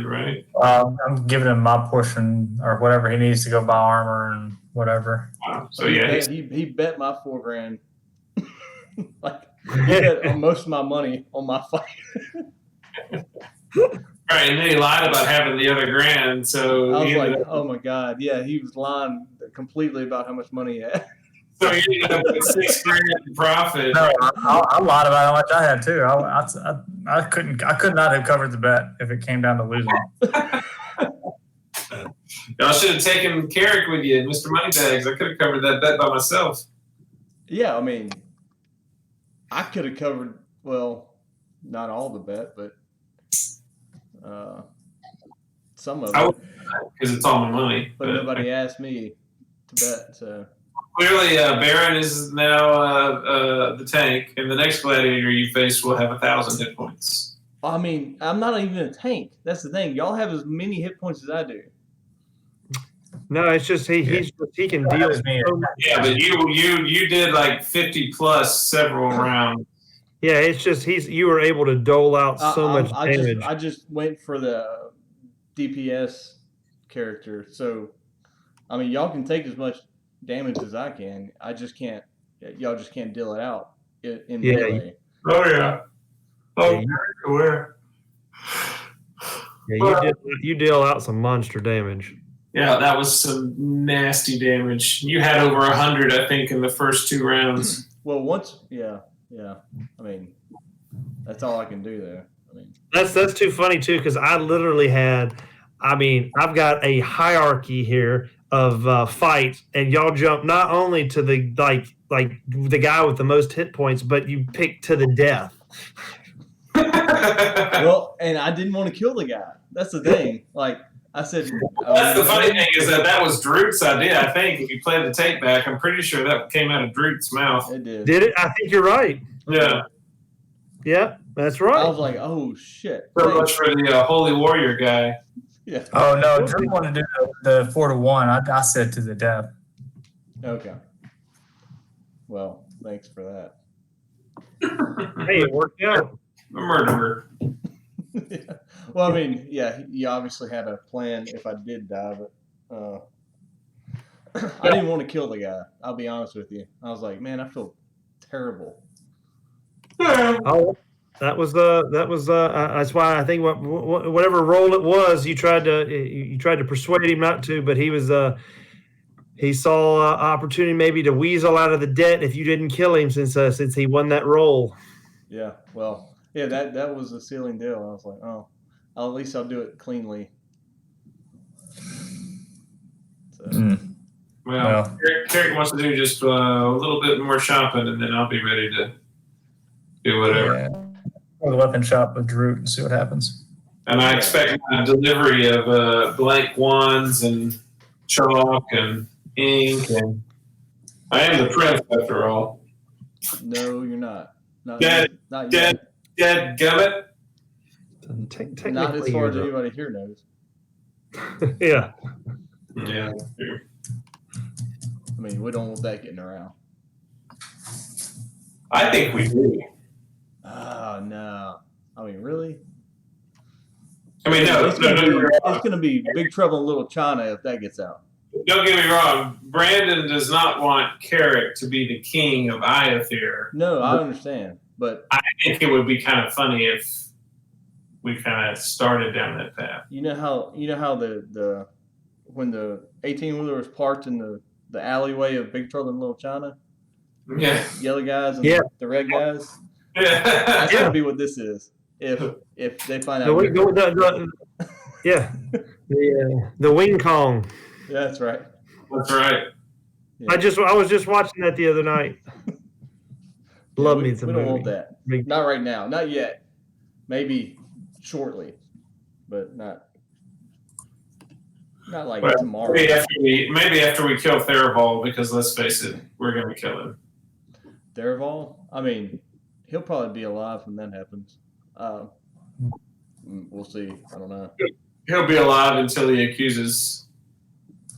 right? I'm giving him my portion or whatever he needs to go buy armor and whatever. So he bet my $4,000. Like he bet most of my money on my fight. Right, and then he lied about having the other grand. So I was like, oh my god, yeah, he was lying completely about how much money he had. So you ended up with $6,000 in profit. No, I lied about how much I had too. I could not have covered the bet if it came down to losing. Y'all should have taken Carrick with you, Mr. Moneybags. I could have covered that bet by myself. Yeah, I mean, I could have covered, well, not all the bet, but some of it. Because it's all my money. But nobody asked me to bet, so. Clearly, Baron is now the tank, and the next gladiator you face will have 1,000 hit points. I mean, I'm not even a tank. That's the thing. Y'all have as many hit points as I do. No, it's just he can deal. Yeah, but you did like 50 plus several rounds. Yeah, it's just you were able to dole out so much damage. I just went for the DPS character. So, I mean, y'all can take as much damage as I can. I just can't. Y'all just can't deal it out in melee. Oh yeah. Oh, where? Yeah, you deal out some monster damage. Yeah, that was some nasty damage. You had over 100, I think, in the first 2 rounds. Well, yeah. I mean, that's all I can do there. I mean, that's too funny too, because I literally had. I mean, I've got a hierarchy here of fights, and y'all jump not only to the like the guy with the most hit points, but you pick to the death. well, and I didn't want to kill the guy. That's the thing. Like I said, that's the funny thing is that was Droot's idea. I think if you played the take back, I'm pretty sure that came out of Droot's mouth. It did. Did it? I think you're right. Yeah. Yeah, that's right. I was like, oh shit. So much for the Holy Warrior guy. Yeah. Oh no, Drew wanted to do the 4-1. I said to the death. Okay. Well, thanks for that. Hey, it worked out. A murderer. Yeah. Well, I mean, yeah, you obviously had a plan if I did die, but I didn't want to kill the guy. I'll be honest with you. I was like, man, I feel terrible. Oh, that's why I think whatever role it was, you tried to persuade him not to, but he saw opportunity maybe to weasel out of the debt if you didn't kill him since he won that role. Yeah, well, yeah, that was a sealing deal. I was like, oh, at least I'll do it cleanly. So. Well, Carrick wants to do just a little bit more shopping, and then I'll be ready to do whatever. Yeah. Or the weapon shop with Drew and see what happens. And I expect a delivery of blank wands and chalk and ink. And I am the prince after all. No, you're not. Not Dead gummit. Not as far as anybody here knows. Yeah. Yeah. I mean, we don't want that getting around. I think we do. Oh, no. I mean, really? I mean, no. It's going to be big trouble in Little China if that gets out. Don't get me wrong. Brandon does not want Carrick to be the king of Iothere. No, I understand. But I think it would be kind of funny if we kind of started down that path. You know how the when the 18-wheeler was parked in the alleyway of Big Trouble in Little China? Yeah. Yellow guys and the red guys? Yeah. That's going to be what this is. If they find out. The wing Kong. Yeah, that's right. That's right. Yeah. I was just watching that the other night. Love we, me some we don't movie. want that. Not right now. Not yet. Maybe shortly, but not like Well, tomorrow. maybe after we kill Theraval, because let's face it, we're gonna kill him. Theraval? I mean, he'll probably be alive when that happens. We'll see. I don't know. He'll be alive until he accuses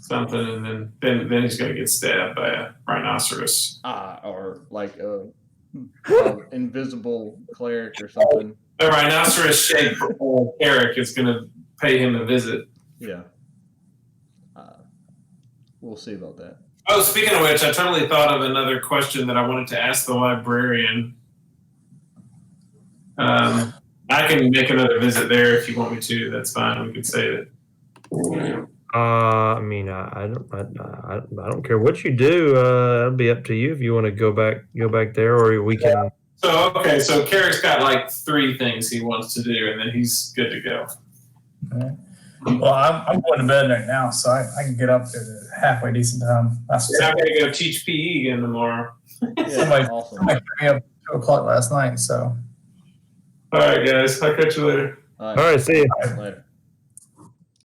something, and then he's gonna get stabbed by a rhinoceros. Or like a invisible cleric or something. The rhinoceros-shaped Eric is gonna pay him a visit. Yeah. We'll see about that. Oh, speaking of which, I totally thought of another question that I wanted to ask the librarian. I can make another visit there if you want me to. That's fine. We can save it. I mean, I don't care what you do. It'll be up to you if you want to go back there, or we can. So okay, so Carrick's got like 3 things he wants to do, and then he's good to go. Okay. Well, I'm going to bed right now, so I can get up at a halfway decent time. You're not going to go teach PE again tomorrow. Yeah, somebody awesome. picked me up at 2 o'clock last night, so. All right, guys. I'll catch you later. All All right, see you. Later.